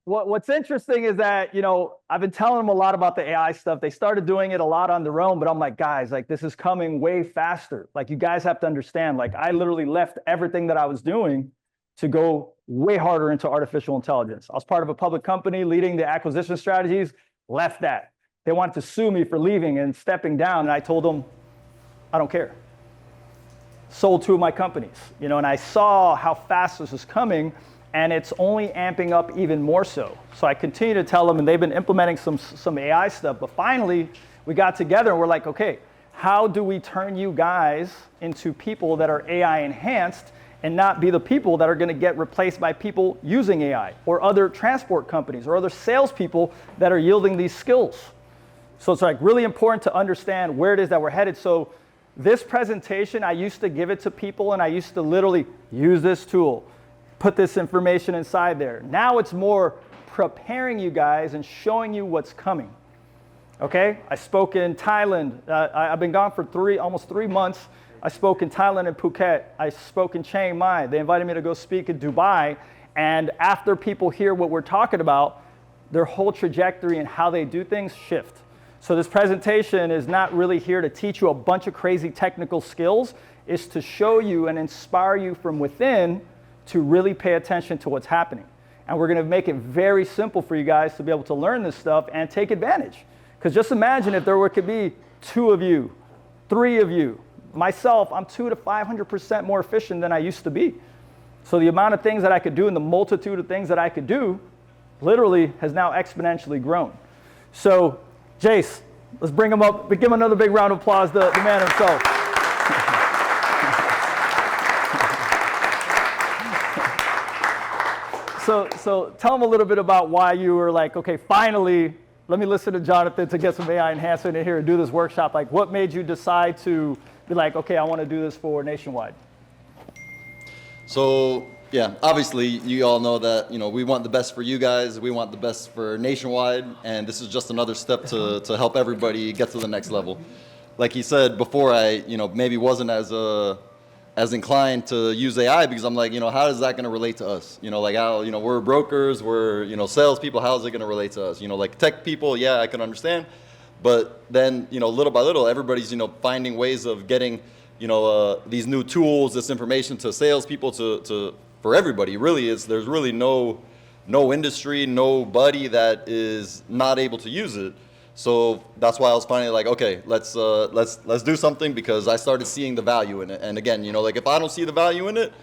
What's interesting is that, I've been telling them a lot about the AI stuff. They started doing it a lot on their own, but I'm like, guys, like this is coming way faster. Like you guys have to understand, like I literally left everything that I was doing to go way harder into artificial intelligence. I was part of a public company leading the acquisition strategies, left that. They wanted to sue me for leaving and stepping down. And I told them, I don't care. Sold two of my companies, and I saw how fast this was coming. And it's only amping up even more so. So I continue to tell them, and they've been implementing some AI stuff. But finally, we got together and we're like, okay, how do we turn you guys into people that are AI enhanced and not be the people that are going to get replaced by people using AI or other transport companies or other salespeople that are yielding these skills? So it's like really important to understand where it is that we're headed. So this presentation, I used to give it to people and I used to literally use this tool, put this information inside there. Now it's more preparing you guys and showing you what's coming. Okay? I spoke in Thailand. I've been gone for almost 3 months. I spoke in Thailand and Phuket. I spoke in Chiang Mai. They invited me to go speak in Dubai. And after people hear what we're talking about, their whole trajectory and how they do things shift. So this presentation is not really here to teach you a bunch of crazy technical skills. It's to show you and inspire you from within to really pay attention to what's happening. And we're gonna make it very simple for you guys to be able to learn this stuff and take advantage. Because just imagine if there could be 2 of you, 3 of you. Myself, I'm 200 to 500% more efficient than I used to be. So the amount of things that I could do and the multitude of things that I could do literally has now exponentially grown. So Jace, let's bring him up. Give him another big round of applause, the man himself. So tell them a little bit about why you were like, okay, finally, let me listen to Jonathan to get some AI enhancement in here and do this workshop. Like, what made you decide to be like, okay, I want to do this for Nationwide? So, yeah, obviously, you all know that, we want the best for you guys. We want the best for Nationwide. And this is just another step to help everybody get to the next level. Like he said before, I, maybe wasn't as inclined to use AI because I'm like, how is that going to relate to us? Like how, we're brokers, we're, salespeople, how is it going to relate to us? Like tech people, yeah, I can understand. But then, little by little, everybody's, finding ways of getting, these new tools, this information to salespeople, for everybody. Really is, there's really no industry, nobody that is not able to use it. So that's why I was finally like, okay, let's do something, because I started seeing the value in it. And again, like if I don't see the value in it,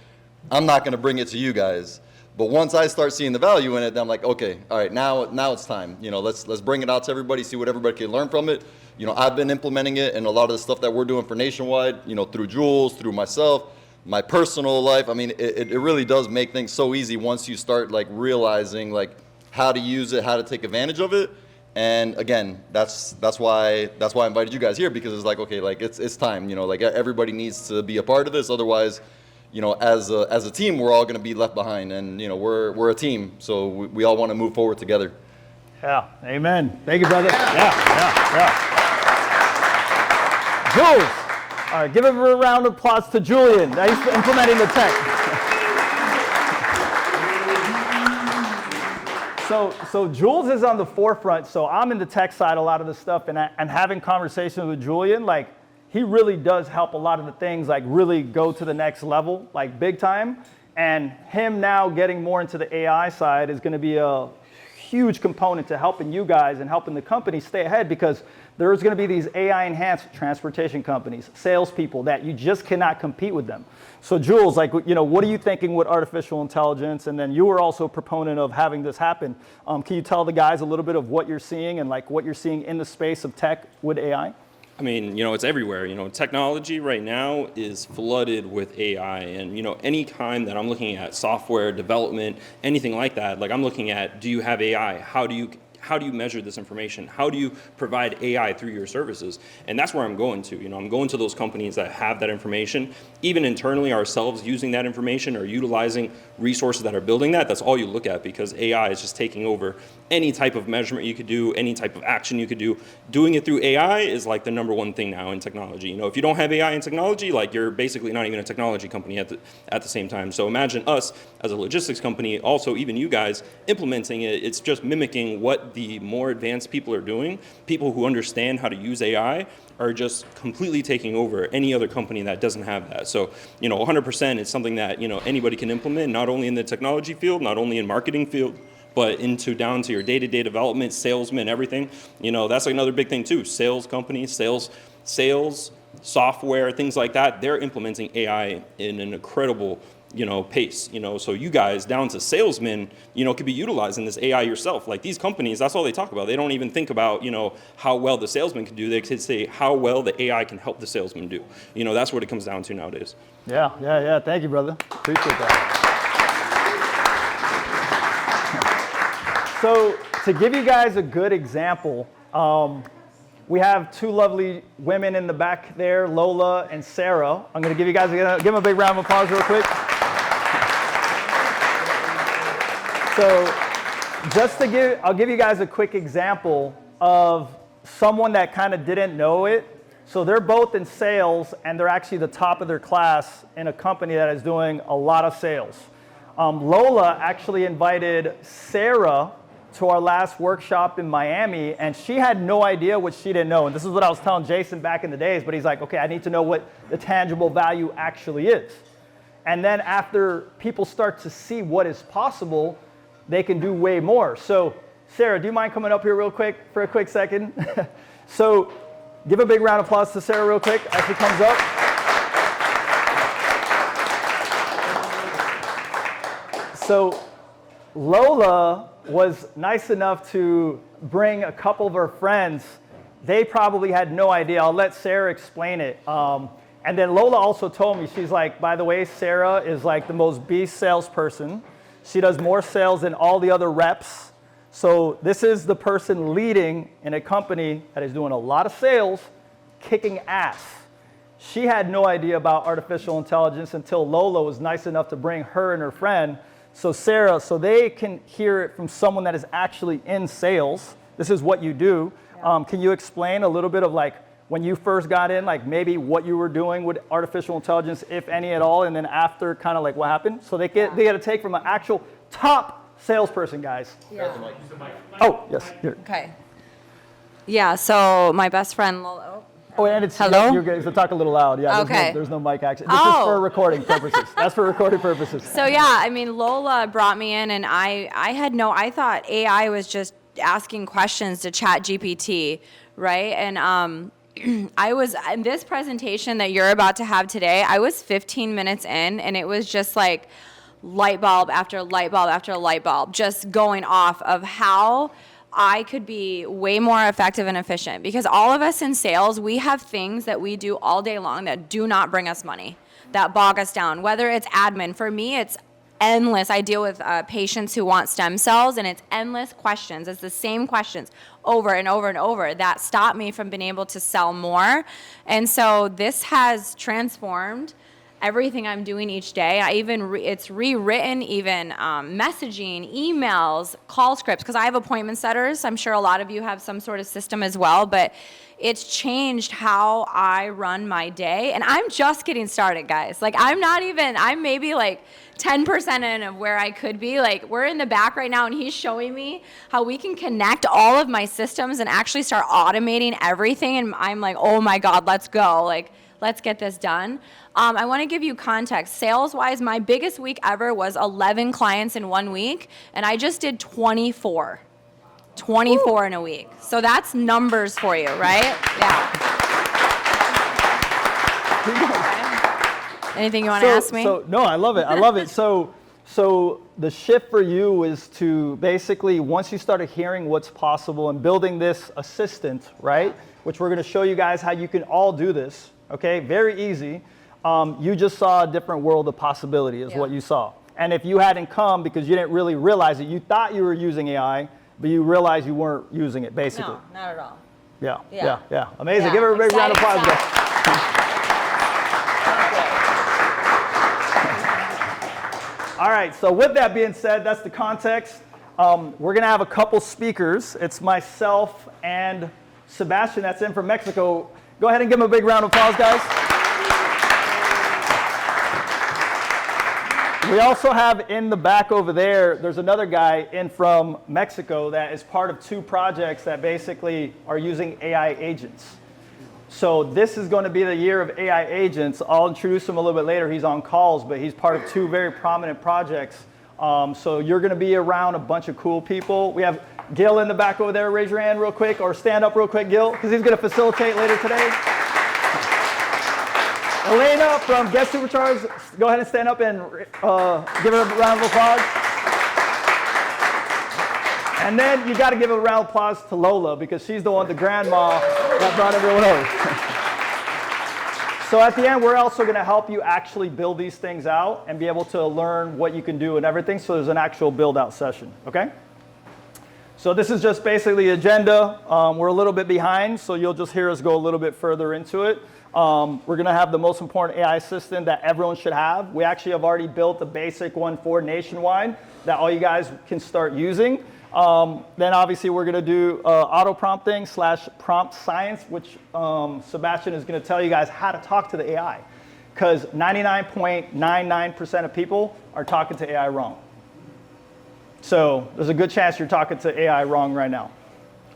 I'm not going to bring it to you guys. But once I start seeing the value in it, then I'm like, okay, all right, now it's time. Let's bring it out to everybody, see what everybody can learn from it. I've been implementing it in a lot of the stuff that we're doing for Nationwide, through Jules, through myself, my personal life. I mean, it really does make things so easy once you start like realizing like how to use it, how to take advantage of it. And again, that's why I invited you guys here, because it's like, okay, like it's time, like everybody needs to be a part of this. Otherwise, as a team, we're all going to be left behind, and we're a team, so we all want to move forward together. Yeah, amen. Thank you, brother. Yeah. Jules, all right, give a round of applause to Julian. Now he's implementing the tech. So Jules is on the forefront. So I'm in the tech side, a lot of the stuff, and having conversations with Julian, like he really does help a lot of the things like really go to the next level, like big time. And him now getting more into the AI side is going to be a huge component to helping you guys and helping the company stay ahead, because there's going to be these AI enhanced transportation companies, salespeople that you just cannot compete with them. So Jules, like, what are you thinking with artificial intelligence? And then you were also a proponent of having this happen. Can you tell the guys a little bit of what you're seeing and like what you're seeing in the space of tech with AI? I mean, it's everywhere. Technology right now is flooded with AI, and any time that I'm looking at software development, anything like that, like I'm looking at, do you have AI? How do you measure this information? How do you provide AI through your services? And that's where I'm going to. I'm going to those companies that have that information, even internally ourselves using that information or utilizing resources that are building that, that's all you look at, because AI is just taking over any type of measurement you could do, any type of action you could do. Doing it through AI is like the number one thing now in technology. You know, if you don't have AI in technology, like you're basically not even a technology company at the same time. So imagine us as a logistics company, also even you guys implementing it. It's just mimicking what the more advanced people are doing. People who understand how to use AI are just completely taking over any other company that doesn't have that. So, you know, 100% is something that, you know, anybody can implement, not only in the technology field, not only in marketing field, but down to your day-to-day development, salesmen, everything. You know, that's like another big thing too. Sales companies, sales, software, things like that, they're implementing AI in an incredible, you know, pace, you know, so you guys down to salesmen, you know, could be utilizing this AI yourself. Like these companies, that's all they talk about. They don't even think about, you know, how well the salesman can do. They could say how well the AI can help the salesman do. You know, that's what it comes down to nowadays. Yeah. Thank you, brother. Appreciate that. So to give you guys a good example, we have two lovely women in the back there, Lola and Sarah. I'm going to give you guys give them a big round of applause real quick. So I'll give you guys a quick example of someone that kind of didn't know it. So they're both in sales, and they're actually the top of their class in a company that is doing a lot of sales. Lola actually invited Sarah to our last workshop in Miami, and she had no idea what she didn't know. And this is what I was telling Jason back in the days, but he's like, okay, I need to know what the tangible value actually is. And then after people start to see what is possible, they can do way more. So Sarah, do you mind coming up here real quick for a quick second? So give a big round of applause to Sarah real quick as she comes up. So Lola was nice enough to bring a couple of her friends. They probably had no idea. I'll let Sarah explain it. And then Lola also told me, she's like, by the way, Sarah is like the most beast salesperson. She does more sales than all the other reps. So this is the person leading in a company that is doing a lot of sales, kicking ass. She had no idea about artificial intelligence until Lola was nice enough to bring her and her friend. So Sarah, so they can hear it from someone that is actually in sales. This is what you do. Yeah. Can you explain a little bit of like when you first got in, like maybe what you were doing with artificial intelligence, if any at all, and then after kind of like what happened? So they get to take from an actual top salesperson, guys. Yeah. Oh, yes. Here. Okay. Yeah, so my best friend Lola. Oh, and it's hello. You're going to talk a little loud. Yeah. Okay. There's no mic action. This is for recording purposes. That's for recording purposes. So yeah, I mean, Lola brought me in, and I thought AI was just asking questions to Chat GPT, right? And I was in this presentation that you're about to have today. I was 15 minutes in, and it was just like light bulb after light bulb after light bulb, just going off of how I could be way more effective and efficient, because all of us in sales, we have things that we do all day long that do not bring us money, that bog us down. Whether it's admin, for me, it's endless. I deal with patients who want stem cells, and it's endless questions. It's the same questions over and over and over that stop me from being able to sell more. And so this has transformed everything I'm doing each day. It's rewritten even messaging, emails, call scripts, because I have appointment setters. I'm sure a lot of you have some sort of system as well, but it's changed how I run my day. And I'm just getting started, guys. Like I'm maybe like 10% in of where I could be. Like we're in the back right now, and he's showing me how we can connect all of my systems and actually start automating everything. And I'm like, oh my God, let's go. Like, let's get this done. I want to give you context. Sales-wise, my biggest week ever was 11 clients in 1 week, and I just did 24. 24 in a week. So that's numbers for you, right? Yeah. Okay. Anything you want to ask me? No, I love it. I love it. So the shift for you is to basically, once you started hearing what's possible and building this assistant, right? Which we're going to show you guys how you can all do this. Okay, very easy. You just saw a different world of possibility is what you saw. And if you hadn't come because you didn't really realize it, you thought you were using AI, but you realized you weren't using it, basically. No, not at all. Yeah. Amazing. Give her a big round of applause, guys. All right, so with that being said, that's the context. We're gonna have a couple speakers. It's myself and Sebastian that's in from Mexico. Go ahead and give him a big round of applause, guys. We also have in the back over there, there's another guy in from Mexico that is part of 2 projects that basically are using AI agents. So this is going to be the year of AI agents. I'll introduce him a little bit later. He's on calls, but he's part of 2 very prominent projects. So you're going to be around a bunch of cool people. We have Gil in the back over there. Raise your hand real quick, or stand up real quick, Gil, because he's going to facilitate later today. Elena from Get Supercharged, go ahead and stand up and give her a round of applause. And then you got to give a round of applause to Lola, because she's the one, the grandma, that brought everyone over. So at the end, we're also going to help you actually build these things out and be able to learn what you can do and everything. So there's an actual build out session, okay? So this is just basically the agenda. We're a little bit behind, so you'll just hear us go a little bit further into it. We're going to have the most important AI assistant that everyone should have. We actually have already built a basic one for nationwide that all you guys can start using. Then obviously we're going to do auto prompting / prompt science, which Sebastian is going to tell you guys how to talk to the AI, because 99.99% of people are talking to AI wrong. So there's a good chance you're talking to AI wrong right now.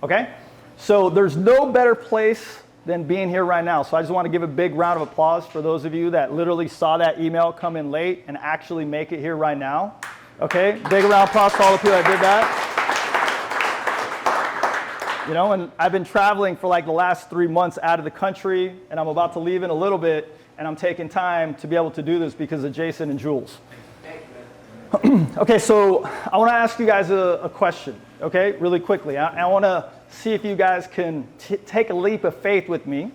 Okay? So there's no better place than being here right now. So I just want to give a big round of applause for those of you that literally saw that email come in late and actually make it here right now. Okay? Big round of applause for all the people that did that. You know, and I've been traveling for like the last 3 months out of the country, and I'm about to leave in a little bit, and I'm taking time to be able to do this because of Jason and Jules. Okay, so I want to ask you guys a question, okay, really quickly. I want to see if you guys can take a leap of faith with me.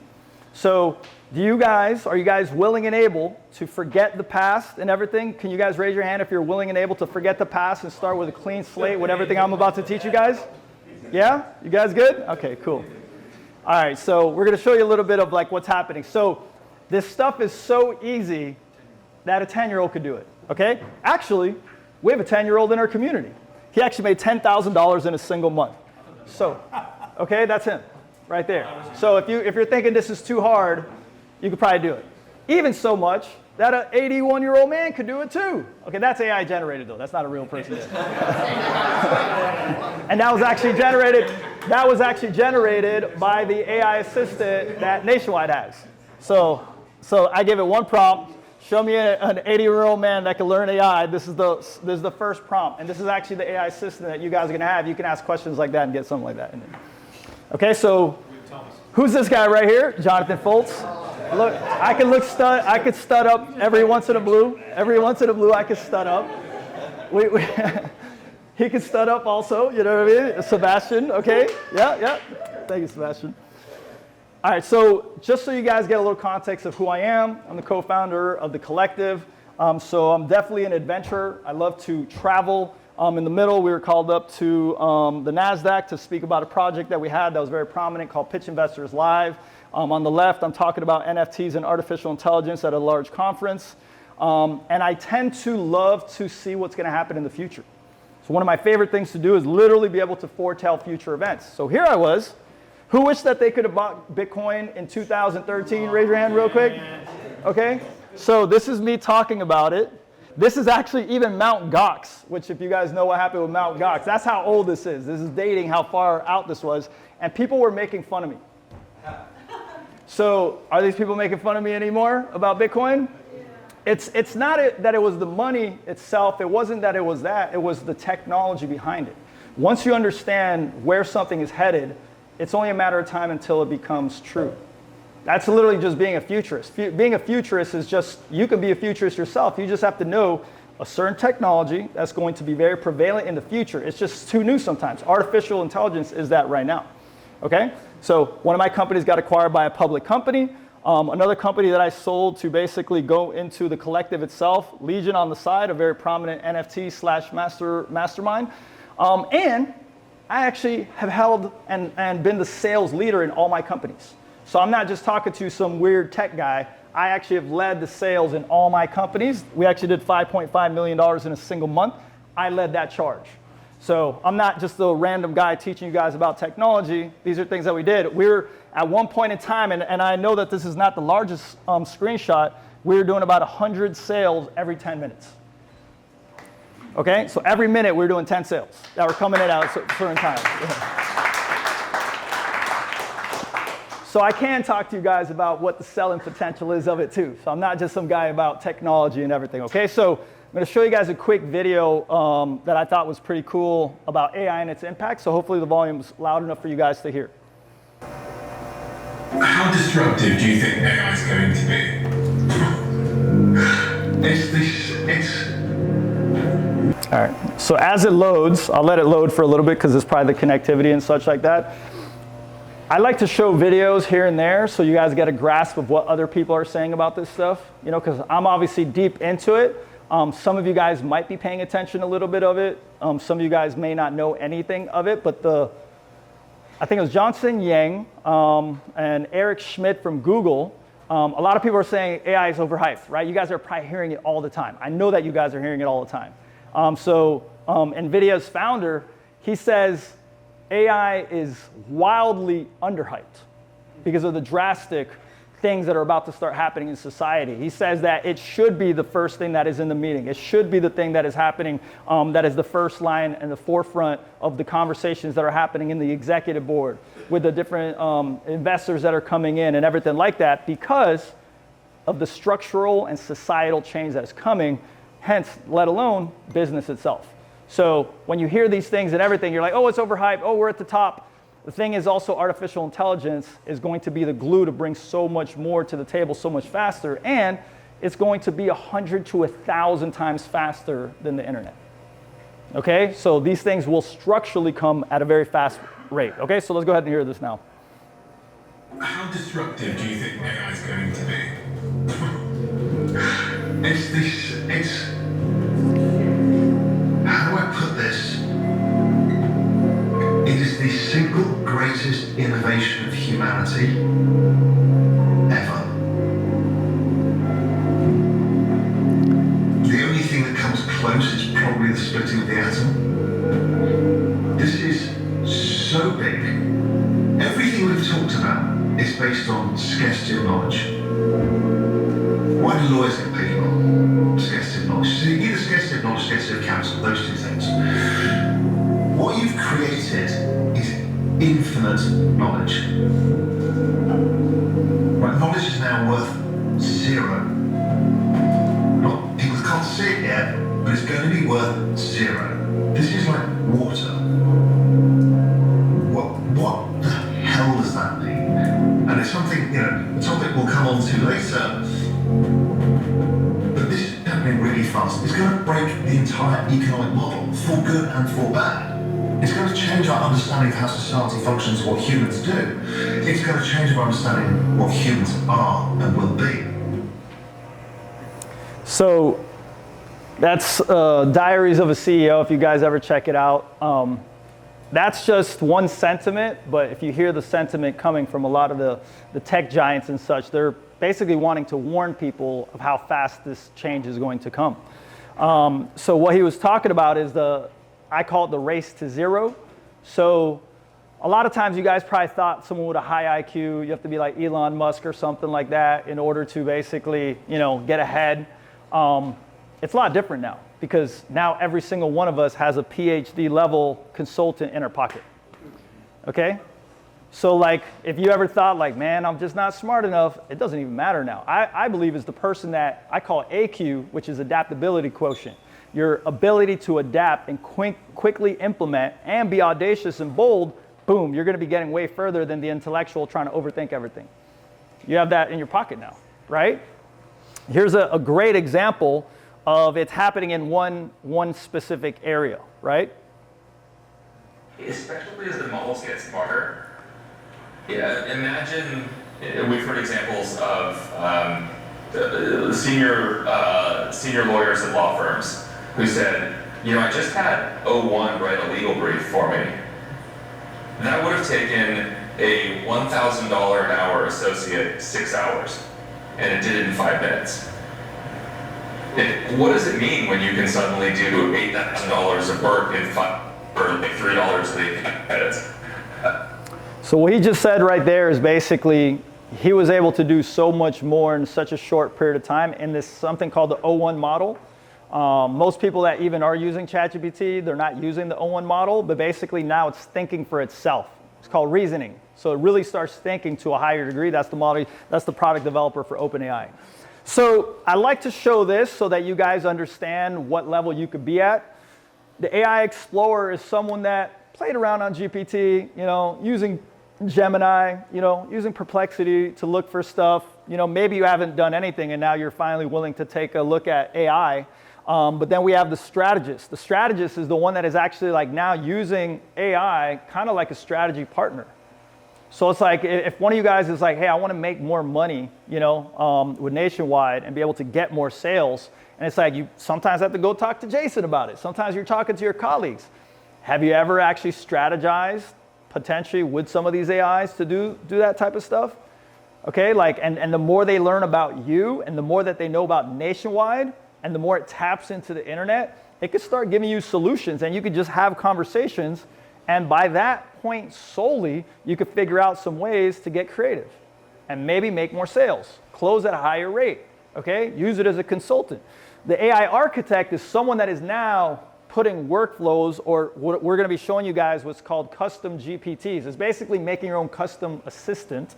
So are you guys willing and able to forget the past and everything? Can you guys raise your hand if you're willing and able to forget the past and start with a clean slate with everything I'm about to teach you guys? Yeah? You guys good? Okay, cool. All right, so we're going to show you a little bit of like what's happening. So this stuff is so easy that a 10-year-old could do it, okay? Actually, we have a 10-year-old in our community. He actually made $10,000 in a single month. So, okay, that's him right there. So if you're thinking this is too hard, you could probably do it. Even so much that an 81-year-old man could do it too. Okay, that's AI generated though. That's not a real person yet. And that was actually generated by the AI assistant that Nationwide has. So I give it one prompt. Show me an 80-year-old man that can learn AI. This is the first prompt, and this is actually the AI assistant that you guys are gonna have. You can ask questions like that and get something like that in there. Okay, so who's this guy right here? Jonathan Foltz. Look, I could stud up every once in a blue. Every once in a blue, I could stud up. He could stud up also. You know what I mean? Sebastian. Okay. Yeah. Thank you, Sebastian. All right, so just so you guys get a little context of who I am, I'm the co-founder of the collective. So I'm definitely an adventurer. I love to travel. In the middle, we were called up to the NASDAQ to speak about a project that we had that was very prominent called Pitch Investors Live. On the left, I'm talking about NFTs and artificial intelligence at a large conference. And I tend to love to see what's going to happen in the future. So one of my favorite things to do is literally be able to foretell future events. So here I was. Who wished that they could have bought Bitcoin in 2013? Raise your hand real quick. Okay, so this is me talking about it. This is actually even Mount Gox, which if you guys know what happened with Mount Gox, that's how old this is. This is dating how far out this was. And people were making fun of me. So are these people making fun of me anymore about Bitcoin? It's not that it was the money itself. It wasn't that it was that. It was the technology behind it. Once you understand where something is headed, it's only a matter of time until it becomes true. That's literally just being a futurist. Being a futurist is just, you can be a futurist yourself. You just have to know a certain technology that's going to be very prevalent in the future. It's just too new sometimes. Artificial intelligence is that right now. Okay? So one of my companies got acquired by a public company. Another company that I sold to basically go into the collective itself, Legion on the side, a very prominent NFT / mastermind. And I actually have held and been the sales leader in all my companies. So I'm not just talking to some weird tech guy. I actually have led the sales in all my companies. We actually did $5.5 million in a single month. I led that charge. So I'm not just a random guy teaching you guys about technology. These are things that we did. We were at one point in time, and I know that this is not the largest screenshot, we were doing about 100 sales every 10 minutes. Okay, so every minute we were doing 10 sales that were coming in at a certain time. So I can talk to you guys about what the selling potential is of it too. So I'm not just some guy about technology and everything, okay? So I'm gonna show you guys a quick video that I thought was pretty cool about AI and its impact. So hopefully the volume's loud enough for you guys to hear. How disruptive do you think AI is going to be? All right, so as it loads, I'll let it load for a little bit because it's probably the connectivity and such like that. I like to show videos here and there so you guys get a grasp of what other people are saying about this stuff, you know, because I'm obviously deep into it. Some of you guys might be paying attention a little bit of it. Some of you guys may not know anything of it, but I think it was Johnson Yang and Eric Schmidt from Google. A lot of people are saying AI is overhyped, right? You guys are probably hearing it all the time. I know that you guys are hearing it all the time. NVIDIA's founder, he says AI is wildly underhyped because of the drastic things that are about to start happening in society. He says that it should be the first thing that is in the meeting. It should be the thing that is happening, that is the first line and the forefront of the conversations that are happening in the executive board with the different investors that are coming in and everything like that because of the structural and societal change that is coming, hence, let alone business itself. So when you hear these things and everything, you're like, oh, it's overhyped, oh, we're at the top. The thing is also artificial intelligence is going to be the glue to bring so much more to the table so much faster, and it's going to be 100 to 1,000 times faster than the internet. Okay, so these things will structurally come at a very fast rate. Okay, so let's go ahead and hear this now. How disruptive do you think AI is going to be? How do I put this? It is the single greatest innovation of humanity ever. The only thing that comes close is probably the splitting of the atom. This is so big. Everything we've talked about is based on scarcity of knowledge. Why do lawyers get paid a lot? Scarcity of knowledge. So either scarcity of knowledge, scarcity of capital, those two things. What you've created is infinite knowledge. Right, knowledge is now worth zero. People can't see it yet, but it's going to be worth zero. This is like water. What the hell does that mean? And it's something, a topic we'll come on to later. But this is happening really fast. It's going to break the entire economic model, for good and for bad. It's going to change our understanding of how society functions, what humans do. It's going to change our understanding what humans are and will be. So that's Diaries of a CEO, if you guys ever check it out. That's just one sentiment, but if you hear the sentiment coming from a lot of the tech giants and such, they're basically wanting to warn people of how fast this change is going to come. So what he was talking about is I call it the race to zero. So a lot of times you guys probably thought someone with a high IQ, you have to be like Elon Musk or something like that in order to basically, get ahead. It's a lot different now because now every single one of us has a PhD level consultant in our pocket. Okay? So like, if you ever thought like, man, I'm just not smart enough, it doesn't even matter now. I believe is the person that I call AQ, which is adaptability quotient. Your ability to adapt and quickly implement and be audacious and bold, boom, you're going to be getting way further than the intellectual trying to overthink everything. You have that in your pocket now, right? Here's a great example of it's happening in one specific area, right? Especially as the models get smarter. Yeah, imagine, we've heard examples of senior lawyers at law firms who said, I just had O1 write a legal brief for me. That would have taken a $1,000 an hour associate 6 hours. and it did it in 5 minutes. What does it mean when you can suddenly do $8,000 of work in for like $3 the edits? So what he just said right there is basically he was able to do so much more in such a short period of time in this something called the O1 model. Most people that even are using ChatGPT, they're not using the O1 model, but basically now it's thinking for itself. It's called reasoning. So it really starts thinking to a higher degree. That's the model, that's the product developer for OpenAI. So I like to show this so that you guys understand what level you could be at. The AI Explorer is someone that played around on GPT, using Gemini, using Perplexity to look for stuff. Maybe you haven't done anything and now you're finally willing to take a look at AI. But then we have the strategist. The strategist is the one that is actually like now using AI kind of like a strategy partner. So it's like if one of you guys is like, hey, I want to make more money, with Nationwide and be able to get more sales. And it's like you sometimes have to go talk to Jason about it. Sometimes you're talking to your colleagues. Have you ever actually strategized potentially with some of these AIs to do that type of stuff? Okay, and the more they learn about you and the more that they know about Nationwide and the more it taps into the internet, it could start giving you solutions and you could just have conversations. And by that point solely, you could figure out some ways to get creative and maybe make more sales, close at a higher rate, okay? Use it as a consultant. The AI architect is someone that is now putting workflows, or what we're gonna be showing you guys what's called custom GPTs. It's basically making your own custom assistant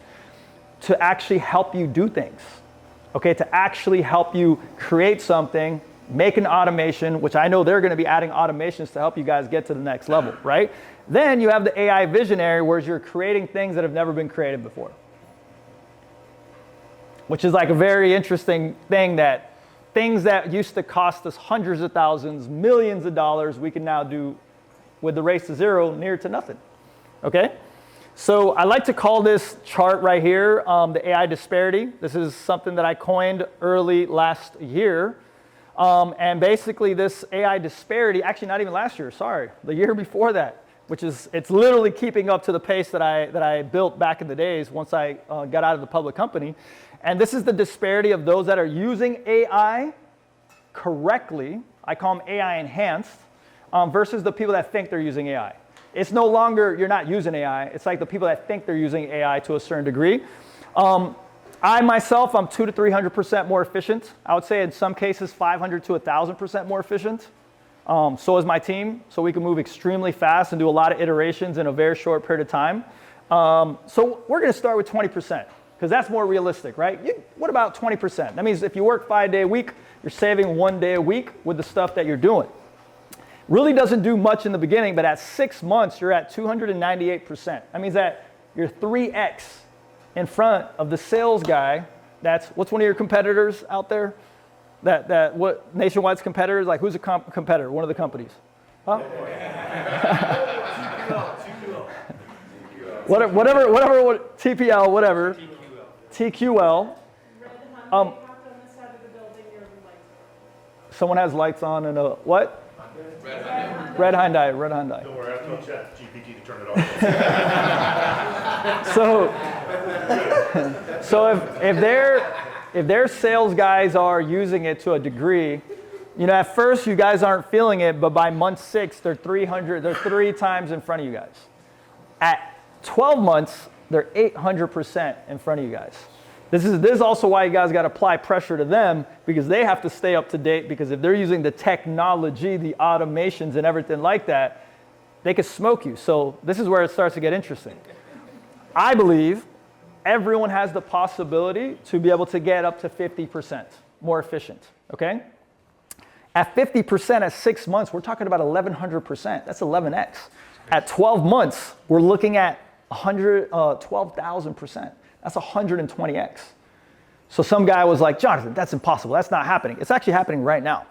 to actually help you do things, okay? To actually help you create something, make an automation, which I know they're gonna be adding automations to help you guys get to the next level, right? Then you have the AI visionary, where you're creating things that have never been created before. Which is like a very interesting thing, that things that used to cost us hundreds of thousands, millions of dollars, we can now do with the race to zero, near to nothing, okay? So I like to call this chart right here the AI disparity. This is something that I coined early last year. And basically this AI disparity, actually not even last year, sorry, the year before that, it's literally keeping up to the pace that I built back in the days once I got out of the public company. And this is the disparity of those that are using AI correctly, I call them AI enhanced, versus the people that think they're using AI. It's no longer you're not using AI, it's like the people that think they're using AI to a certain degree. I myself, I'm 200 to 300% more efficient. I would say in some cases 500 to 1,000% more efficient. So is my team, so we can move extremely fast and do a lot of iterations in a very short period of time. So we're gonna start with 20%, because that's more realistic, right? What about 20%? That means if you work 5 day a week, you're saving 1 day a week with the stuff that you're doing. Really doesn't do much in the beginning, but at 6 months, you're at 298%. That means that you're 3x in front of the sales guy. What's one of your competitors out there? What Nationwide's competitors? Like, who's a competitor? One of the companies? Huh? whatever, TPL, whatever. TQL. Someone has lights on and a what? Red Hyundai. Don't worry, I told ChatGPT to turn it off. So if their sales guys are using it to a degree, at first you guys aren't feeling it, but by month 6, they're 3 times in front of you guys. At 12 months, they're 800% in front of you guys. This is also why you guys got to apply pressure to them, because they have to stay up to date, because if they're using the technology, the automations and everything like that, they could smoke you. So this is where it starts to get interesting. I believe everyone has the possibility to be able to get up to 50% more efficient, okay? At 50% at 6 months, we're talking about 1,100%. That's 11x. At 12 months, we're looking at 12,000%. That's 120x. So some guy was like, Jonathan, that's impossible. That's not happening. It's actually happening right now.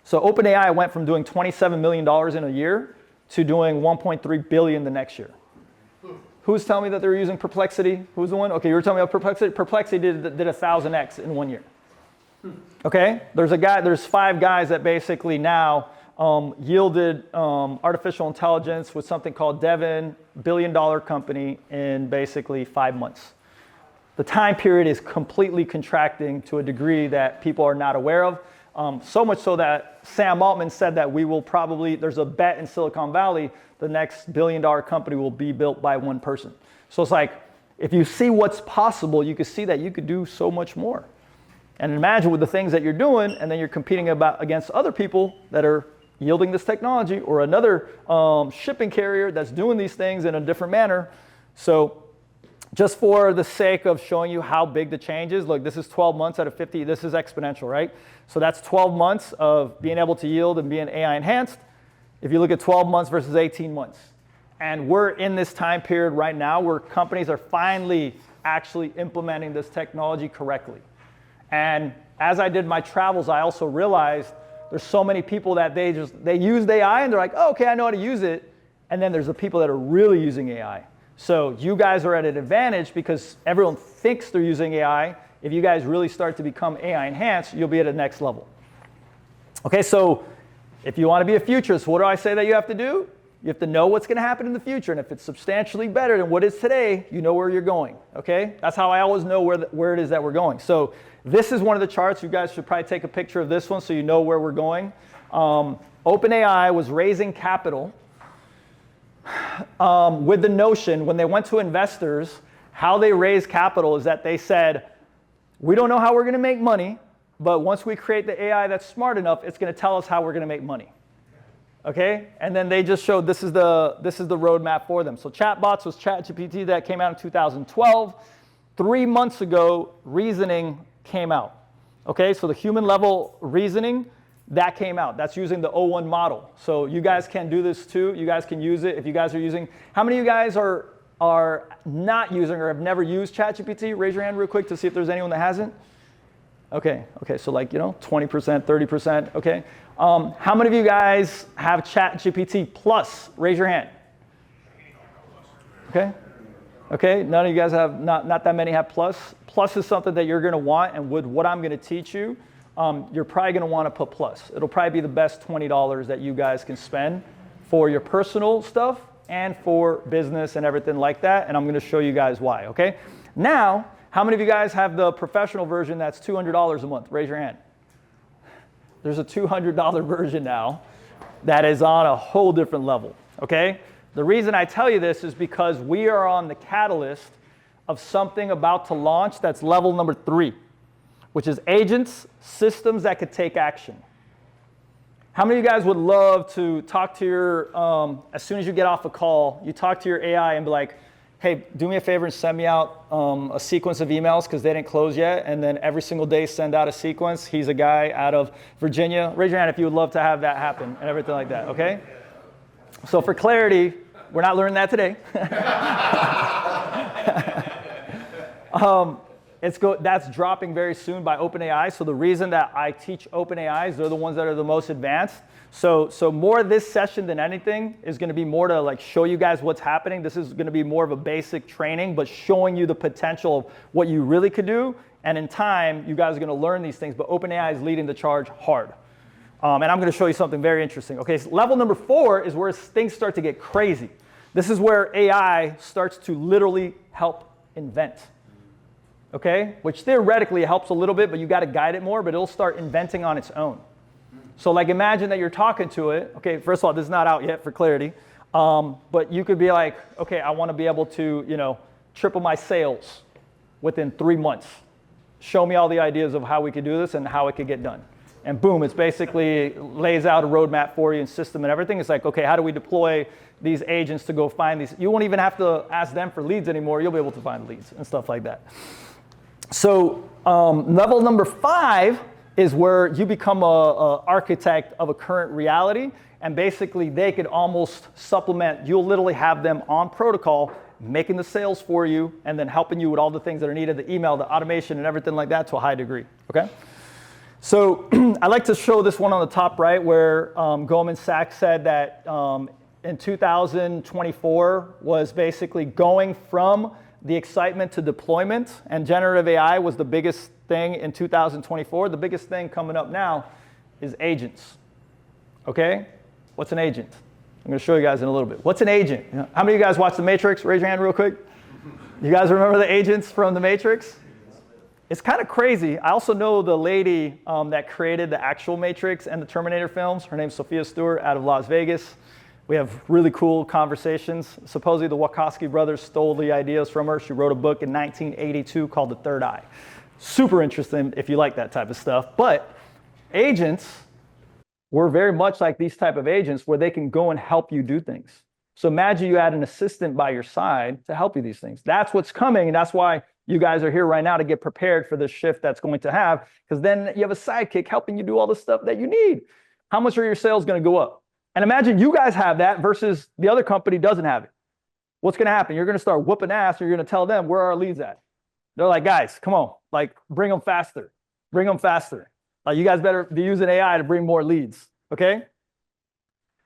So OpenAI went from doing $27 million in a year to doing $1.3 billion the next year. Who's telling me that they're using Perplexity? Who's the one? Okay, you were telling me about Perplexity. Perplexity did 1,000x in 1 year. Okay, there's 5 guys that basically now yielded artificial intelligence with something called Devin, $1 billion company in basically 5 months. the time period is completely contracting to a degree that people are not aware of. So much so that Sam Altman said that we will probably, there's a bet in Silicon Valley, the next billion-dollar company will be built by one person. So it's like, if you see what's possible, you can see that you could do so much more. And imagine with the things that you're doing, and then you're competing against other people that are yielding this technology, or another shipping carrier that's doing these things in a different manner. So just for the sake of showing you how big the change is, look, this is 12 months out of 50. This is exponential, right? So that's 12 months of being able to yield and being AI enhanced. If you look at 12 months versus 18 months. And we're in this time period right now where companies are finally actually implementing this technology correctly. And as I did my travels, I also realized there's so many people that they use AI and they're like, oh, okay, I know how to use it. And then there's the people that are really using AI. So you guys are at an advantage because everyone thinks they're using AI. If you guys really start to become AI enhanced, you'll be at the next level. Okay, so if you want to be a futurist, what do I say that you have to do? You have to know what's going to happen in the future. And if it's substantially better than what is today, you know where you're going. Okay, that's how I always know where it is that we're going. So this is one of the charts. You guys should probably take a picture of this one so you know where we're going. OpenAI was raising capital with the notion, when they went to investors, how they raised capital is that they said, we don't know how we're going to make money, but once we create the AI that's smart enough, it's going to tell us how we're going to make money. Okay? And then they just showed this is the roadmap for them. So chatbots was ChatGPT that came out in 2012. 3 months ago, reasoning came out. Okay? So the human level reasoning, that came out. That's using the O1 model. So you guys can do this too. You guys can use it if you guys are using. How many of you guys are not using or have never used ChatGPT? Raise your hand real quick to see if there's anyone that hasn't. Okay, so like, 20%, 30%, okay. How many of you guys have ChatGPT Plus? Raise your hand. Okay, none of you guys have, not that many have Plus. Plus is something that you're gonna want, and with what I'm gonna teach you, you're probably gonna wanna put Plus. It'll probably be the best $20 that you guys can spend for your personal stuff and for business and everything like that, and I'm gonna show you guys why, okay? Now, how many of you guys have the professional version that's $200 a month? Raise your hand. There's a $200 version now that is on a whole different level, okay? The reason I tell you this is because we are on the catalyst of something about to launch that's level number 3, which is agents, systems that could take action. How many of you guys would love to talk to your, as soon as you get off a call, you talk to your AI and be like, hey, do me a favor and send me out a sequence of emails because they didn't close yet, and then every single day send out a sequence. He's a guy out of Virginia. Raise your hand if you would love to have that happen and everything like that, okay? So for clarity, we're not learning that today. That's dropping very soon by OpenAI. So the reason that I teach OpenAI is they're the ones that are the most advanced. So more of this session than anything is going to be more to like show you guys what's happening. This is going to be more of a basic training, but showing you the potential of what you really could do. And in time, you guys are going to learn these things. But OpenAI is leading the charge hard. And I'm going to show you something very interesting. Okay, so level number 4 is where things start to get crazy. This is where AI starts to literally help invent. Okay, which theoretically helps a little bit, but you got to guide it more, but it'll start inventing on its own. So like imagine that you're talking to it. Okay, first of all, this is not out yet for clarity, but you could be like, okay, I want to be able to, triple my sales within 3 months. Show me all the ideas of how we could do this and how it could get done. And boom, it's basically lays out a roadmap for you and system and everything. It's like, okay, how do we deploy these agents to go find these? You won't even have to ask them for leads anymore. You'll be able to find leads and stuff like that. So level number 5 is where you become a architect of a current reality, and basically they could almost supplement. You'll literally have them on protocol, making the sales for you, and then helping you with all the things that are needed, the email, the automation, and everything like that to a high degree. Okay. So I like to show this one on the top right, where Goldman Sachs said that in 2024 was basically going from the excitement to deployment, and generative AI was the biggest thing in 2024. The biggest thing coming up now is agents. Okay? What's an agent? I'm going to show you guys in a little bit. What's an agent? How many of you guys watch The Matrix? Raise your hand real quick. You guys remember the agents from The Matrix? It's kind of crazy. I also know the lady that created the actual Matrix and the Terminator films. Her name's Sophia Stewart out of Las Vegas. We have really cool conversations. Supposedly the Wachowski brothers stole the ideas from her. She wrote a book in 1982 called The Third Eye. Super interesting if you like that type of stuff. But agents were very much like these type of agents where they can go and help you do things. So imagine you had an assistant by your side to help you these things. That's what's coming, and that's why you guys are here right now to get prepared for this shift that's going to have, because then you have a sidekick helping you do all the stuff that you need. How much are your sales going to go up? And imagine you guys have that versus the other company doesn't have it. What's going to happen? You're going to start whooping ass, and you're going to tell them, where are our leads at? They're like, guys, come on, like bring them faster. Bring them faster. Like you guys better be using AI to bring more leads, okay?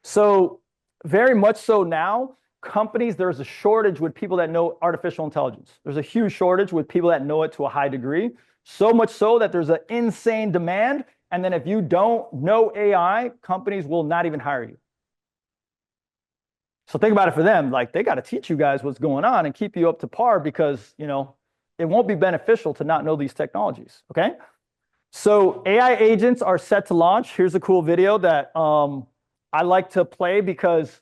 So very much so now, companies, there's a shortage with people that know artificial intelligence. There's a huge shortage with people that know it to a high degree. So much so that there's an insane demand. And then if you don't know AI, companies will not even hire you. So think about it for them. Like they got to teach you guys what's going on and keep you up to par because, you know, it won't be beneficial to not know these technologies, okay? So AI agents are set to launch. Here's a cool video that I like to play because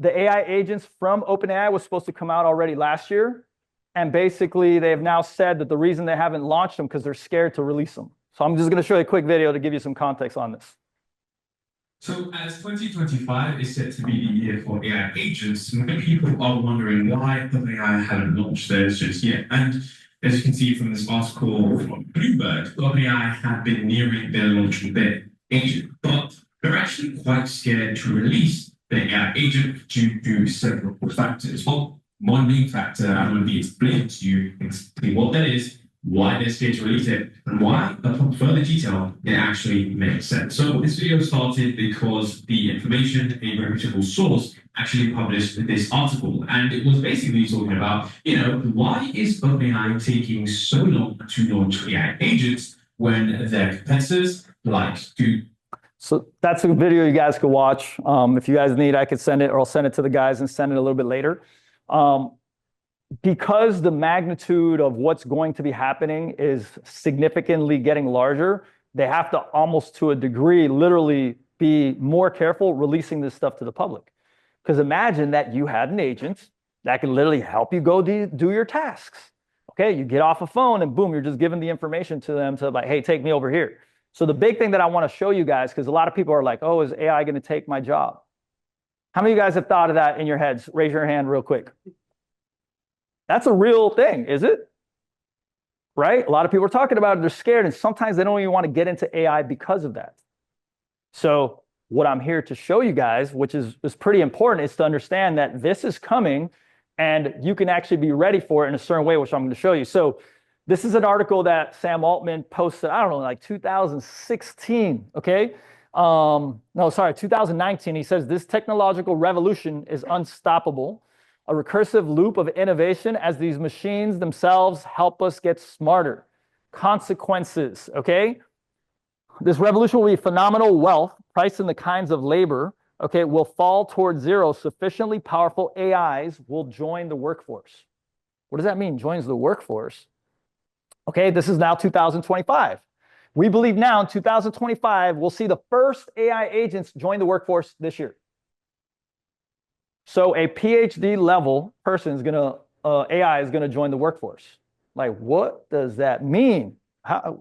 the AI agents from OpenAI was supposed to come out already last year. And basically, they have now said that the reason they haven't launched them because they're scared to release them. So I'm just going to show you a quick video to give you some context on this. So as 2025 is set to be the year for AI agents, many people are wondering why OpenAI haven't launched theirs just yet. And as you can see from this article from Bloomberg, OpenAI have been nearing their launch of their agent, but they're actually quite scared to release the AI agent due to several factors. Well, one main factor I'm going to be explaining to you exactly what that is, why they're scared to release it, and why, upon further detail, it actually makes sense. So this video started because the information, a reputable source, actually published this article, and it was basically talking about, you know, why is OpenAI taking so long to launch AI agents when their competitors like Google. So that's a video you guys could watch. If you guys need, I could send it, or I'll send it to the guys and send it a little bit later. Because the magnitude of what's going to be happening is significantly getting larger, they have to almost to a degree literally be more careful releasing this stuff to the public. Because imagine that you had an agent that can literally help you go do your tasks. Okay, you get off a phone and boom, you're just giving the information to them to like, hey, take me over here. So the big thing that I want to show you guys, because a lot of people are like, oh, is AI going to take my job? How many of you guys have thought of that in your heads? Raise your hand real quick. That's a real thing, is it? Right? A lot of people are talking about it. They're scared, and sometimes they don't even want to get into AI because of that. So what I'm here to show you guys, which is pretty important, is to understand that this is coming, and you can actually be ready for it in a certain way, which I'm going to show you. So this is an article that Sam Altman posted, I don't know, like 2016, okay? No, sorry, 2019. He says, this technological revolution is unstoppable, a recursive loop of innovation as these machines themselves help us get smarter. Consequences, okay? This revolution will be phenomenal wealth priced in the kinds of labor, okay, will fall towards zero. Sufficiently powerful AIs will join the workforce. What does that mean, joins the workforce? Okay, this is now 2025. We believe now in 2025, we'll see the first AI agents join the workforce this year. So a PhD level person is gonna, AI is gonna join the workforce. Like, what does that mean?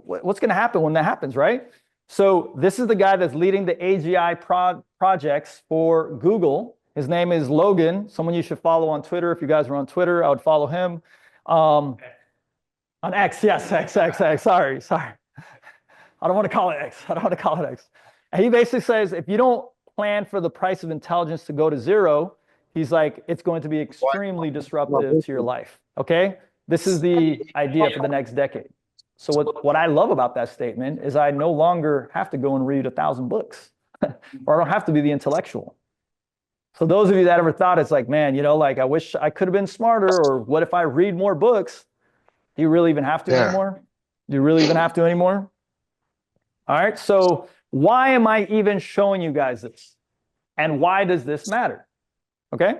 What's gonna happen when that happens, right? So this is the guy that's leading the AGI projects for Google. His name is Logan, someone you should follow on Twitter. If you guys are on Twitter, I would follow him. On X, yes, X, sorry. I don't want to call it X. And he basically says, if you don't plan for the price of intelligence to go to zero, he's like, it's going to be extremely disruptive to your life, okay? This is the idea for the next decade. So what I love about that statement is I no longer have to go and read 1,000 books, or I don't have to be the intellectual. So those of you that ever thought it's like, man, you know, like I wish I could have been smarter, or what if I read more books? Do you really even have to anymore? Do you really even have to anymore? All right, so why am I even showing you guys this? And why does this matter? Okay?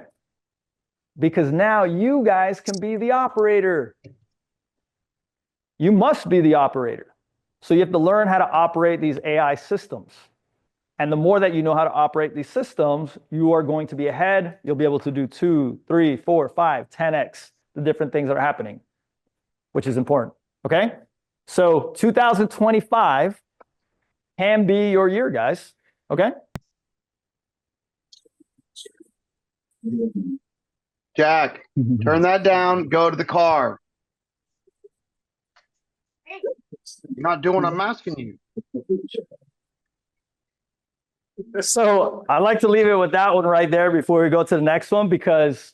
because now you guys can be the operator. You must be the operator. So you have to learn how to operate these AI systems. And the more that you know how to operate these systems, you are going to be ahead. You'll be able to do 2, 3, 4, 5, 10x the different things that are happening, which is important. Okay? So 2025 can be your year, guys. Okay? Jack, turn that down. Go to the car. You're not doing what I'm asking you. So I like to leave it with that one right there before we go to the next one, because,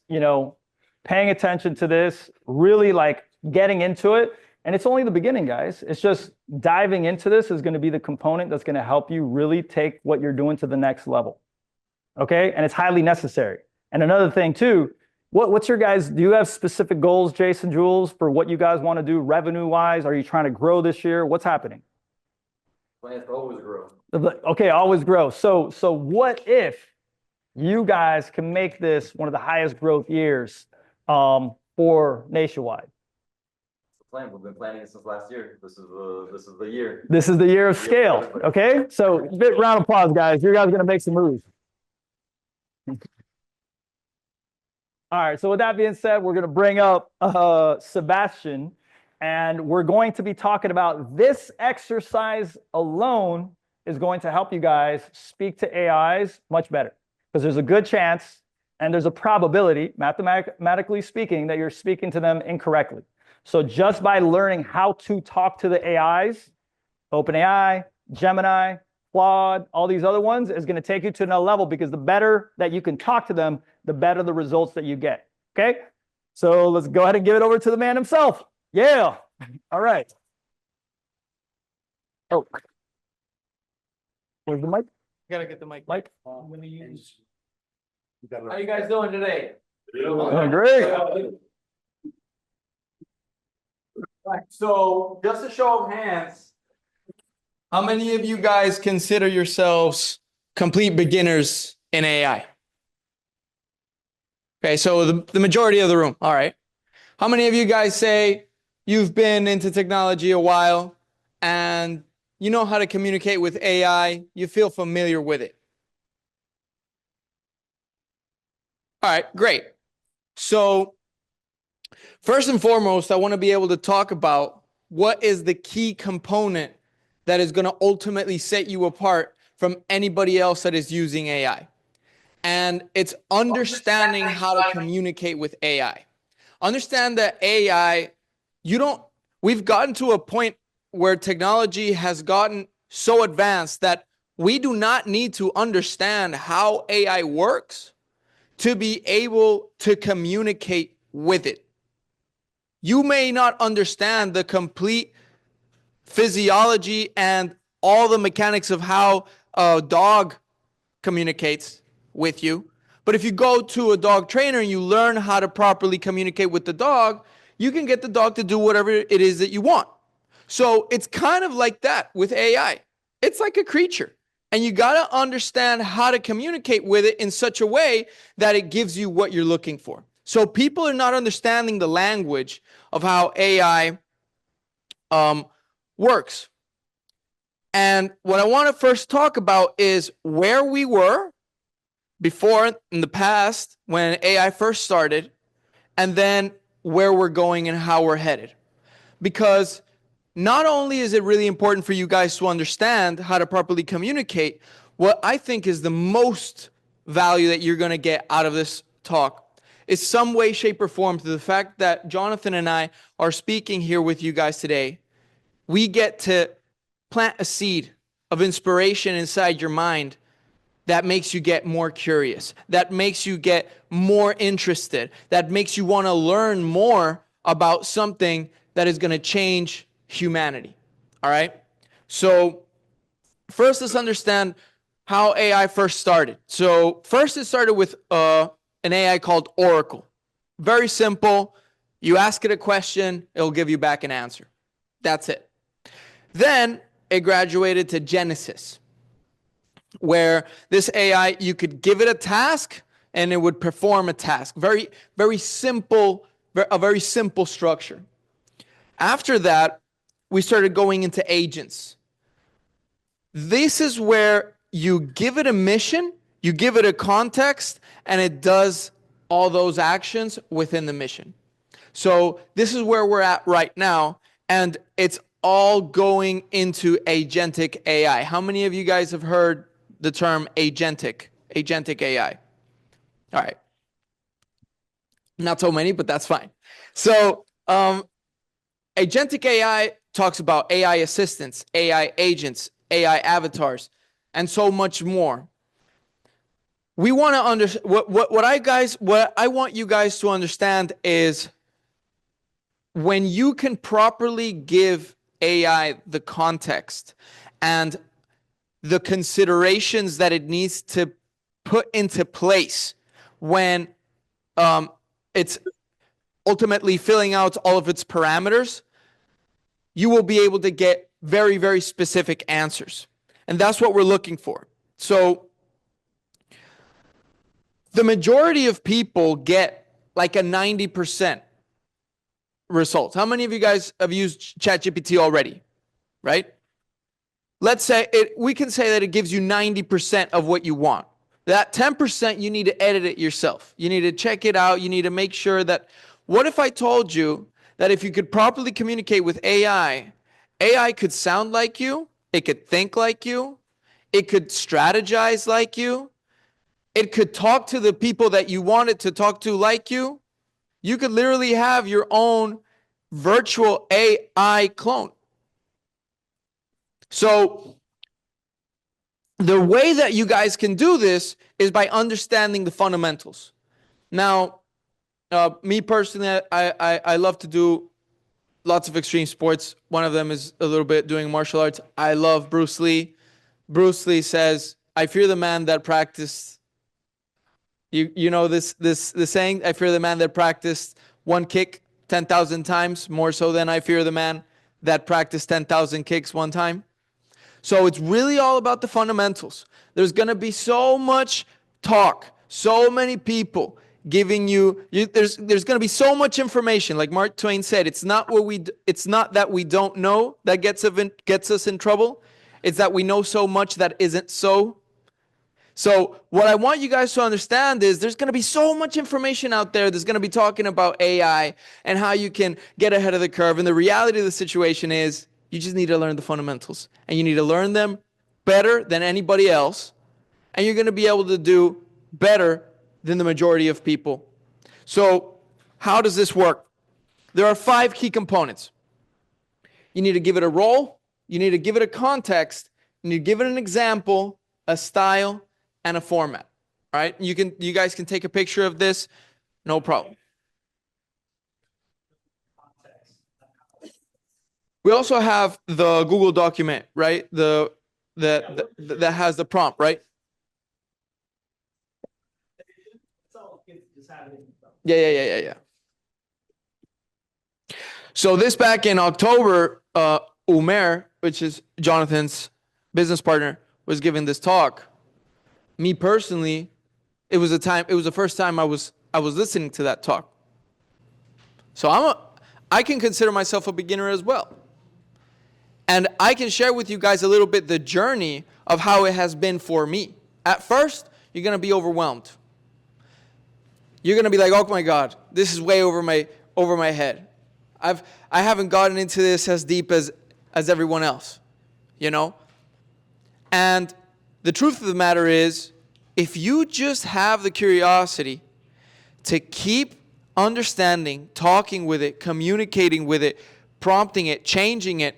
paying attention to this, really like getting into it. And it's only the beginning, guys. It's just diving into this is going to be the component that's going to help you really take what you're doing to the next level. Okay? And it's highly necessary. And another thing too, what's your guys, do you have specific goals, Jason, Jules, for what you guys want to do revenue-wise? Are you trying to grow this year? What's happening? Plans to always grow. Okay, always grow. So what if you guys can make this one of the highest growth years for Nationwide? Plan. We've been planning it since last year. This is the year. This is the year of scale. Okay, so big round of applause, guys. You guys are gonna make some moves. All right. So with that being said, we're gonna bring up Sebastian, and we're going to be talking about this exercise alone is going to help you guys speak to AIs much better, because there's a good chance and there's a probability, mathematically speaking, that you're speaking to them incorrectly. So just by learning how to talk to the AIs, OpenAI, Gemini, Claude, all these other ones, is going to take you to another level, because the better that you can talk to them, the better the results that you get. Okay? So let's go ahead and give it over to the man himself. Yeah. All right. Oh. Where's the mic? Gotta get the mic. Mike? I'm gonna use. How you guys doing today? Great. Right, so just a show of hands, how many of you guys consider yourselves complete beginners in AI? Okay, so the majority of the room. All right. How many of you guys say you've been into technology a while and you know how to communicate with AI? You feel familiar with it? All right, great. So first and foremost, I want to be able to talk about what is the key component that is going to ultimately set you apart from anybody else that is using AI. And it's understanding how to communicate with AI. Understand that AI, we've gotten to a point where technology has gotten so advanced that we do not need to understand how AI works to be able to communicate with it. You may not understand the complete physiology and all the mechanics of how a dog communicates with you. But if you go to a dog trainer and you learn how to properly communicate with the dog, you can get the dog to do whatever it is that you want. So it's kind of like that with AI. It's like a creature. And you got to understand how to communicate with it in such a way that it gives you what you're looking for. So people are not understanding the language of how AI works. And what I want to first talk about is where we were before in the past when AI first started, and then where we're going and how we're headed. Because not only is it really important for you guys to understand how to properly communicate, what I think is the most value that you're going to get out of this talk is some way, shape, or form to the fact that Jonathan and I are speaking here with you guys today. We get to plant a seed of inspiration inside your mind that makes you get more curious, that makes you get more interested, that makes you want to learn more about something that is going to change humanity. All right? So first, let's understand how AI first started. So first, it started with an AI called Oracle. Very simple. You ask it a question, it'll give you back an answer. That's it. Then it graduated to Genesis, where this AI, you could give it a task, and it would perform a task. Very, very simple, a very simple structure. After that, we started going into agents. This is where you give it a mission, you give it a context, and it does all those actions within the mission. So this is where we're at right now, and it's all going into agentic AI. How many of you guys have heard the term agentic AI? All right. Not so many, but that's fine. So agentic AI talks about AI assistants, AI agents, AI avatars, and so much more. We want to understand what I want you guys to understand is when you can properly give AI the context and the considerations that it needs to put into place when it's ultimately filling out all of its parameters, you will be able to get very, very specific answers. And that's what we're looking for. So the majority of people get like a 90% results. How many of you guys have used ChatGPT already? Right? Let's say we can say that it gives you 90% of what you want. That 10%, you need to edit it yourself. You need to check it out. You need to make sure that, what if I told you that if you could properly communicate with AI, AI could sound like you, it could think like you, it could strategize like you, it could talk to the people that you want it to talk to like you. You could literally have your own virtual AI clone. So the way that you guys can do this is by understanding the fundamentals. Now, me personally, I love to do lots of extreme sports. One of them is a little bit doing martial arts. I love Bruce Lee. Bruce Lee says, "I fear the man that practiced." You know this saying, "I fear the man that practiced one kick 10,000 times more so than I fear the man that practiced 10,000 kicks one time." So it's really all about the fundamentals. There's going to be so much talk, so many people giving there's going to be so much information. Like Mark Twain said, it's not that we don't know that gets us in trouble. It's that we know so much that isn't so. So what I want you guys to understand is there's going to be so much information out there that's going to be talking about AI and how you can get ahead of the curve. And the reality of the situation is you just need to learn the fundamentals. And you need to learn them better than anybody else. And you're going to be able to do better than the majority of people. So how does this work? There are 5 key components. You need to give it a role. You need to give it a context. You need to give it an example, a style, and a format. All right? You guys can take a picture of this. No problem. We also have the Google document, right? That has the prompt, right? Yeah. So this back in October, Umer, which is Jonathan's business partner, was giving this talk. Me personally, it was the first time I was listening to that talk. So I can consider myself a beginner as well. And I can share with you guys a little bit the journey of how it has been for me. At first, you're going to be overwhelmed. You're going to be like, "Oh my God, this is way over my head. I haven't gotten into this as deep as everyone else." You know? And the truth of the matter is, if you just have the curiosity to keep understanding, talking with it, communicating with it, prompting it, changing it,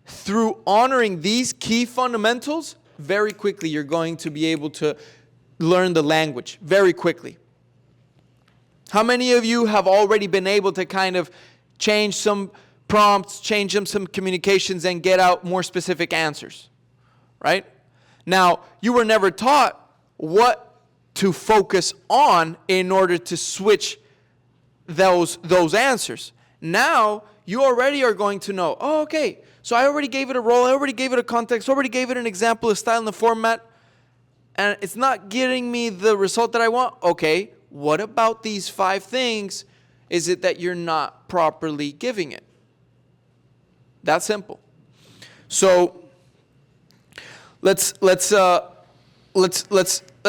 through honoring these key fundamentals, very quickly you're going to be able to learn the language very quickly. How many of you have already been able to kind of change some prompts, change some communications, and get out more specific answers? Right? Now, you were never taught what to focus on in order to switch those answers. Now, you already are going to know, oh, okay, so I already gave it a role, I already gave it a context, I already gave it an example, a style, and a format, and it's not getting me the result that I want. Okay, what about these 5 things is it that you're not properly giving it? That simple. So let's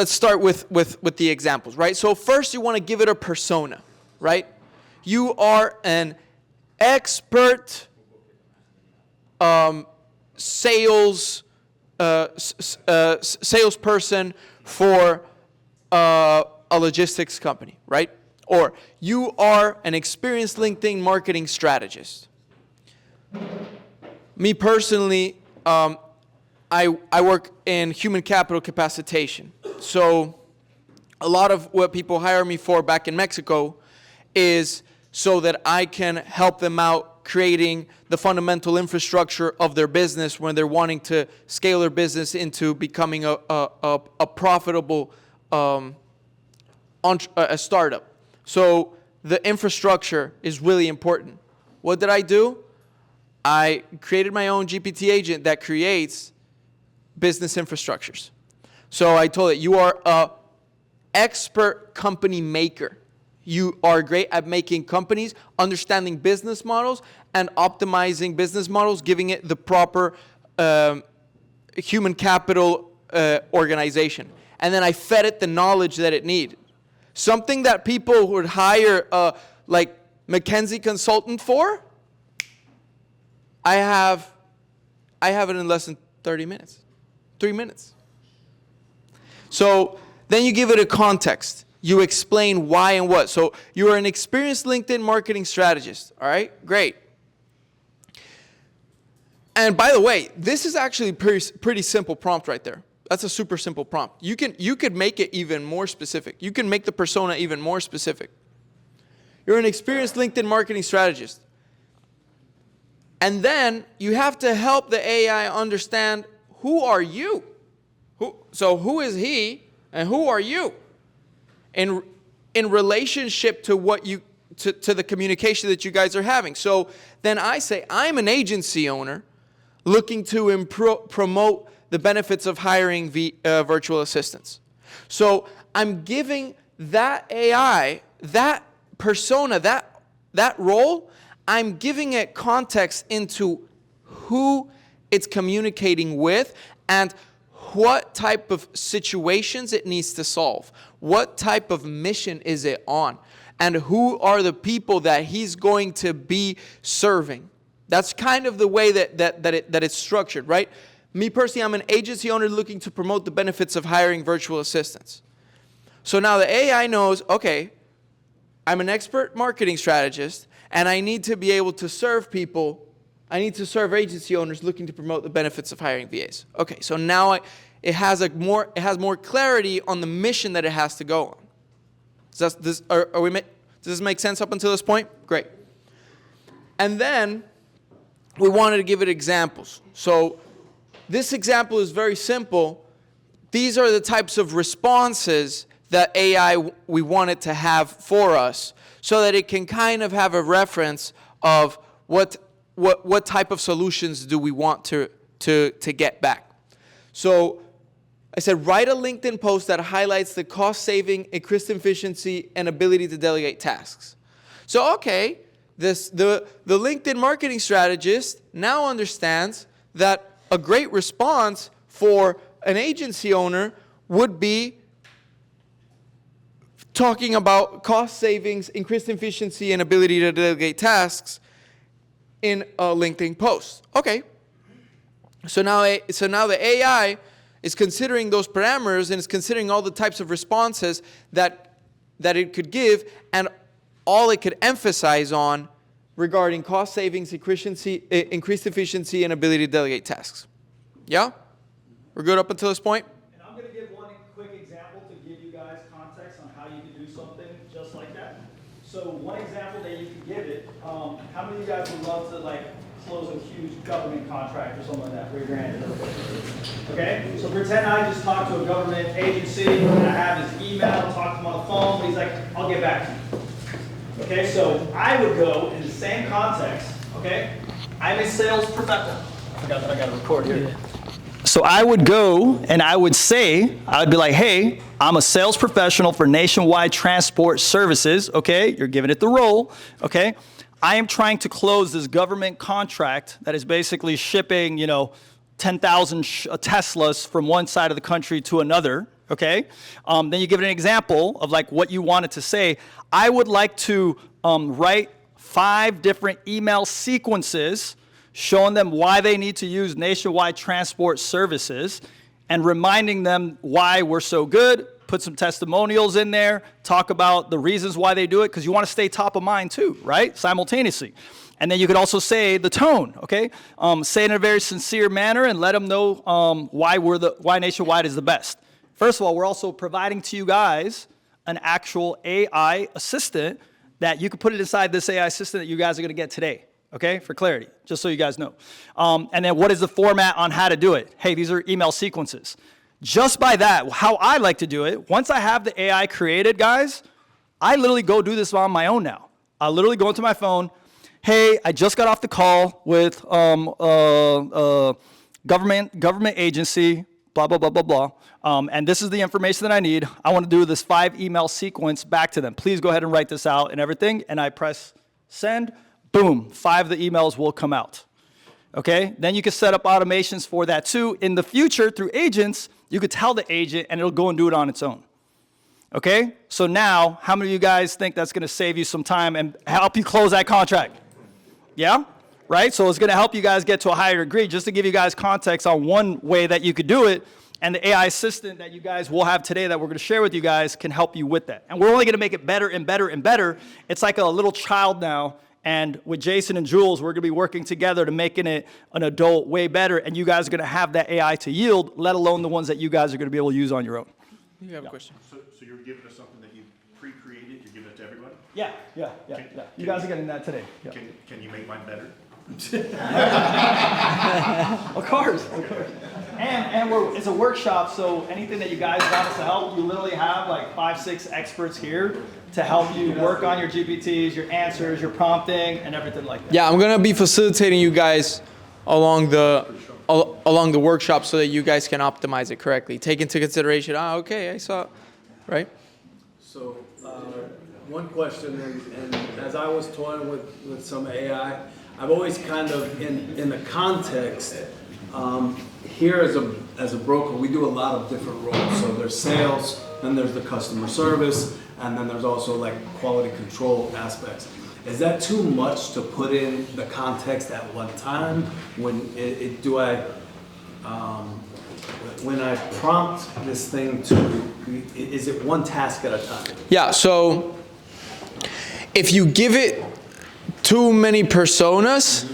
start with the examples, right? So first you want to give it a persona, right? You are an expert salesperson for a logistics company, right? Or you are an experienced LinkedIn marketing strategist. Me personally, I work in human capital capacitation. So a lot of what people hire me for back in Mexico is so that I can help them out creating the fundamental infrastructure of their business when they're wanting to scale their business into becoming a profitable a startup. So the infrastructure is really important. What did I do? I created my own GPT agent that creates business infrastructures. So I told it, you are an expert company maker. You are great at making companies, understanding business models, and optimizing business models, giving it the proper human capital organization. And then I fed it the knowledge that it needed. Something that people would hire like McKinsey consultant for, I have it in less than 30 minutes, 3 minutes. So then you give it a context. You explain why and what. So you're an experienced LinkedIn marketing strategist. All right, great. And by the way, this is actually pretty simple prompt right there. That's a super simple prompt. You could make it even more specific. You can make the persona even more specific. You're an experienced LinkedIn marketing strategist. And then you have to help the AI understand, who are you? So who is he and who are you? In relationship to what you to the communication that you guys are having. So then I say, I'm an agency owner looking to promote the benefits of hiring virtual assistants. So I'm giving that AI, that persona, that role, I'm giving it context into who it's communicating with and what type of situations it needs to solve. What type of mission is it on? And who are the people that he's going to be serving? That's kind of the way that it's structured, right? Me personally, I'm an agency owner looking to promote the benefits of hiring virtual assistants. So now the AI knows, okay, I'm an expert marketing strategist, and I need to be able to serve people. I need to serve agency owners looking to promote the benefits of hiring VAs. Okay, so now it has more clarity on the mission that it has to go on. Does this make sense up until this point? Great. And then we wanted to give it examples. So this example is very simple. These are the types of responses that AI we want it to have for us, so that it can kind of have a reference of what type of solutions do we want to get back. So I said, write a LinkedIn post that highlights the cost saving, increased efficiency, and ability to delegate tasks. So okay, the LinkedIn marketing strategist now understands that a great response for an agency owner would be talking about cost savings, increased efficiency, and ability to delegate tasks in a LinkedIn post. Okay. So now the AI is considering those parameters and is considering all the types of responses that it could give, and all it could emphasize on regarding cost savings, increased efficiency, and ability to delegate tasks. Yeah? We're good up until this point? And I'm going to give one quick example to give you guys context on how you can do something just like that. So one example that you can give it, how many of you guys would love to close a huge government contract or something like that? Raise your hand. Okay? So pretend I just talked to a government agency and I have his email, talk to him on the phone, but he's like, I'll get back to you. Okay, so I would go in the same context, okay? I'm a sales professional. I forgot that I got to record here. So I would go and I would say, I would be like, hey, I'm a sales professional for Nationwide Transport Services. Okay, you're giving it the role. Okay, I am trying to close this government contract that is basically shipping, 10,000 Teslas from one side of the country to another. Okay, then you give it an example of like what you wanted to say. I would like to write 5 different email sequences showing them why they need to use Nationwide Transport Services and reminding them why we're so good, put some testimonials in there, talk about the reasons why they do it, because you want to stay top of mind too, right? Simultaneously. And then you could also say the tone, okay? Say it in a very sincere manner and let them know why Nationwide is the best. First of all, we're also providing to you guys an actual AI assistant that you can put it inside this AI assistant that you guys are going to get today. Okay, for clarity, just so you guys know. And then what is the format on how to do it? Hey, these are email sequences. Just by that, how I like to do it, once I have the AI created, guys, I literally go do this on my own now. I literally go into my phone. Hey, I just got off the call with government agency, blah, blah, blah, blah, blah. And this is the information that I need. I want to do this 5 email sequence back to them. Please go ahead and write this out and everything. And I press send. Boom, 5 of the emails will come out. Okay, then you can set up automations for that too. In the future, through agents, you could tell the agent and it'll go and do it on its own. Okay, so now, how many of you guys think that's gonna save you some time and help you close that contract? Yeah, right? So it's gonna help you guys get to a higher degree. Just to give you guys context on one way that you could do it, and the AI assistant that you guys will have today that we're gonna share with you guys can help you with that. And we're only gonna make it better and better and better. It's like a little child now. And with Jason and Jules, we're going to be working together to making it an adult way better. And you guys are going to have that AI to yield, let alone the ones that you guys are going to be able to use on your own. You have a question? So you're giving us something that you pre-created, you're giving it to everybody? Yeah. You guys are getting that today. Yeah. Can you make mine better? Of course. And it's a workshop, so anything that you guys want us to help, you literally have like 5-6 experts here to help you work on your GPTs, your answers, your prompting, and everything like that. Yeah, I'm gonna be facilitating you guys along the workshop so that you guys can optimize it correctly. Take into consideration, okay, I saw, right? So one question, and as I was toying with some AI, I've always kind of, in the context, here as a broker, we do a lot of different roles. So there's sales, then there's the customer service, and then there's also like quality control aspects. Is that too much to put in the context at one time? When when I prompt this thing is it one task at a time? Yeah, so if you give it too many personas,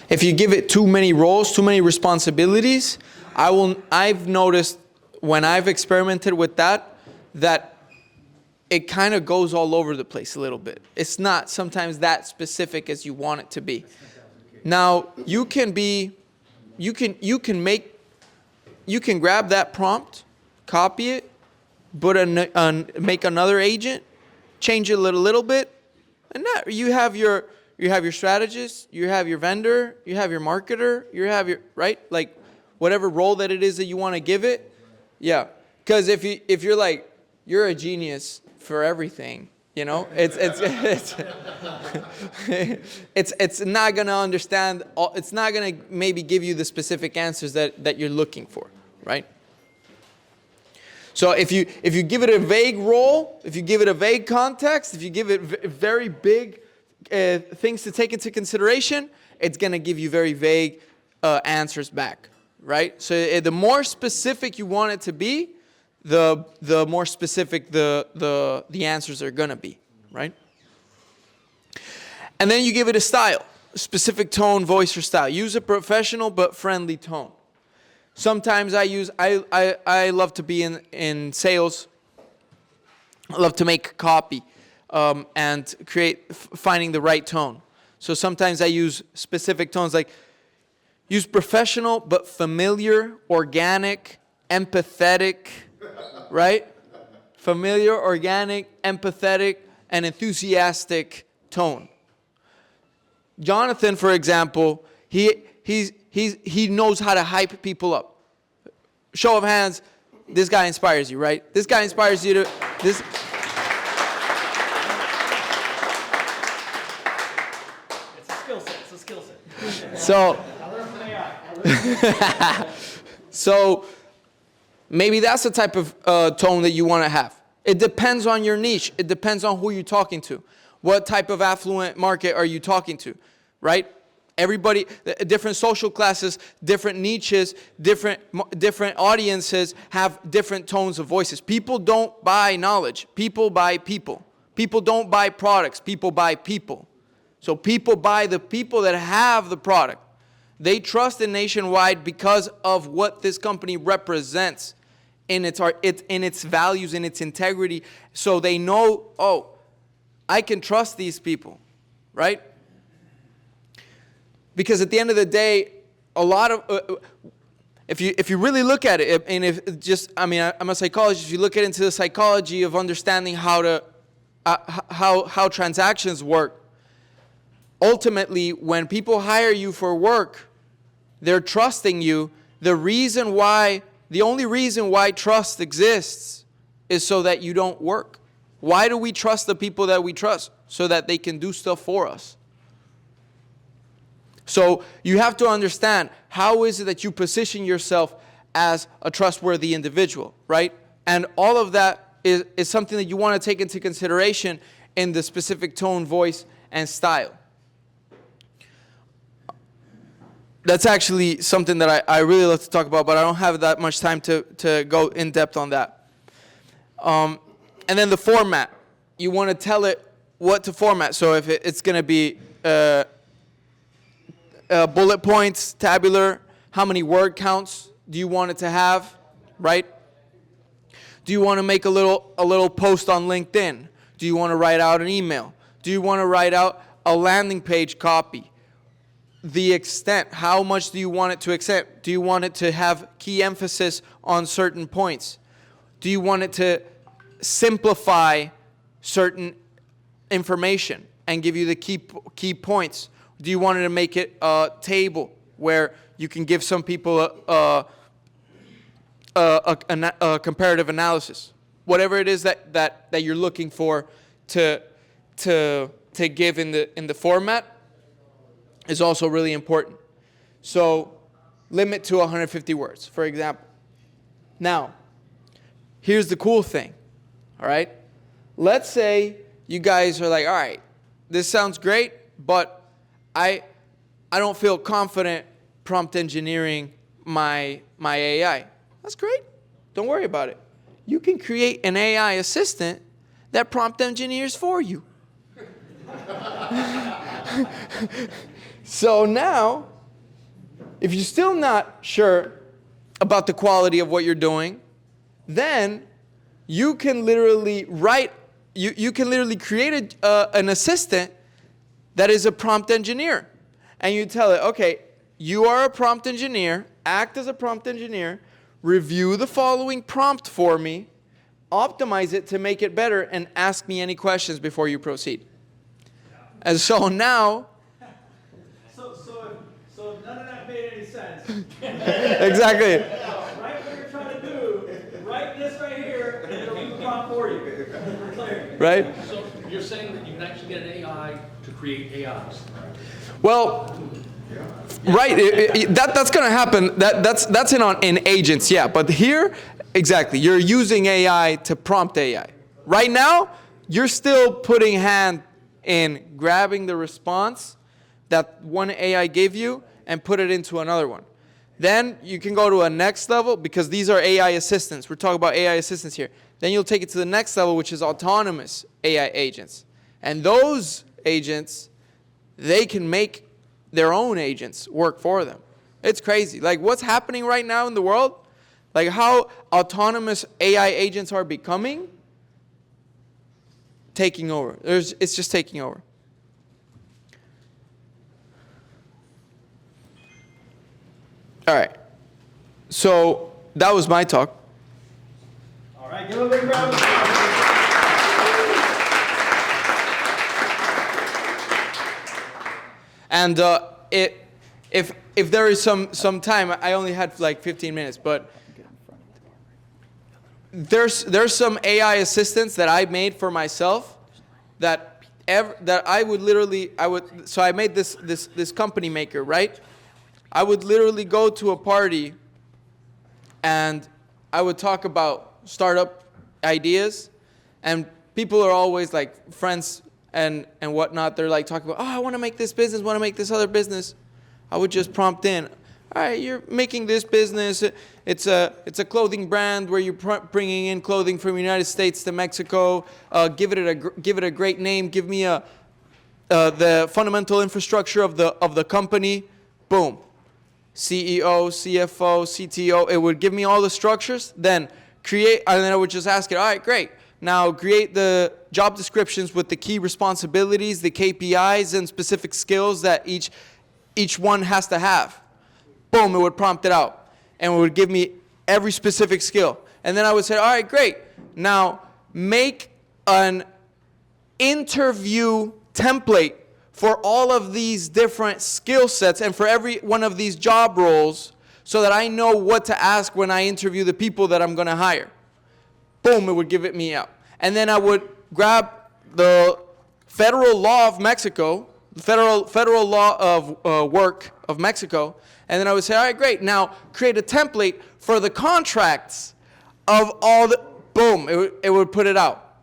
if you give it too many roles, too many responsibilities, I've noticed when I've experimented with that it kind of goes all over the place a little bit. It's not sometimes that specific as you want it to be. Now, you can grab that prompt, copy it, make another agent, change it a little bit, and you have your strategist, you have your vendor, you have your marketer, you have your, right? Like whatever role that it is that you want to give it. Yeah. Because if you're like, you're a genius for everything, it's not going to understand, it's not going to maybe give you the specific answers that you're looking for, right? So if you give it a vague role, if you give it a vague context, if you give it very big things to take into consideration, it's going to give you very vague answers back, right? So the more specific you want it to be, the more specific the answers are going to be, right? And then you give it a style, a specific tone, voice, or style. Use a professional but friendly tone. Sometimes I love to be in sales. I love to make copy and finding the right tone. So sometimes I use specific tones, like use professional but familiar, organic, empathetic, right? Familiar, organic, empathetic, and enthusiastic tone. Jonathan, for example, he knows how to hype people up. show of hands, this guy inspires you, right? This guy inspires you to this. It's a skill set. It's a skill set. So, I learned from AI. so maybe that's the type of tone that you want to have. It depends on your niche. It depends on who you're talking to. What type of affluent market are you talking to, right? Everybody, different social classes, different niches, different audiences have different tones of voices. People don't buy knowledge. People buy people. People don't buy products. People buy people. So people buy the people that have the product. They trust in Nationwide because of what this company represents in its values, in its integrity. So they know, oh, I can trust these people, right? Because at the end of the day, a lot of, if you really look at it, and if just, I mean, I'm a psychologist, if you look into the psychology of understanding how transactions work, ultimately, when people hire you for work, they're trusting you. The only reason why trust exists is so that you don't work. Why do we trust the people that we trust? So that they can do stuff for us. So you have to understand, how is it that you position yourself as a trustworthy individual, right? And all of that is something that you want to take into consideration in the specific tone, voice, and style. That's actually something that I really love to talk about, but I don't have that much time to go in depth on that. And then the format. You want to tell it what to format. So if it's going to be bullet points, tabular, how many word counts do you want it to have, right? Do you want to make a little post on LinkedIn? Do you want to write out an email? Do you want to write out a landing page copy? The extent, how much do you want it to accept? Do you want it to have key emphasis on certain points? Do you want it to simplify certain information and give you the key points? Do you want it to make it a table where you can give some people a comparative analysis? Whatever it is that you're looking for to give in the format is also really important. So limit to 150 words, for example. Now, here's the cool thing, all right? Let's say you guys are like, all right, this sounds great, but I don't feel confident prompt engineering my AI. That's great. Don't worry about it. You can create an AI assistant that prompt engineers for you. So now, if you're still not sure about the quality of what you're doing, then you can literally create an assistant that is a prompt engineer. And you tell it, okay, you are a prompt engineer, act as a prompt engineer, review the following prompt for me, optimize it to make it better, and ask me any questions before you proceed. And so now, So none of that made any sense. exactly. Write what you're trying to do. Write this right here, and it'll do the prompt for you. Clear. Right? So you're saying that you can actually get an AI to create AIs? Well, right. That's going to happen. That's in agents, yeah. But here, exactly, you're using AI to prompt AI. Right now, you're still putting hand in grabbing the response that one AI gave you and put it into another one. Then you can go to a next level, because these are AI assistants. We're talking about AI assistants here. Then you'll take it to the next level, which is autonomous AI agents. And those agents, they can make their own agents work for them. It's crazy. Like what's happening right now in the world, like how autonomous AI agents are becoming, taking over. It's just taking over. All right. So that was my talk. All right, give a big round of applause. And if there is some time, I only had like 15 minutes, but there's some AI assistants that I made for myself that I would literally, so I made this company maker, right? I would literally go to a party and I would talk about startup ideas, and people are always like friends and whatnot. They're like talking about, oh, I want to make this business, want to make this other business. I would just prompt in, all right, you're making this business. It's a clothing brand where you're bringing in clothing from the United States to Mexico. Give it a great name. Give me the fundamental infrastructure of the company. Boom. CEO, CFO, CTO. It would give me all the structures. Then and then I would just ask it, all right, great. Now create the job descriptions with the key responsibilities, the KPIs, and specific skills that each one has to have. Boom, it would prompt it out. And it would give me every specific skill. And then I would say, all right, great. Now make an interview template for all of these different skill sets and for every one of these job roles so that I know what to ask when I interview the people that I'm going to hire. Boom, it would give it me out. And then I would grab the federal law of Mexico, the federal law of work of Mexico, and then I would say, all right, great. Now create a template for the contracts of all the, boom, it would put it out.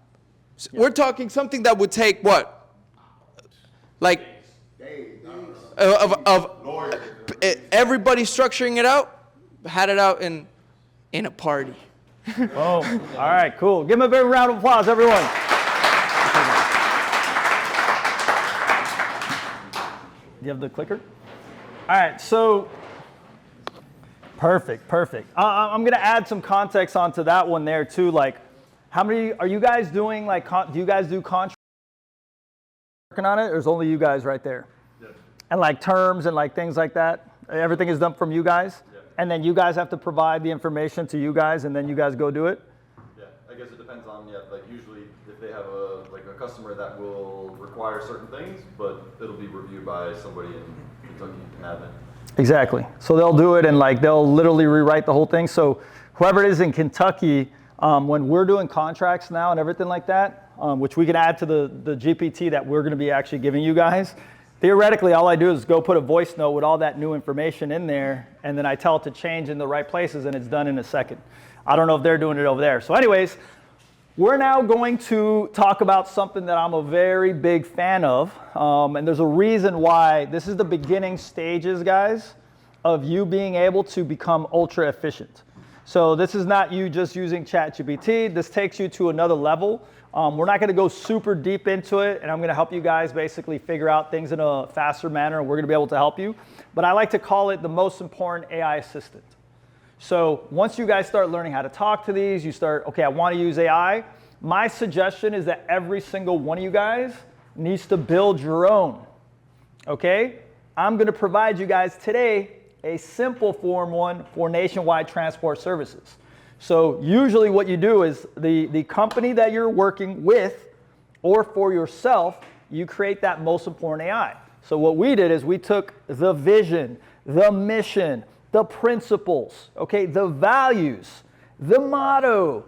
So we're talking something that would take what? Like everybody structuring it out, had it out in a party. Boom. All right, cool. Give him a big round of applause, everyone. Do you have the clicker? All right, so perfect. I'm gonna add some context onto that one there too. Like, how many are you guys doing? Like, do you guys do contract working on it, or is only you guys right there? Yeah. And like terms and like things like that. Everything is done from you guys, yeah. And then you guys have to provide the information to you guys, and then you guys go do it. Yeah, I guess it depends on like usually if they have a customer that will require certain things, but it'll be reviewed by somebody in Kentucky and admin. Exactly. So they'll do it and like they'll literally rewrite the whole thing. So whoever it is in Kentucky, when we're doing contracts now and everything like that, which we can add to the GPT that we're going to be actually giving you guys, theoretically, all I do is go put a voice note with all that new information in there, and then I tell it to change in the right places, and it's done in a second. I don't know if they're doing it over there. So anyways, we're now going to talk about something that I'm a very big fan of, and there's a reason why. This is the beginning stages, guys, of you being able to become ultra efficient. So this is not you just using ChatGPT. This takes you to another level. We're not going to go super deep into it, and I'm going to help you guys basically figure out things in a faster manner, and we're going to be able to help you. But I like to call it the most important AI assistant. So once you guys start learning how to talk to these, you start, okay, I want to use AI. My suggestion is that every single one of you guys needs to build your own, okay? I'm going to provide you guys today a simple form one for nationwide transport services. So usually what you do is the company that you're working with or for yourself, you create that most important AI. So what we did is we took the vision, the mission, the principles, okay, the values, the motto,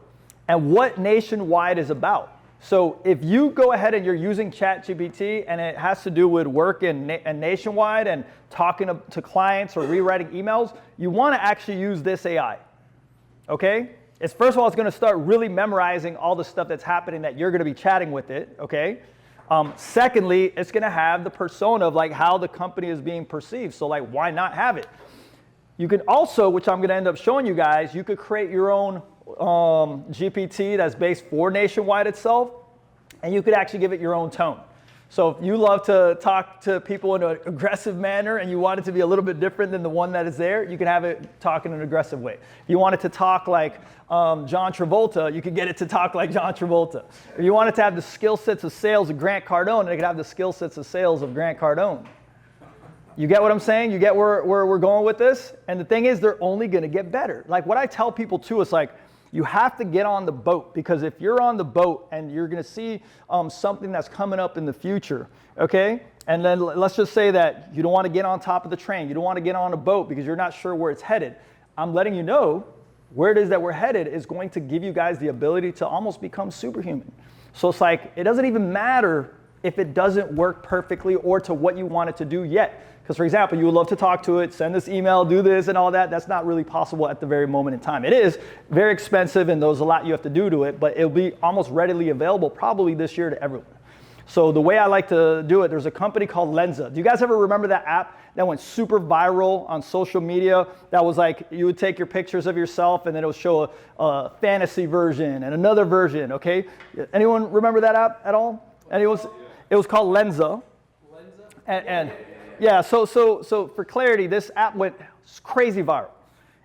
and what Nationwide is about. So if you go ahead and you're using ChatGPT and it has to do with work and Nationwide and talking to clients or rewriting emails, you want to actually use this AI, okay? It's first of all, it's going to start really memorizing all the stuff that's happening that you're going to be chatting with it, okay? Secondly, it's going to have the persona of like how the company is being perceived. So like, why not have it? You can also, which I'm going to end up showing you guys, you could create your own GPT that's based for Nationwide itself, and you could actually give it your own tone. So if you love to talk to people in an aggressive manner and you want it to be a little bit different than the one that is there, you can have it talk in an aggressive way. If you want it to talk like John Travolta, you can get it to talk like John Travolta. If you want it to have the skill sets of sales of Grant Cardone, it can have the skill sets of sales of Grant Cardone. You get what I'm saying? You get where we're going with this? And the thing is, they're only going to get better. Like what I tell people too is like, you have to get on the boat, because if you're on the boat and you're going to see something that's coming up in the future, okay? And then let's just say that you don't want to get on top of the train. You don't want to get on a boat because you're not sure where it's headed. I'm letting you know where it is that we're headed is going to give you guys the ability to almost become superhuman. So it's like, it doesn't even matter if it doesn't work perfectly or to what you want it to do yet. Because for example, you would love to talk to it, send this email, do this and all that. That's not really possible at the very moment in time. It is very expensive and there's a lot you have to do to it, but it'll be almost readily available probably this year to everyone. So the way I like to do it, there's a company called Lenza. Do you guys ever remember that app that went super viral on social media? That was like, you would take your pictures of yourself and then it would show a fantasy version and another version, okay? Anyone remember that app at all? And it was called Lenza. And yeah, so for clarity, this app went crazy viral.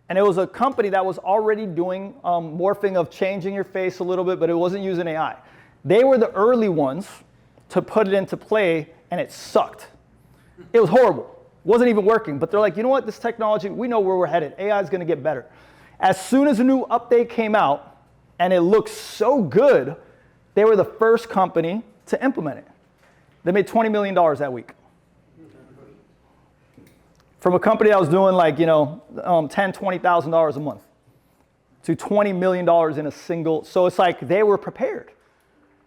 And it was a company that was already doing morphing of changing your face a little bit, but it wasn't using AI. They were the early ones to put it into play, and it sucked. It was horrible. Wasn't even working, but they're like, you know what, this technology, we know where we're headed. AI is gonna get better. As soon as a new update came out, and it looked so good, they were the first company to implement it. They made $20 million that week. From a company that was doing like, $10,000, $20,000 a month to $20 million in a single, so it's like they were prepared.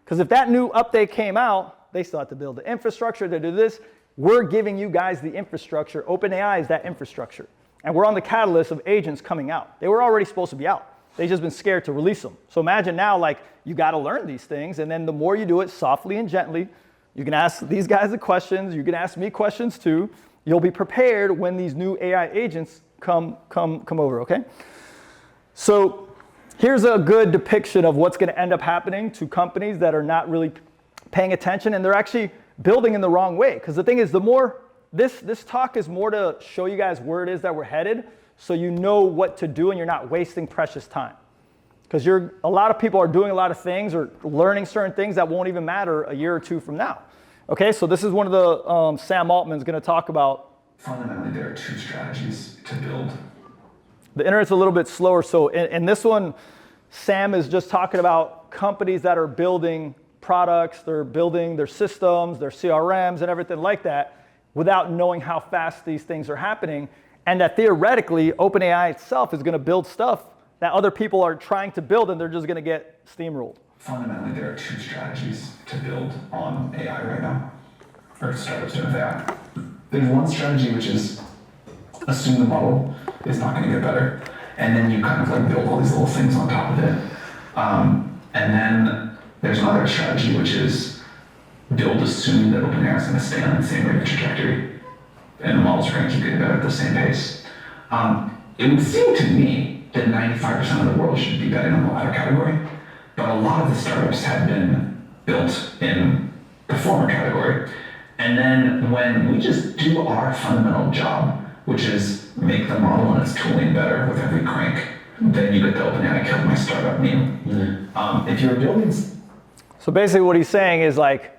Because if that new update came out, they still have to build the infrastructure to do this. We're giving you guys the infrastructure. OpenAI is that infrastructure. And we're on the catalyst of agents coming out. They were already supposed to be out. They've just been scared to release them. So imagine now, like, you got to learn these things. And then the more you do it softly and gently, you can ask these guys the questions. You can ask me questions too. You'll be prepared when these new AI agents come over, okay? So here's a good depiction of what's going to end up happening to companies that are not really paying attention, and they're actually building in the wrong way. Because the thing is, the more this talk is more to show you guys where it is that we're headed, so you know what to do and you're not wasting precious time. Because a lot of people are doing a lot of things or learning certain things that won't even matter a year or two from now. Okay, so this is one of the Sam Altman's going to talk about. Fundamentally, there are two strategies to build. The internet's a little bit slower, so in this one, Sam is just talking about companies that are building products, they're building their systems, their CRMs and everything like that without knowing how fast these things are happening, and that theoretically, OpenAI itself is going to build stuff that other people are trying to build and they're just going to get steamrolled. Fundamentally, there are two strategies to build on AI right now, or startups doing AI. There's one strategy which is assume the model is not going to get better, and then you kind of like build all these little things on top of it. And then there's another strategy which is build assuming that OpenAI is going to stay on the same rate of trajectory, and the models are going to keep getting better at the same pace. It would seem to me that 95% of the world should be betting on the latter category, but a lot of the startups have been built in the former category. And then when we just do our fundamental job, which is make the model and its tooling better with every crank, then you get the OpenAI killed my startup meme. Mm-hmm. If you're building... So basically what he's saying is like,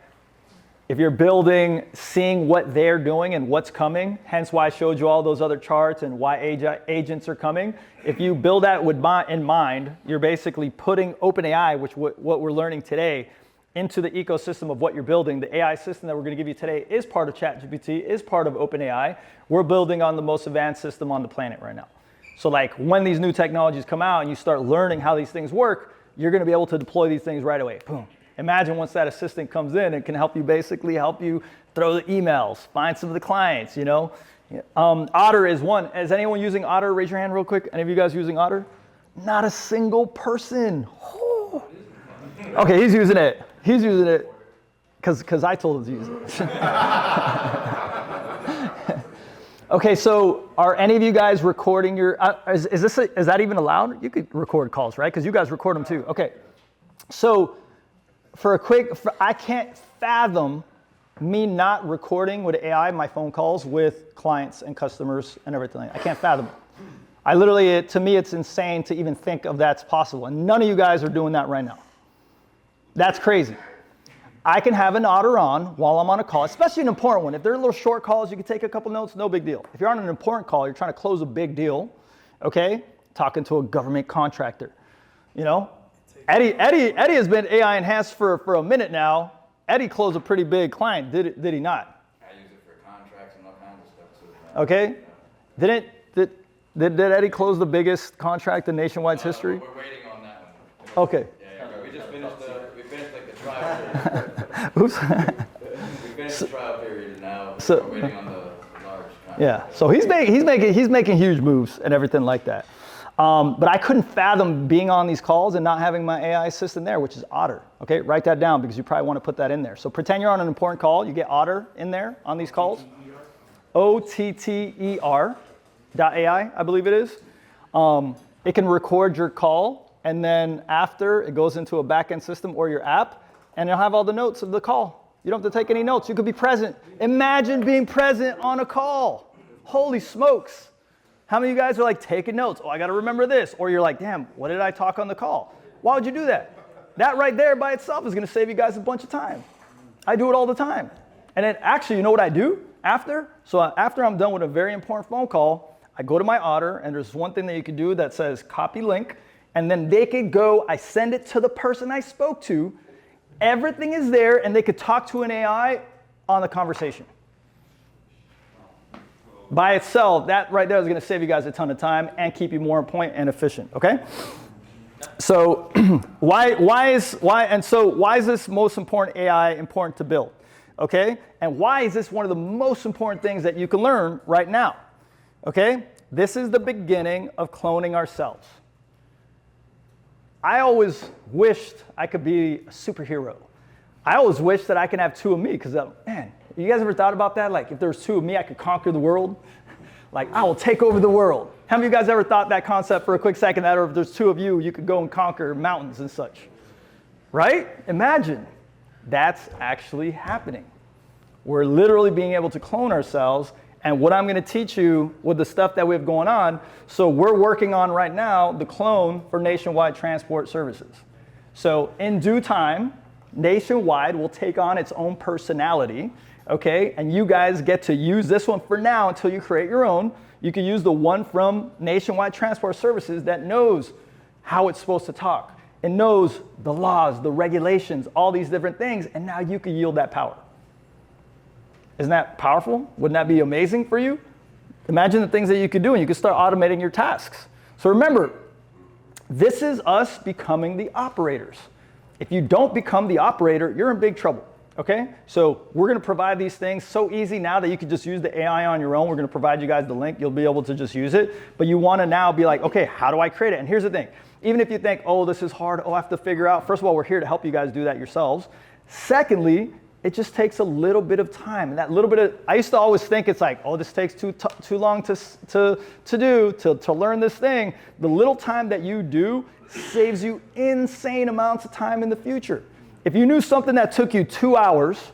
if you're building, seeing what they're doing and what's coming, hence why I showed you all those other charts and why agents are coming. If you build that in mind, you're basically putting OpenAI, which what we're learning today, into the ecosystem of what you're building. The AI system that we're going to give you today is part of ChatGPT, is part of OpenAI. We're building on the most advanced system on the planet right now. So like when these new technologies come out and you start learning how these things work, you're going to be able to deploy these things right away. Boom. Imagine once that assistant comes in and can help you throw the emails, find some of the clients, Otter is one. Is anyone using Otter? Raise your hand real quick. Any of you guys using Otter? Not a single person. Oh. Okay, he's using it. He's using it because I told him to use it. Okay, so are any of you guys recording your, is that even allowed? You could record calls, right? Because you guys record them too. Okay, so I can't fathom me not recording with AI my phone calls with clients and customers and everything. I can't fathom it. To me, it's insane to even think of that's possible. And none of you guys are doing that right now. That's crazy. I can have an Otter on while I'm on a call, especially an important one. If they're little short calls, you can take a couple notes, no big deal. If you're on an important call, you're trying to close a big deal, okay? Talking to a government contractor, Eddie has been AI enhanced for a minute now. Eddie closed a pretty big client, did he not? I use it for contracts and all kinds of stuff too. Okay. Did Eddie close the biggest contract in Nationwide's history? We're waiting on that one. Okay. Yeah, we just finished like the trial period. Oops. We finished the trial period and now we're waiting on the large contract. Yeah. So he's making huge moves and everything like that. But I couldn't fathom being on these calls and not having my AI assistant there, which is Otter. Okay, write that down because you probably want to put that in there. So pretend you're on an important call. You get Otter in there on these calls. OTTER.ai, I believe it is. It can record your call, and then after it goes into a backend system or your app, and it'll have all the notes of the call. You don't have to take any notes. You could be present. Imagine being present on a call. Holy smokes. How many of you guys are like taking notes? Oh, I got to remember this. Or you're like, damn, what did I talk on the call? Why would you do that? That right there by itself is going to save you guys a bunch of time. I do it all the time. And then actually, you know what I do after? So after I'm done with a very important phone call, I go to my Otter, and there's one thing that you can do that says copy link, and then they could go, I send it to the person I spoke to. Everything is there, and they could talk to an AI on the conversation. By itself, that right there is going to save you guys a ton of time and keep you more on point and efficient, okay? So why is this most important AI important to build, okay? And why is this one of the most important things that you can learn right now, okay? This is the beginning of cloning ourselves. I always wished I could be a superhero. I always wish that I could have two of me because, man, you guys ever thought about that? Like if there was two of me, I could conquer the world. Like I will take over the world. How many of you guys ever thought that concept for a quick second that, or if there's two of you, you could go and conquer mountains and such? Right? Imagine that's actually happening. We're literally being able to clone ourselves. And what I'm going to teach you with the stuff that we have going on, so we're working on right now the clone for Nationwide Transport Services. So in due time, Nationwide will take on its own personality, okay? And you guys get to use this one for now until you create your own. You can use the one from Nationwide Transport Services that knows how it's supposed to talk. It knows the laws, the regulations, all these different things, and now you can yield that power. Isn't that powerful? Wouldn't that be amazing for you? Imagine the things that you could do, and you could start automating your tasks. So remember, this is us becoming the operators. If you don't become the operator, you're in big trouble, okay? So we're going to provide these things so easy now that you can just use the AI on your own. We're going to provide you guys the link. You'll be able to just use it. But you want to now be like, okay, how do I create it? And here's the thing. Even if you think, oh, this is hard, oh, I have to figure out. First of all, we're here to help you guys do that yourselves. Secondly, it just takes a little bit of time. And that little bit of, I used to always think it's like, oh, this takes too long to learn this thing. The little time that you do saves you insane amounts of time in the future. If you knew something that took you 2 hours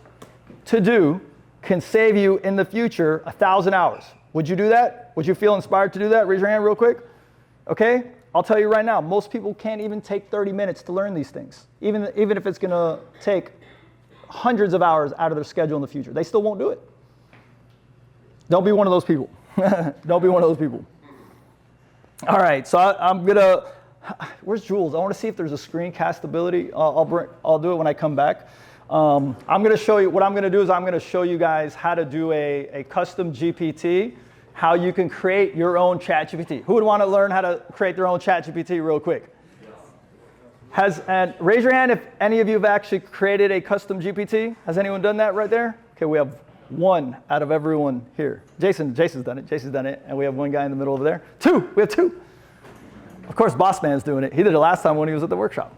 to do can save you in the future 1,000 hours, would you do that? Would you feel inspired to do that? Raise your hand real quick. Okay? I'll tell you right now, most people can't even take 30 minutes to learn these things, even if it's going to take hundreds of hours out of their schedule in the future. They still won't do it. Don't be one of those people. Don't be one of those people. All right, so I'm gonna, where's Jules? I want to see if there's a screencast ability. I'll do it when I come back. I'm gonna show you, what I'm gonna do is I'm gonna show you guys how to do a custom GPT, how you can create your own ChatGPT. Who would want to learn how to create their own ChatGPT real quick? And raise your hand if any of you have actually created a custom GPT. Has anyone done that right there? Okay, we have one out of everyone here. Jason's done it, and we have one guy in the middle over there. We have two. Of course, Boss Man's doing it. He did it last time when he was at the workshop.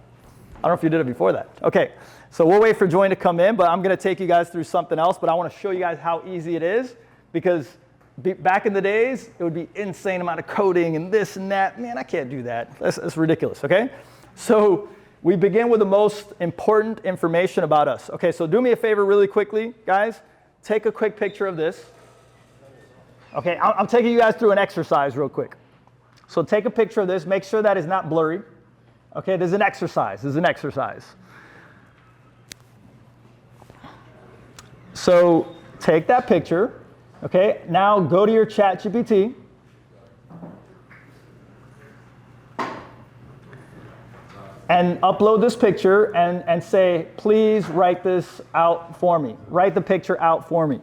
I don't know if you did it before that. Okay, so we'll wait for Join to come in, but I'm gonna take you guys through something else, but I wanna show you guys how easy it is, because back in the days, it would be insane amount of coding and this and that. Man, I can't do that. That's ridiculous, okay? So we begin with the most important information about us. Okay, so do me a favor really quickly, guys. Take a quick picture of this. Okay, I'm taking you guys through an exercise real quick. So take a picture of this. Make sure that is not blurry. Okay, this is an exercise. So take that picture. Okay, now go to your ChatGPT. And upload this picture and say, please write this out for me. Write the picture out for me.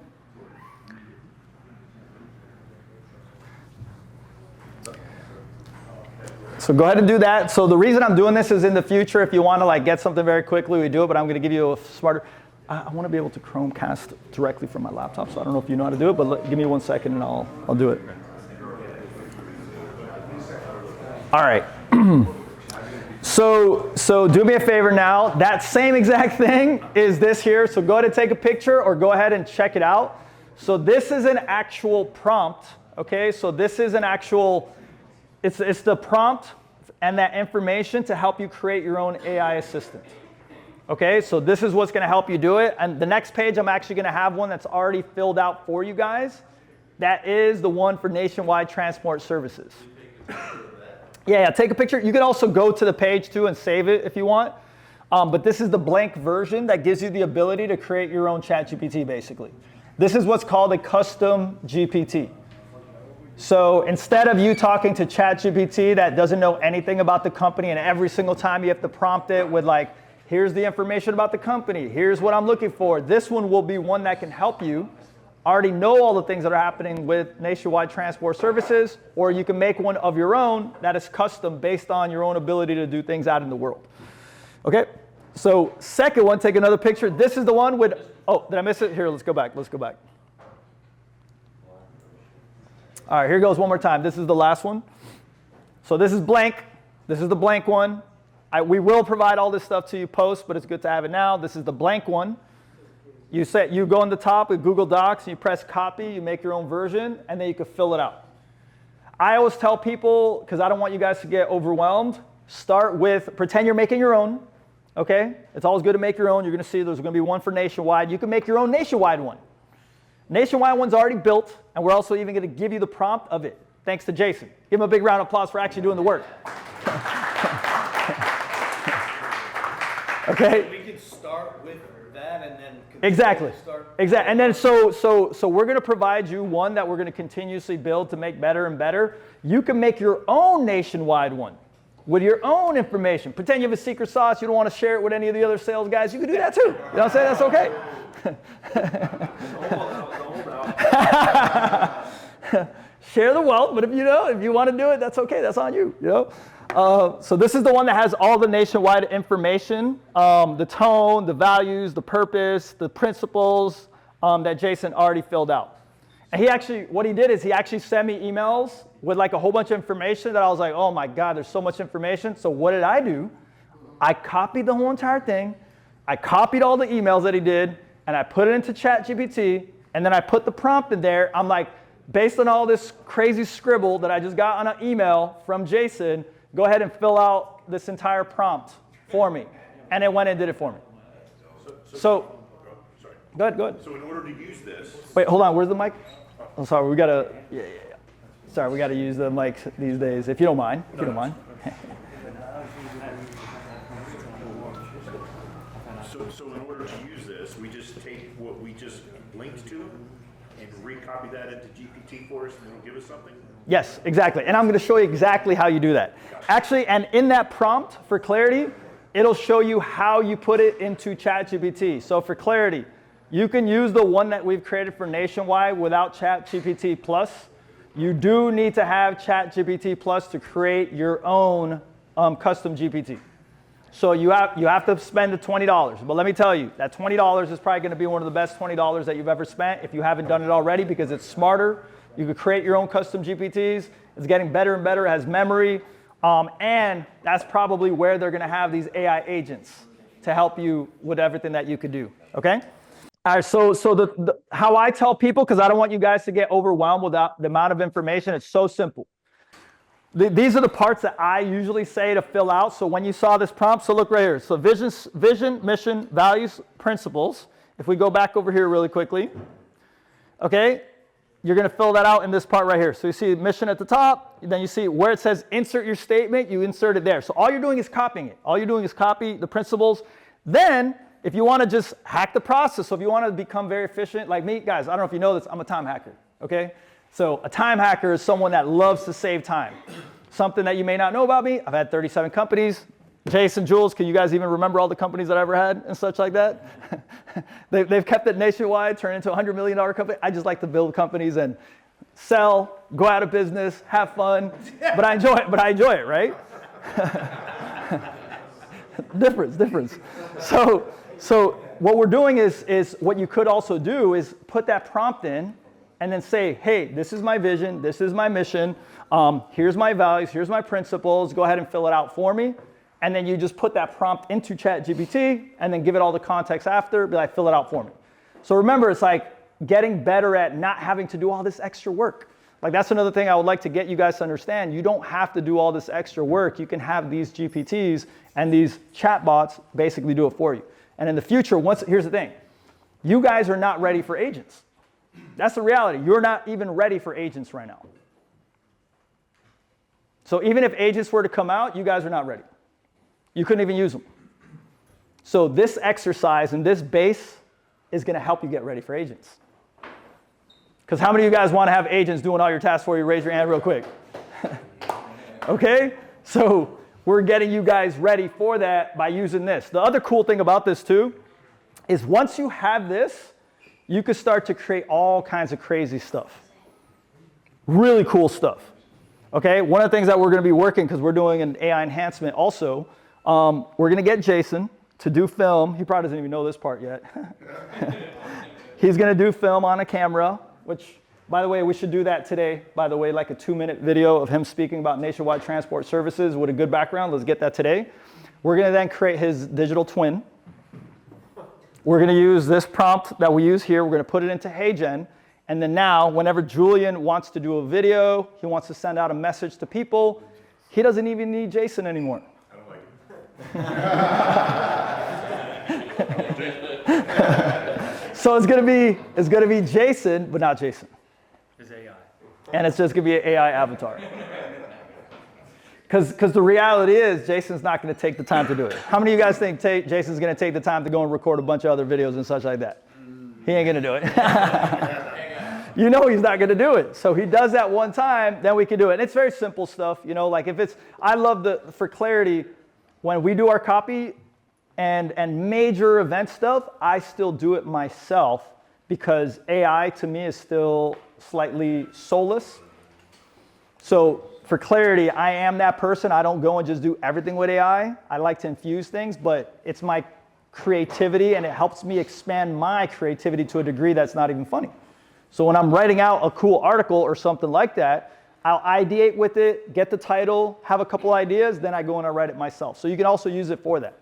So go ahead and do that. So the reason I'm doing this is in the future, if you want to like get something very quickly, we do it, but I'm going to give you a smarter, I want to be able to Chromecast directly from my laptop. So I don't know if you know how to do it, but give me 1 second and I'll do it. All right. So do me a favor now. That same exact thing is this here. So go ahead and take a picture or go ahead and check it out. So this is an actual prompt. Okay. So this is an actual, it's the prompt and that information to help you create your own AI assistant. Okay. So this is what's going to help you do it. And the next page, I'm actually going to have one that's already filled out for you guys. That is the one for nationwide transport services. Yeah, take a picture. You can also go to the page too and save it if you want. But this is the blank version that gives you the ability to create your own ChatGPT, basically. This is what's called a custom GPT. So instead of you talking to ChatGPT that doesn't know anything about the company, and every single time you have to prompt it with like, here's the information about the company, here's what I'm looking for, this one will be one that can help you already know all the things that are happening with nationwide transport services, or you can make one of your own that is custom based on your own ability to do things out in the world. Okay, so second one, take another picture. This is the one with, oh, did I miss it? Here, let's go back. All right, here goes one more time. This is the last one. So this is blank. This is the blank one. We will provide all this stuff to you post, but it's good to have it now. This is the blank one. You go on the top with Google Docs, and you press copy, you make your own version, and then you can fill it out. I always tell people, because I don't want you guys to get overwhelmed, start with, pretend you're making your own, okay? It's always good to make your own. You're going to see there's going to be one for nationwide. You can make your own nationwide one. Nationwide one's already built, and we're also even going to give you the prompt of it, thanks to Jason. Give him a big round of applause for actually doing the work. Okay? We can start with that and then Exactly. And then so we're going to provide you one that we're going to continuously build to make better and better. You can make your own nationwide one with your own information. Pretend you have a secret sauce. You don't want to share it with any of the other sales guys. You can do that too. You know what I'm saying? That's okay. Share the wealth, but if you want to do it, that's okay. That's on you. You know. So this is the one that has all the nationwide information, the tone, the values, the purpose, the principles that Jason already filled out. And what he did is he actually sent me emails with like a whole bunch of information that I was like, oh my God, there's so much information. So what did I do? I copied the whole entire thing. I copied all the emails that he did, and I put it into ChatGPT, and then I put the prompt in there. I'm like, based on all this crazy scribble that I just got on an email from Jason, go ahead and fill out this entire prompt for me. And it went and did it for me. So go ahead. So in order to use this. Wait, hold on. Where's the mic? I'm sorry. We got to, Sorry, we got to use the mic these days, if you don't mind. So in order to use this, we just take what we just linked to and recopy that into GPT for us, and it'll give us something? Yes, exactly. And I'm going to show you exactly how you do that. Actually, and in that prompt, for clarity, it'll show you how you put it into ChatGPT. So for clarity, you can use the one that we've created for Nationwide without ChatGPT Plus. You do need to have ChatGPT Plus to create your own custom GPT. So you have to spend the $20. But let me tell you, that $20 is probably going to be one of the best $20 that you've ever spent if you haven't done it already, because it's smarter. You can create your own custom GPTs. It's getting better and better. It has memory. And that's probably where they're going to have these AI agents to help you with everything that you could do. Okay? All right, so how I tell people, because I don't want you guys to get overwhelmed with the amount of information, it's so simple. These are the parts that I usually say to fill out. So when you saw this prompt, so look right here. So vision, mission, values, principles. If we go back over here really quickly, okay, you're going to fill that out in this part right here. So you see mission at the top, then you see where it says insert your statement, you insert it there. So all you're doing is copying it. All you're doing is copy the principles. Then if you want to just hack the process, so if you want to become very efficient, like me, guys, I don't know if you know this, I'm a time hacker, okay? So a time hacker is someone that loves to save time. Something that you may not know about me, I've had 37 companies. Jason, Jules, can you guys even remember all the companies that I ever had and such like that? They've kept it nationwide, turned into a $100 million company. I just like to build companies and sell, go out of business, have fun, but I enjoy it, right? difference. So what we're doing is what you could also do is put that prompt in and then say, hey, this is my vision, this is my mission, here's my values, here's my principles, go ahead and fill it out for me. And then you just put that prompt into ChatGPT and then give it all the context after, be like, fill it out for me. So remember, it's like getting better at not having to do all this extra work. Like that's another thing I would like to get you guys to understand. You don't have to do all this extra work. You can have these GPTs and these chatbots basically do it for you. And in the future, here's the thing, you guys are not ready for agents. That's the reality. You're not even ready for agents right now. So even if agents were to come out, you guys are not ready. You couldn't even use them. So this exercise and this base is going to help you get ready for agents. Because how many of you guys want to have agents doing all your tasks for you? Raise your hand real quick. Okay? So we're getting you guys ready for that by using this. The other cool thing about this too is once you have this, you can start to create all kinds of crazy stuff. Really cool stuff. Okay? One of the things that we're going to be working, because we're doing an AI enhancement also, we're going to get Jason to do film. He probably doesn't even know this part yet. He's going to do film on a camera, which, by the way, we should do that today. By the way, like a 2-minute video of him speaking about nationwide transport services with a good background. Let's get that today. We're going to then create his digital twin. We're going to use this prompt that we use here. We're going to put it into HeyGen. And then now, whenever Julian wants to do a video, he wants to send out a message to people, he doesn't even need Jason anymore. I don't like it. So it's gonna be Jason, but not Jason. It's AI. And it's just gonna be an AI avatar. Because the reality is, Jason's not gonna take the time to do it. How many of you guys think Jason's gonna take the time to go and record a bunch of other videos and such like that? He ain't gonna do it. You know he's not gonna do it. So he does that one time, then we can do it. And it's very simple stuff, you know, like if it's, I love for clarity, when we do our copy, and major event stuff, I still do it myself because AI to me is still slightly soulless. So for clarity, I am that person. I don't go and just do everything with AI. I like to infuse things, but it's my creativity and it helps me expand my creativity to a degree that's not even funny. So when I'm writing out a cool article or something like that, I'll ideate with it, get the title, have a couple ideas, then I go and I write it myself. So you can also use it for that.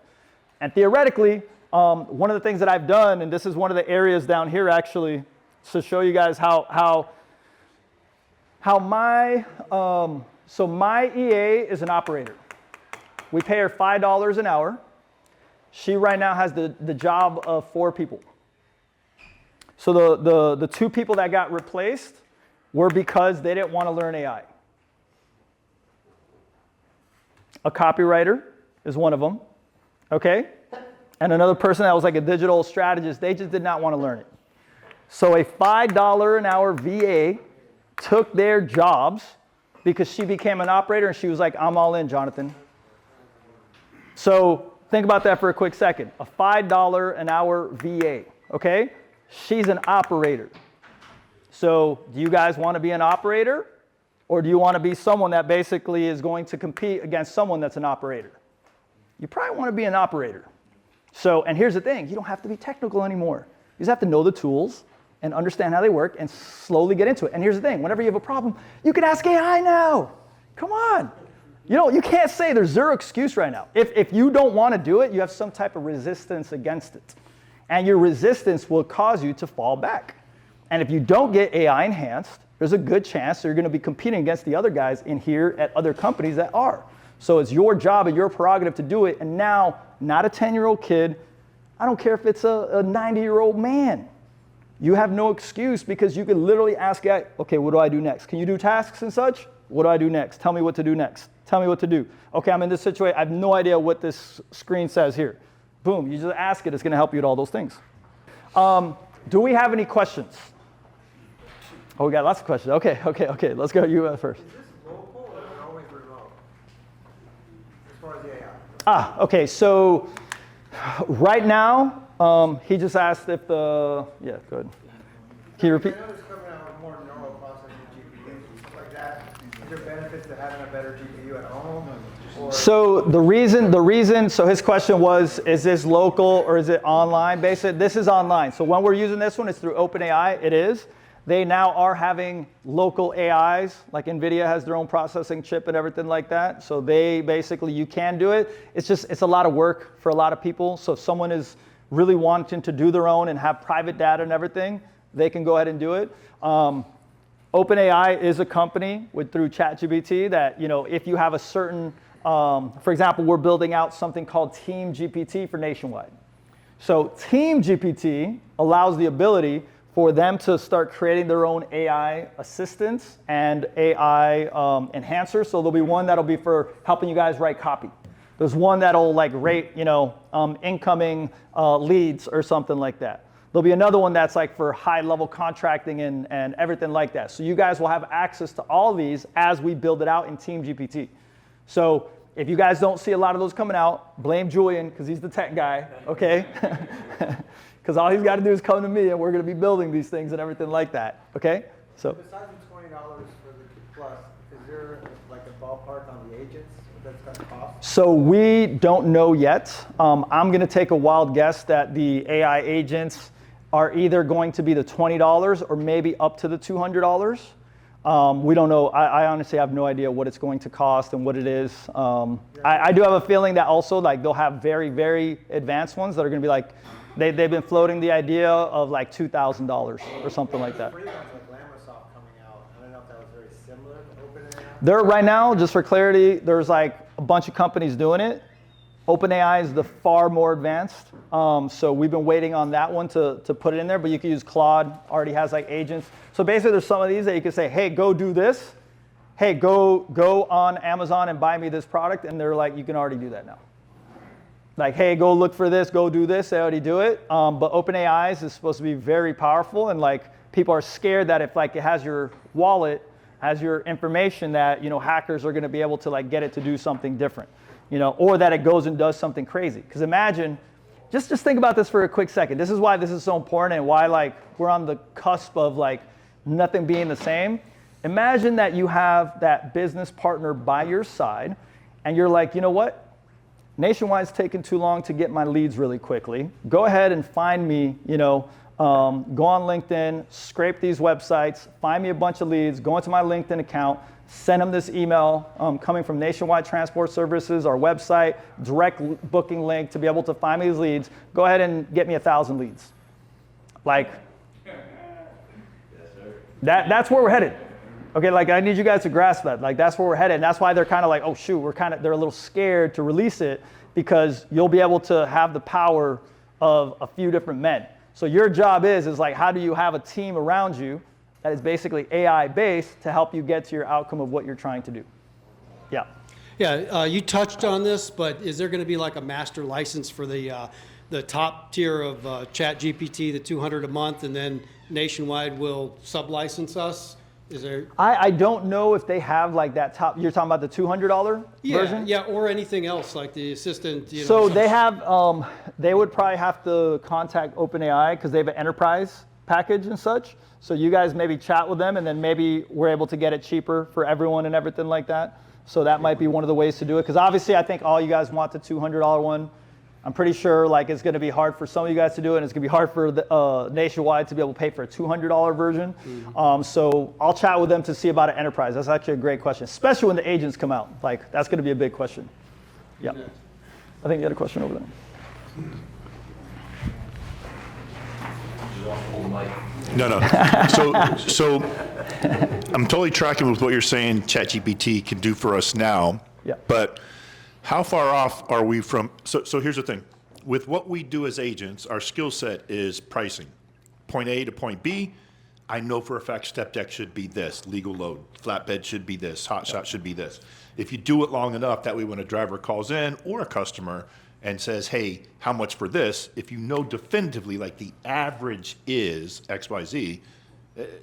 And theoretically, one of the things that I've done, and this is one of the areas down here actually, to show you guys how my, so my EA is an operator. We pay her $5 an hour. She right now has the job of 4 people. So the 2 people that got replaced were because they didn't want to learn AI. A copywriter is one of them. Okay? And another person that was like a digital strategist, they just did not want to learn it. So a $5 an hour VA took their jobs because she became an operator and she was like, I'm all in, Jonathan. So think about that for a quick second. A $5 an hour VA, okay? She's an operator. So do you guys want to be an operator? Or do you want to be someone that basically is going to compete against someone that's an operator? You probably want to be an operator. So, and here's the thing, you don't have to be technical anymore. You just have to know the tools and understand how they work and slowly get into it. And here's the thing, whenever you have a problem, you can ask AI now. Come on. You know, you can't say there's zero excuse right now. If you don't want to do it, you have some type of resistance against it. And your resistance will cause you to fall back. And if you don't get AI enhanced, there's a good chance you're going to be competing against the other guys in here at other companies that are. So it's your job and your prerogative to do it. And now, not a 10-year-old kid. I don't care if it's a 90-year-old man. You have no excuse because you can literally ask AI, okay, what do I do next? Can you do tasks and such? What do I do next? Tell me what to do next. Tell me what to do. Okay, I'm in this situation. I have no idea what this screen says here. Boom, you just ask it. It's going to help you with all those things. Do we have any questions? Oh, we got lots of questions. Okay. Let's go you first. Is this local or always remote? As far as the AI? Okay, so right now, he just asked if the, yeah, go ahead. Can you repeat? I know it's coming out with more neural processing GPUs and stuff like that. there benefits to having a better GPU at home? Or So the reason, so his question was, is this local or is it online? Basically, this is online. So when we're using this one, it's through OpenAI, it is. They now are having local AIs, like NVIDIA has their own processing chip and everything like that. So they basically, you can do it. It's a lot of work for a lot of people. So if someone is really wanting to do their own and have private data and everything, they can go ahead and do it. OpenAI is a company through ChatGPT that, if you have a certain, for example, we're building out something called Team GPT for Nationwide. So Team GPT allows the ability for them to start creating their own AI assistants and AI enhancers. So there'll be one that'll be for helping you guys write copy. There's one that'll rate, incoming leads or something like that. There'll be another one that's for high-level contracting and everything like that. So you guys will have access to all these as we build it out in Team GPT. So if you guys don't see a lot of those coming out, blame Julian because he's the tech guy, okay? Because all he's got to do is come to me and we're going to be building these things and everything like that, okay? So besides the $20 for the Plus, is there a ballpark on the agents that's going to cost? So we don't know yet. I'm going to take a wild guess that the AI agents are either going to be the $20 or maybe up to the $200. We don't know. I honestly have no idea what it's going to cost and what it is. I do have a feeling that also they'll have very, very advanced ones that are going to be they've been floating the idea of $2,000 or something like that. Free ones like Lamasoft coming out. I don't know if that was very similar to OpenAI. There right now, just for clarity, there's a bunch of companies doing it. OpenAI is the far more advanced. So we've been waiting on that one to put it in there, but you can use Claude, already has agents. So basically there's some of these that you can say, hey, go do this. Hey, go on Amazon and buy me this product. And they're you can already do that now. Hey, go look for this, go do this. They already do it. But OpenAI is supposed to be very powerful. And people are scared that if it has your wallet, has your information, that hackers are going to be able to get it to do something different. Or that it goes and does something crazy. Because imagine, just think about this for a quick second. This is why this is so important and why we're on the cusp of nothing being the same. Imagine that you have that business partner by your side and you're you know what? Nationwide's taking too long to get my leads really quickly. Go ahead and find me, go on LinkedIn, scrape these websites, find me a bunch of leads, go into my LinkedIn account, send them this email coming from Nationwide Transport Services, our website, direct booking link to be able to find me these leads. Go ahead and get me 1,000 leads. That's where we're headed. Okay, I need you guys to grasp that. That's where we're headed. And that's why they're kind of oh shoot, they're a little scared to release it because you'll be able to have the power of a few different men. So your job is how do you have a team around you that is basically AI based to help you get to your outcome of what you're trying to do. Yeah. Yeah, you touched on this, but is there going to be a master license for the top tier of ChatGPT, the $200 a month, and then Nationwide will sub-license us? Is there? I don't know if they have that top. You're talking about the $200 version? Yeah, or anything else like the assistant. So they have. They would probably have to contact OpenAI because they have an enterprise package and such. So you guys maybe chat with them, and then maybe we're able to get it cheaper for everyone and everything like that. So that might be one of the ways to do it. Because obviously, I think all you guys want the $200 one. I'm pretty sure it's going to be hard for some of you guys to do it, and it's going to be hard for the, Nationwide to be able to pay for a $200 version. So I'll chat with them to see about an enterprise. That's actually a great question, especially when the agents come out. That's going to be a big question. Yeah. I think you had a question over there. No. So I'm totally tracking with what you're saying ChatGPT can do for us now. Yeah. But how far off are we from, so here's the thing. With what we do as agents, our skill set is pricing. Point A to point B, I know for a fact step deck should be this, legal load, flatbed should be this, hot shot should be this. If you do it long enough, that way when a driver calls in or a customer and says, hey, how much for this? If you know definitively, the average is XYZ,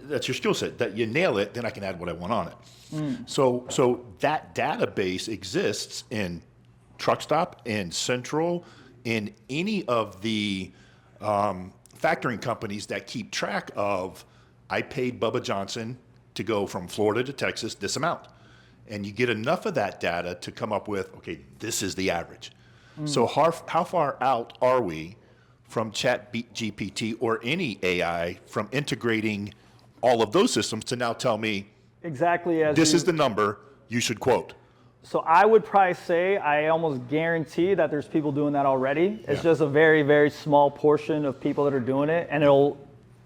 that's your skill set. That you nail it, then I can add what I want on it. So that database exists in Truckstop, in Central, in any of the factoring companies that keep track of, I paid Bubba Johnson to go from Florida to Texas this amount. and you get enough of that data to come up with, okay, this is the average. So how far out are we from ChatGPT or any AI from integrating all of those systems to now tell me, exactly as this is the number you should quote? So I would probably say, I almost guarantee that there's people doing that already. It's Yeah. just a very, very small portion of people that are doing it, and it'll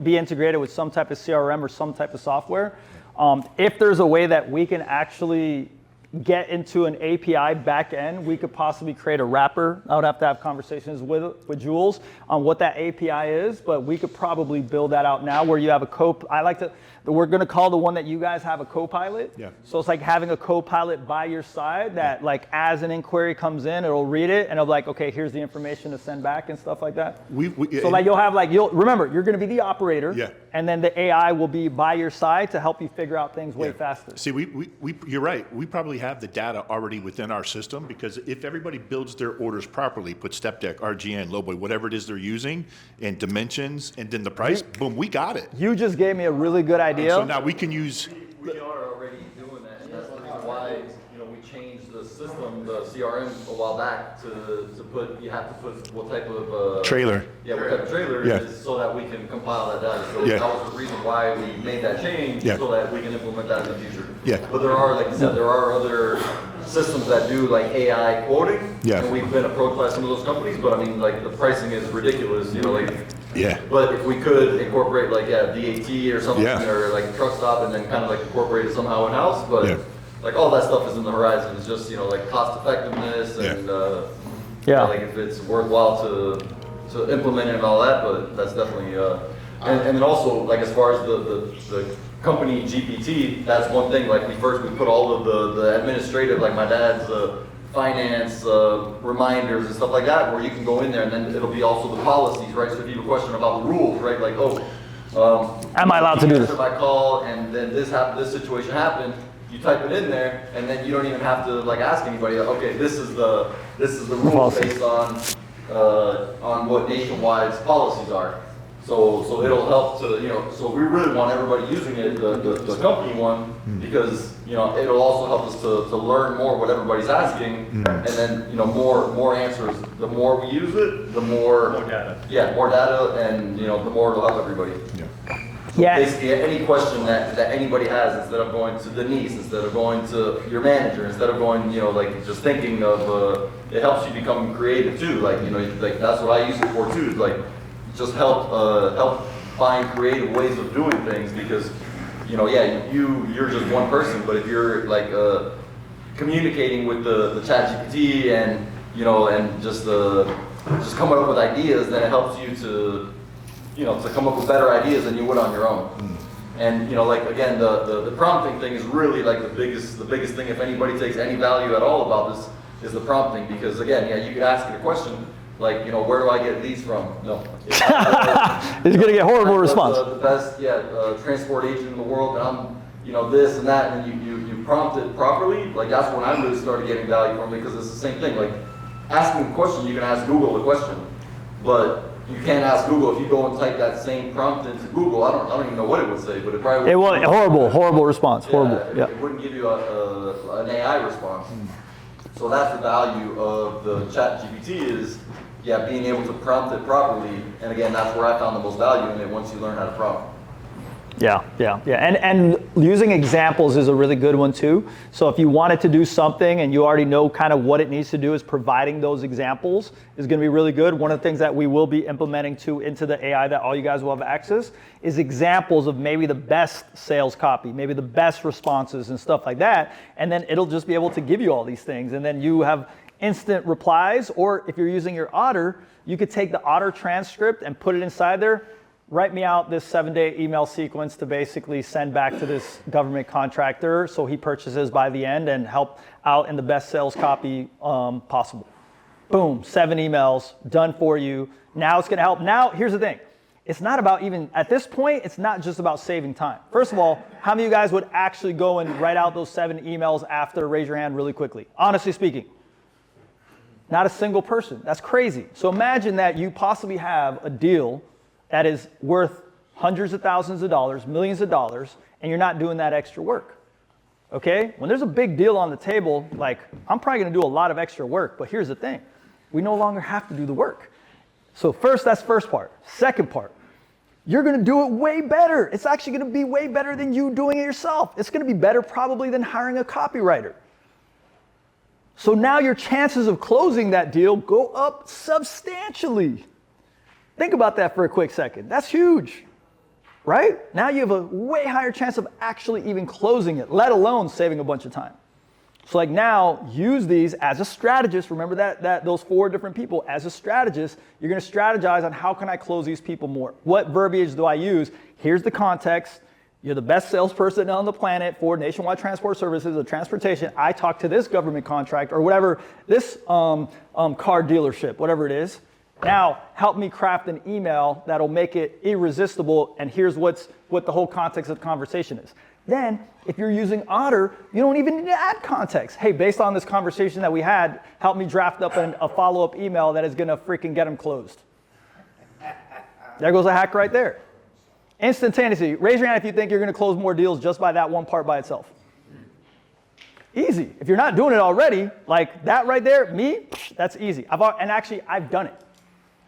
be integrated with some type of CRM or some type of software. If there's a way that we can actually get into an API back end, we could possibly create a wrapper. I would have to have conversations with Jules on what that API is, but we could probably build that out now where you have a we're gonna call the one that you guys have a co-pilot. Yeah. So it's like having a co-pilot by your side that like as an inquiry comes in, it'll read it and it'll be like, okay, here's the information to send back and stuff like that. So like you'll remember, you're gonna be the operator, Yeah. and then the AI will be by your side to help you figure out things way faster. See, you're right. We probably have the data already within our system, because if everybody builds their orders properly, put step deck, RGN, Lowboy, whatever it is they're using, and dimensions, and then the price, boom, we got it. You just gave me a really good idea. And so now we can use. We are already doing that, and that's the reason why, we changed the system, the CRM a while back to put, you have to put what type of Trailer. Yeah, what type of trailer Yeah. is, so that we can compile that data. So Yeah. that was the reason why we made that change, Yeah. so that we can implement that in the future. Yeah. But there are, like you said, there are other systems that do like AI quoting. Yeah. And we've been approached by some of those companies, but I mean, like the pricing is ridiculous, Yeah. But if we could incorporate like, DAT or something, Yeah. or like truck stop, and then kind of like incorporate it somehow in-house, but Yeah. like all that stuff is in the horizon. It's just, like cost effectiveness and, like if it's worthwhile to implement it and all that, but that's definitely, and then also like as far as the company GPT, that's one thing, like we put all of the administrative, like my dad's, finance reminders and stuff like that, where you can go in there and then it'll be also the policies, right? So if you have a question about the rules, right? Like, am I allowed to do this? If I call and then this situation happened, you type it in there, and then you don't even have to like ask anybody. Like, okay, this is the rule based on what Nationwide's policies are. So it'll help to, so we really want everybody using it, the company one, because, it'll also help us to learn more what everybody's asking, and then, more answers. The more we use it, the more data. Yeah, more data, and, the more it'll help everybody. Yeah. Basically, any question that anybody has, instead of going to Denise, instead of going to your manager, instead of going, like just thinking of, it helps you become creative too. Like, like that's what I use it for too. Is like, just help find creative ways of doing things, because you're just one person, but if you're like communicating with the ChatGPT and and just coming up with ideas, then it helps you to come up with better ideas than you would on your own. And like again, the prompting thing is really like the biggest thing. If anybody takes any value at all about this, is the prompting, because again, you can ask it a question. Like, where do I get these from? No. It's going to get horrible response. The best, transport agent in the world, and I'm, this and that, and you prompt it properly. Like, that's when I really started getting value from it, because it's the same thing. Like, asking a question, you can ask Google a question, but you can't ask Google if you go and type that same prompt into Google. I don't even know what it would say, but it probably it would. Horrible response. Horrible. It wouldn't give you an AI response. So that's the value of the ChatGPT is, being able to prompt it properly. And again, that's where I found the most value in it once you learn how to prompt. Yeah. And using examples is a really good one too. So if you wanted to do something and you already know kind of what it needs to do, is providing those examples is going to be really good. One of the things that we will be implementing into the AI that all you guys will have access is examples of maybe the best sales copy, maybe the best responses and stuff like that. And then it'll just be able to give you all these things. And then you have instant replies, or if you're using your Otter, you could take the Otter transcript and put it inside there. Write me out this 7-day email sequence to basically send back to this government contractor so he purchases by the end, and help out in the best sales copy possible. Boom, 7 emails done for you. Now it's going to help. Now, here's the thing. It's not about even, at this point, it's not just about saving time. First of all, how many of you guys would actually go and write out those 7 emails after? Raise your hand really quickly. Honestly speaking. Not a single person. That's crazy. So imagine that you possibly have a deal that is worth hundreds of thousands of dollars, millions of dollars, and you're not doing that extra work. okay? When there's a big deal on the table, like, I'm probably gonna do a lot of extra work, but here's the thing. We no longer have to do the work. So first, that's first part. Second part, you're gonna do it way better. It's actually gonna be way better than you doing it yourself. It's gonna be better probably than hiring a copywriter. So now your chances of closing that deal go up substantially. Think about that for a quick second. That's huge. Right? Now you have a way higher chance of actually even closing it, let alone saving a bunch of time. So like now, use these as a strategist. Remember that those 4 different people. As a strategist, you're going to strategize on how can I close these people more? What verbiage do I use? Here's the context. You're the best salesperson on the planet for Nationwide Transport Services or transportation. I talk to this government contract or whatever, this car dealership, whatever it is. Now, help me craft an email that'll make it irresistible, and here's what the whole context of the conversation is. Then, if you're using Otter, you don't even need to add context. Hey, based on this conversation that we had, help me draft up a follow-up email that is gonna freaking get them closed. There goes a hack right there. Instantaneously, raise your hand if you think you're gonna close more deals just by that one part by itself. Easy. If you're not doing it already, like that right there, me, that's easy. I've done it.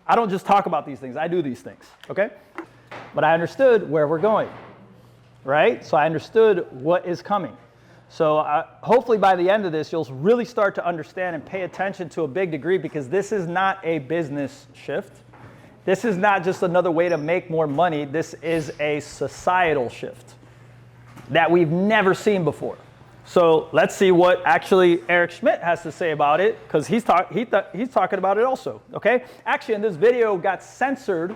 I don't just talk about these things, I do these things, okay? But I understood where we're going, right? So I understood what is coming. So hopefully by the end of this, you'll really start to understand and pay attention to a big degree, because this is not a business shift. This is not just another way to make more money. This is a societal shift that we've never seen before. So let's see what actually Eric Schmidt has to say about it, because he's talking about it also, okay? Actually, and this video got censored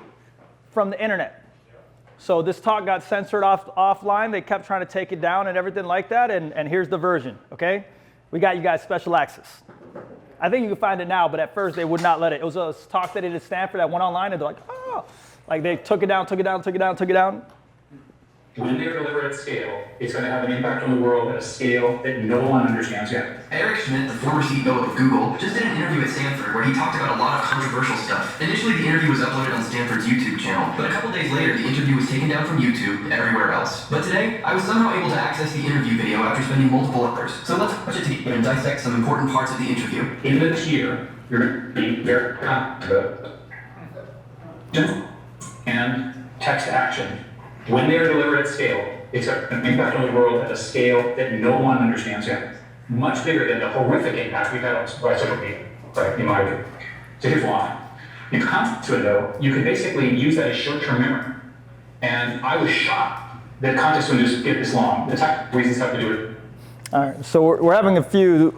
from the internet. So this talk got censored offline. They kept trying to take it down and everything like that, and here's the version, okay? We got you guys special access. I think you can find it now, but at first they would not let it. It was a talk that they did at Stanford that went online, and they're like, oh, like they took it down. When they're delivered at scale, it's going to have an impact on the world at a scale that no one understands yet. Eric Schmidt, the former CEO of Google, just did an interview at Stanford where he talked about a lot of controversial stuff. Initially, the interview was uploaded on Stanford's YouTube channel, but a couple days later, the interview was taken down from YouTube and everywhere else. But today, I was somehow able to access the interview video after spending multiple hours. So let's watch it together and dissect some important parts of the interview. In this year, you're going to be very confident and text action. When they are delivered at scale, it's an impact on the world at a scale that no one understands yet. Much bigger than the horrific impact we've had on social media, right, in my view. So here's why. In context window, you can basically use that as short-term memory. And I was shocked that context windows get this long. The technical reasons have to do with it. All right, so we're having a few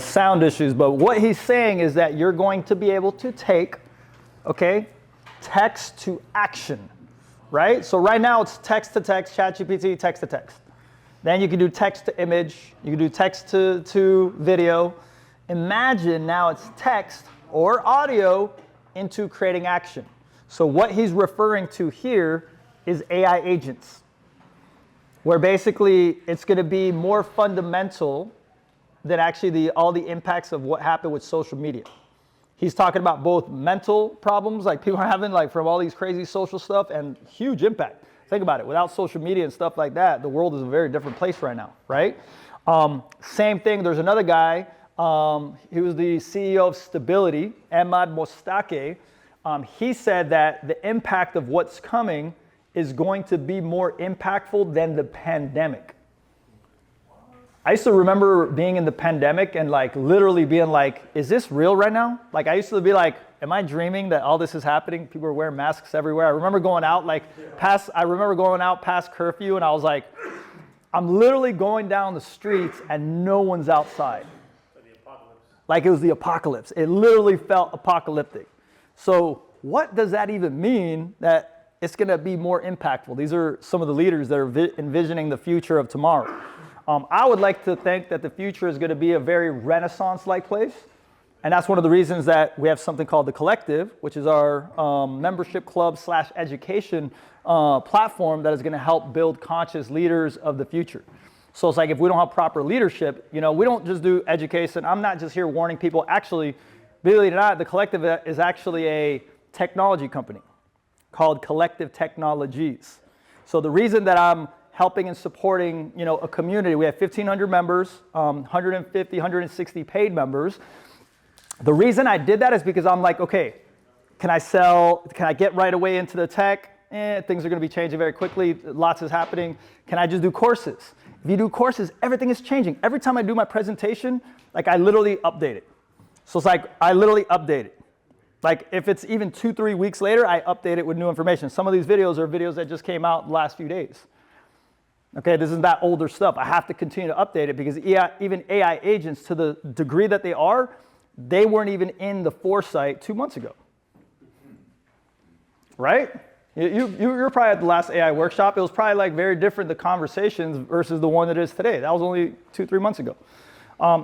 sound issues, but what he's saying is that you're going to be able to take, okay, text to action. Right? So right now it's text to text, ChatGPT, text to text. Then you can do text to image, you can do text to video. Imagine now it's text or audio into creating action. So what he's referring to here is AI agents, where basically it's going to be more fundamental than actually all the impacts of what happened with social media. He's talking about both mental problems, like people are having like from all these crazy social stuff, and huge impact. Think about it. Without social media and stuff like that, the world is a very different place right now, right? Same thing. There's another guy. He was the CEO of Stability, Ahmad Mostake. He said that the impact of what's coming is going to be more impactful than the pandemic. I used to remember being in the pandemic and like literally being like, is this real right now? Like I used to be like, am I dreaming that all this is happening? People are wearing masks everywhere. I remember going out past curfew, and I was like, I'm literally going down the streets and no one's outside. Like it was the apocalypse. It literally felt apocalyptic. So what does that even mean that it's gonna be more impactful? These are some of the leaders that are envisioning the future of tomorrow. I would like to think that the future is going to be a very Renaissance-like place. And that's one of the reasons that we have something called The Collective, which is our membership club / education platform that is going to help build conscious leaders of the future. So it's like if we don't have proper leadership, we don't just do education. I'm not just here warning people. Actually, believe it or not, The Collective is actually a technology company called Collective Technologies. So the reason that I'm helping and supporting, you know, a community. We have 1,500 members, 150, 160 paid members. The reason I did that is because I'm like, okay, can I get right away into the tech? Things are going to be changing very quickly. Lots is happening. Can I just do courses? If you do courses, everything is changing. Every time I do my presentation, like I literally update it. So it's like I literally update it. Like if it's even 2-3 weeks later, I update it with new information. Some of these videos are videos that just came out the last few days. Okay, this is that older stuff. I have to continue to update it because even AI agents, to the degree that they are, they weren't even in the foresight 2 months ago. Right? You're probably at the last AI workshop. It was probably like very different, the conversations versus the one that is today. That was only 2-3 months ago.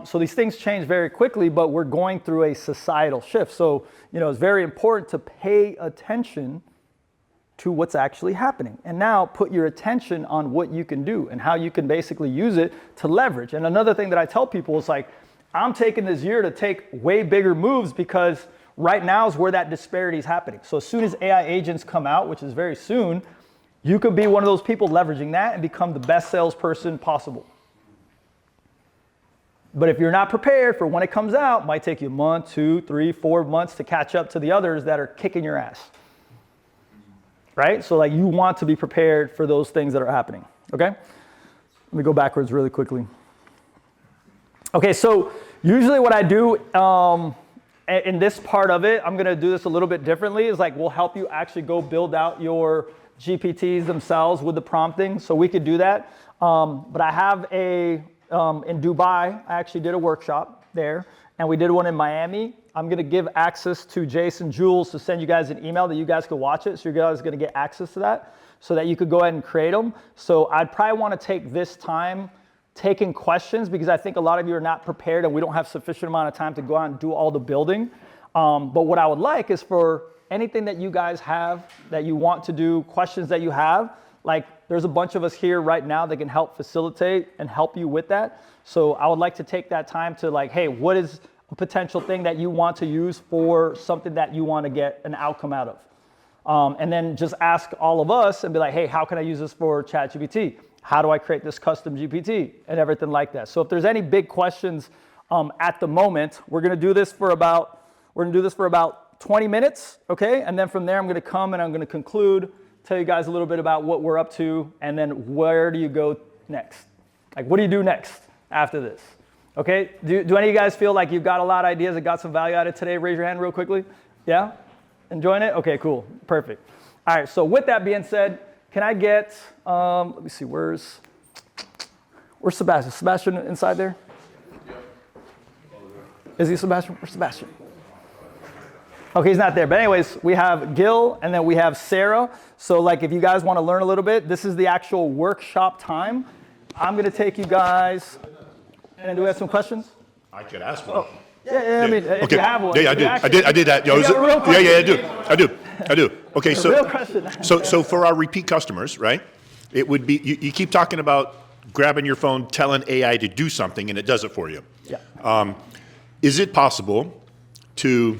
So these things change very quickly, but we're going through a societal shift. So, you know, it's very important to pay attention to what's actually happening. And now put your attention on what you can do and how you can basically use it to leverage. And another thing that I tell people is like, I'm taking this year to take way bigger moves because right now is where that disparity is happening. So as soon as AI agents come out, which is very soon, you could be one of those people leveraging that and become the best salesperson possible. But if you're not prepared for when it comes out, it might take you a month, 2, 3, 4 months to catch up to the others that are kicking your ass. Right? So like you want to be prepared for those things that are happening. Okay? Let me go backwards really quickly. Okay, so usually what I do in this part of it, I'm going to do this a little bit differently, is like we'll help you actually go build out your GPTs themselves with the prompting. So we could do that. But I have in Dubai, I actually did a workshop there, and we did one in Miami. I'm going to give access to Jason Jules to send you guys an email that you guys could watch it. So you guys are going to get access to that so that you could go ahead and create them. So I'd probably want to take this time taking questions because I think a lot of you are not prepared and we don't have sufficient amount of time to go out and do all the building. But what I would like is for anything that you guys have that you want to do, questions that you have, like there's a bunch of us here right now that can help facilitate and help you with that. So I would like to take that time to like, hey, what is a potential thing that you want to use for something that you want to get an outcome out of? And then just ask all of us and be like, hey, how can I use this for ChatGPT? How do I create this custom GPT and everything like that? So if there's any big questions at the moment, we're going to do this for about 20 minutes, okay? And then from there, I'm going to come and I'm going to conclude, tell you guys a little bit about what we're up to, and then where do you go next? Like, what do you do next after this? Okay, do any of you guys feel like you've got a lot of ideas and got some value out of it today? Raise your hand real quickly. Yeah? Enjoying it? Okay, cool. Perfect. All right, so with that being said, can I get, let me see, where's Sebastian? Sebastian inside there? Is he Sebastian? Where's Sebastian? Okay, he's not there. But anyways, we have Gil and then we have Sarah. So like if you guys want to learn a little bit, this is the actual workshop time. I'm going to take you guys, and do we have some questions? I could ask one. Oh. Yeah, I mean, if you have one. Yeah, I did that. I do. Okay, so for our repeat customers, right? It would be, you keep talking about grabbing your phone, telling AI to do something, and it does it for you. Yeah. Is it possible to,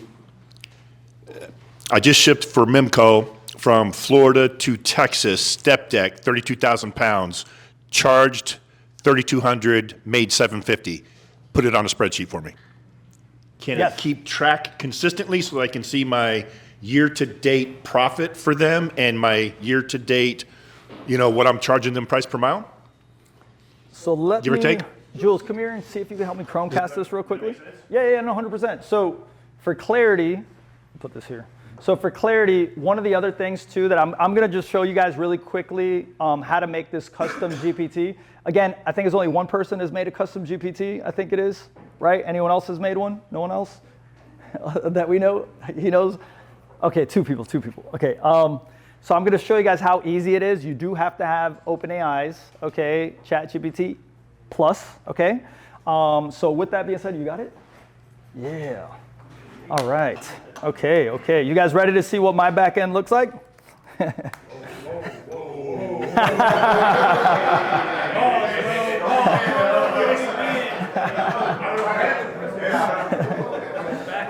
I just shipped for Mimco from Florida to Texas, step deck, 32,000 pounds, charged 3,200, made 750. Put it on a spreadsheet for me. Can it keep track consistently so I can see my year-to-date profit for them and my year-to-date, what I'm charging them price per mile? So let Give or take? Jules, come here and see if you can help me Chromecast this real quickly. Yeah, no, 100%. So for clarity, put this here. So for clarity, one of the other things too that I'm going to just show you guys really quickly how to make this custom GPT. Again, I think it's only one person has made a custom GPT. I think it is, right? Anyone else has made one? No one else that we know? He knows? Okay, two people. Okay, so I'm going to show you guys how easy it is. You do have to have OpenAI's, okay, ChatGPT Plus, okay? So with that being said, you got it? Yeah. All right. Okay. You guys ready to see what my back end looks like?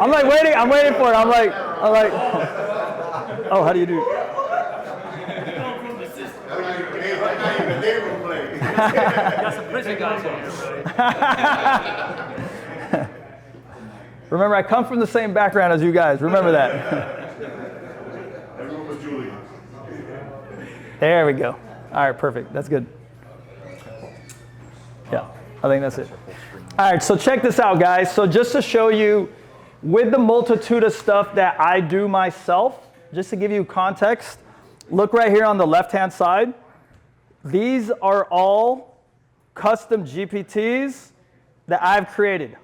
I'm waiting for it. I'm like, oh, how do you do? Got some prison guys here. Remember, I come from the same background as you guys. Remember that. There we go. All right, perfect. That's good. Yeah, I think that's it. All right, so check this out, guys. So just to show you, with the multitude of stuff that I do myself, just to give you context, look right here on the left-hand side. These are all custom GPTs that I've created.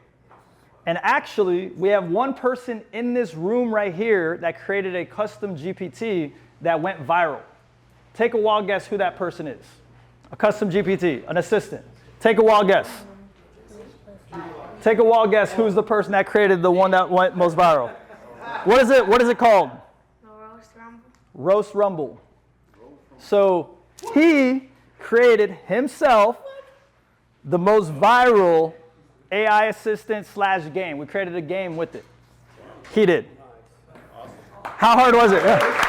And actually, we have one person in this room right here that created a custom GPT that went viral. Take a wild guess who that person is. A custom GPT, an assistant. Take a wild guess. Take a wild guess who's the person that created the one that went most viral. What is it? What is it called? Roast Rumble. So he created himself the most viral AI assistant / game. We created a game with it. He did. How hard was it? Yeah.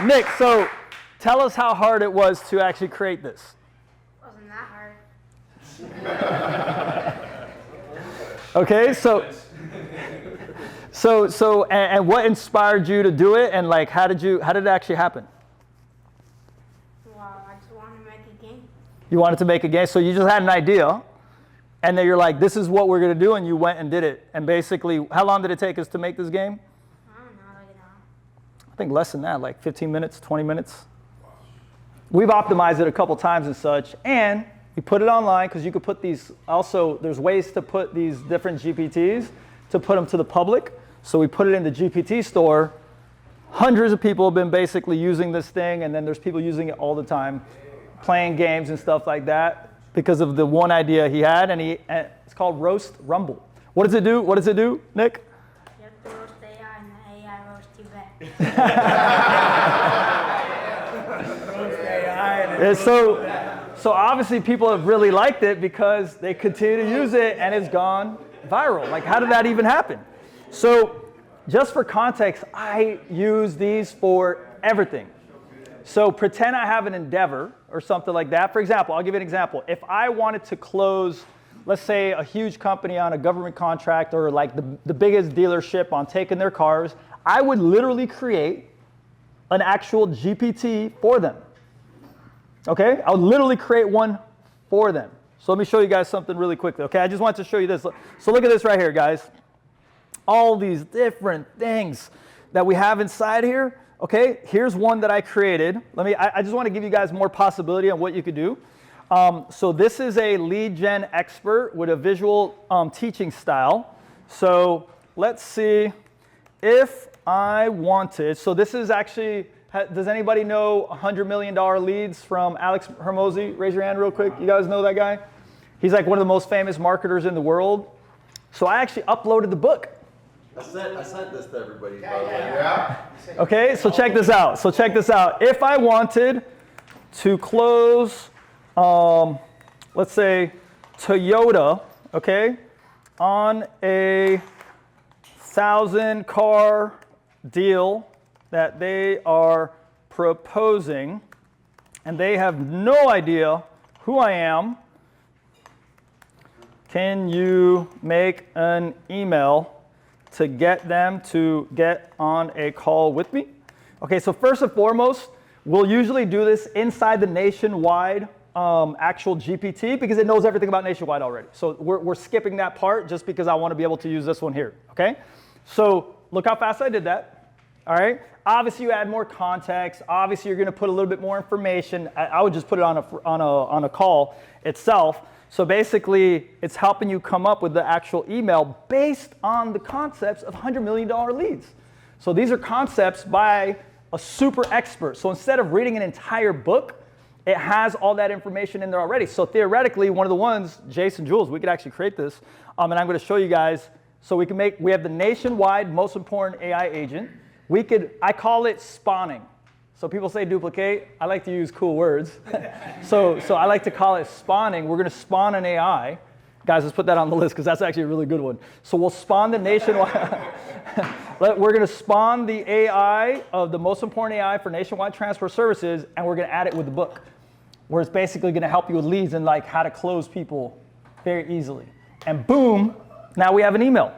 Nick, so tell us how hard it was to actually create this. Wasn't that hard. Okay, and what inspired you to do it, and like how did it actually happen? Well, I just wanted to make a game. You wanted to make a game, so you just had an idea, and then you're like, this is what we're gonna do, and you went and did it. And basically, how long did it take us to make this game? I don't know, like an hour. I think less than that, like 15 minutes, 20 minutes. We've optimized it a couple times and such, and we put it online because you could put these, also there's ways to put these different GPTs to put them to the public. So we put it in the GPT store. Hundreds of people have been basically using this thing, and then there's people using it all the time, playing games and stuff like that because of the one idea he had, and it's called Roast Rumble. What does it do? What does it do, Nick? You have to roast AI and the AI roast you back. And so obviously people have really liked it because they continue to use it and it's gone viral. Like, how did that even happen? So just for context, I use these for everything. So pretend I have an endeavor or something like that. For example, I'll give you an example. If I wanted to close, let's say, a huge company on a government contract, or like the biggest dealership on taking their cars, I would literally create an actual GPT for them. Okay, I would literally create one for them. So let me show you guys something really quickly. Okay, I just wanted to show you this. So look at this right here, guys. All these different things that we have inside here. Okay, here's one that I created. I just want to give you guys more possibility on what you could do. So this is a lead gen expert with a visual teaching style. So let's see if I wanted, so this is actually, does anybody know $100 million leads from Alex Hermosi? Raise your hand real quick. You guys know that guy? He's like one of the most famous marketers in the world. So I actually uploaded the book. I sent this to everybody. Okay, so check this out. If I wanted to close, let's say Toyota, okay, on a 1,000-car deal that they are proposing, and they have no idea who I am, can you make an email to get them to get on a call with me? Okay, so first and foremost, we'll usually do this inside the Nationwide actual GPT because it knows everything about Nationwide already. So we're skipping that part just because I want to be able to use this one here, okay? So look how fast I did that, all right? Obviously, you add more context. Obviously, you're going to put a little bit more information. I would just put it on a call itself. So basically, it's helping you come up with the actual email based on the concepts of $100 million leads. So these are concepts by a super expert. So instead of reading an entire book, it has all that information in there already. So theoretically, one of the ones, Jason Jules, we could actually create this. And I'm going to show you guys. So we have the Nationwide most important AI agent. I call it spawning. So people say duplicate. I like to use cool words. So I like to call it spawning. We're going to spawn an AI, Guys, let's put that on the list because that's actually a really good one. So we'll spawn the nationwide. We're going to spawn the AI of the most important AI for nationwide transfer services, and we're going to add it with the book, where it's basically going to help you with leads and like how to close people very easily. And boom, now we have an email.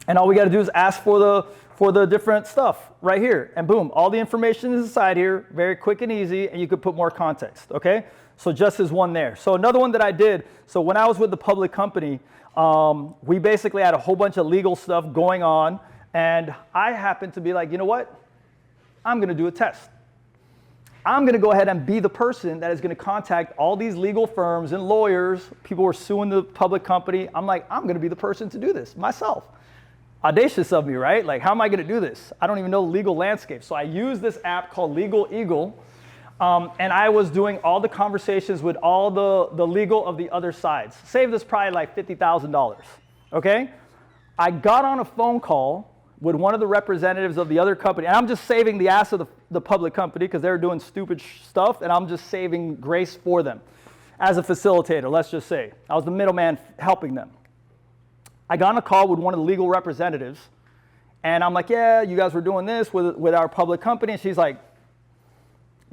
And all we got to do is ask for the different stuff right here. And boom, all the information is inside here, very quick and easy, and you could put more context, okay? So just as one there. So another one that I did, so when I was with the public company, we basically had a whole bunch of legal stuff going on, and I happened to be like, you know what? I'm going to do a test. I'm going to go ahead and be the person that is going to contact all these legal firms and lawyers. People were suing the public company. I'm like, I'm going to be the person to do this myself. Audacious of me, right? Like, how am I going to do this? I don't even know the legal landscape. So I used this app called Legal Eagle, and I was doing all the conversations with all the legal of the other sides. Saved us probably like $50,000, okay? I got on a phone call with one of the representatives of the other company, and I'm just saving the ass of the public company because they're doing stupid stuff, and I'm just saving grace for them as a facilitator, let's just say. I was the middleman helping them. I got on a call with one of the legal representatives, and I'm like, yeah, you guys were doing this with our public company, and she's like,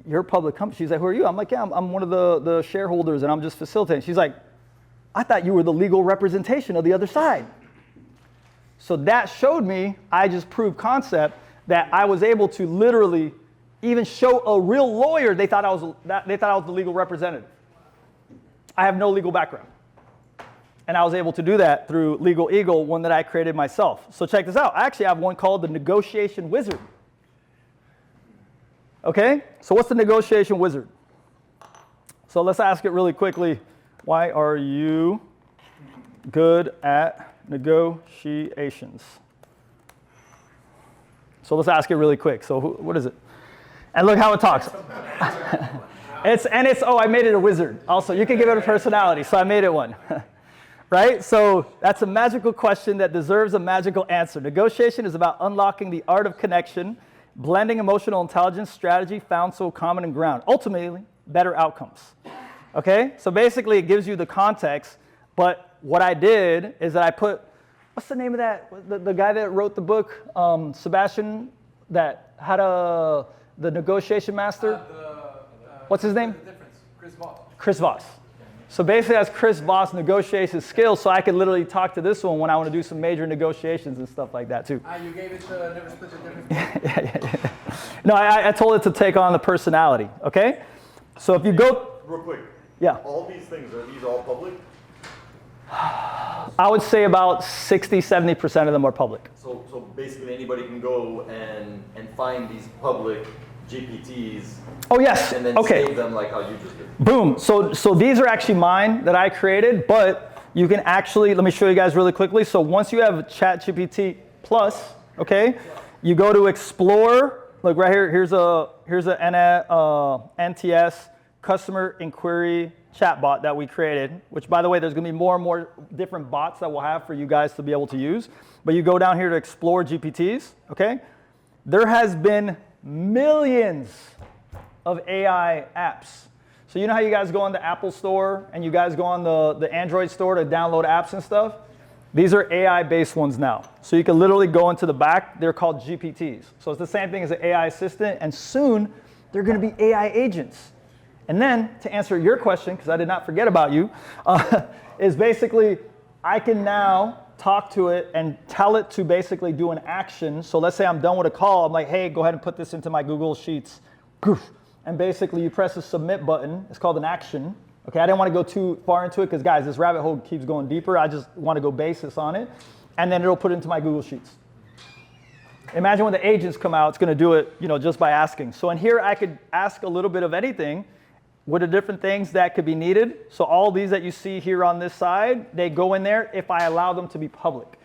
you're a public company? She's like, who are you? I'm like, yeah, I'm one of the shareholders, and I'm just facilitating. She's like, I thought you were the legal representation of the other side. So that showed me, I just proved concept, that I was able to literally even show a real lawyer they thought I was the legal representative. I have no legal background. And I was able to do that through Legal Eagle, one that I created myself. So check this out. I actually have one called the Negotiation Wizard. Okay? So what's the Negotiation Wizard? So let's ask it really quickly. Why are you good at negotiations? So let's ask it really quick. So what is it? And look how it talks. I made it a wizard. Also, you can give it a personality, so I made it one. Right? So that's a magical question that deserves a magical answer. Negotiation is about unlocking the art of connection, blending emotional intelligence, strategy, found so common and ground. Ultimately, better outcomes. Okay? So basically, it gives you the context, but what I did is that I put, what's the name of that? The guy that wrote the book, Sebastian, that had the negotiation master? What's his name? Chris Voss. Chris Voss. So basically, as Chris Voss negotiates his skills, so I could literally talk to this one when I want to do some major negotiations and stuff like that too. You gave it to Never Split the Difference. Yeah. No, I told it to take on the personality, okay? So if you go... Real quick. Yeah. All these things, are these all public? I would say about 60, 70% of them are public. So basically anybody can go and find these public GPTs. Oh, yes. And then save them like how you just did. Boom. So these are actually mine that I created, but you can actually, let me show you guys really quickly. So once you have ChatGPT Plus, okay, you go to Explore. Look right here, here's a NTS customer inquiry chatbot that we created, which by the way, there's gonna be more and more different bots that we'll have for you guys to be able to use. But you go down here to Explore GPTs, okay? There has been millions of AI apps. So you know how you guys go on the Apple store and you guys go on the Android store to download apps and stuff? These are AI-based ones now. So you can literally go into the back. They're called GPTs. So it's the same thing as an AI assistant, and soon they're going to be AI agents. And then to answer your question, because I did not forget about you, is basically I can now talk to it and tell it to basically do an action. So let's say I'm done with a call. I'm like, hey, go ahead and put this into my Google Sheets. And basically you press the submit button. It's called an action. Okay, I didn't want to go too far into it because guys, this rabbit hole keeps going deeper. I just want to go basis on it. And then it'll put it into my Google Sheets. Imagine when the agents come out, it's going to do it, just by asking. So in here, I could ask a little bit of anything with the different things that could be needed. So all these that you see here on this side, they go in there if I allow them to be public.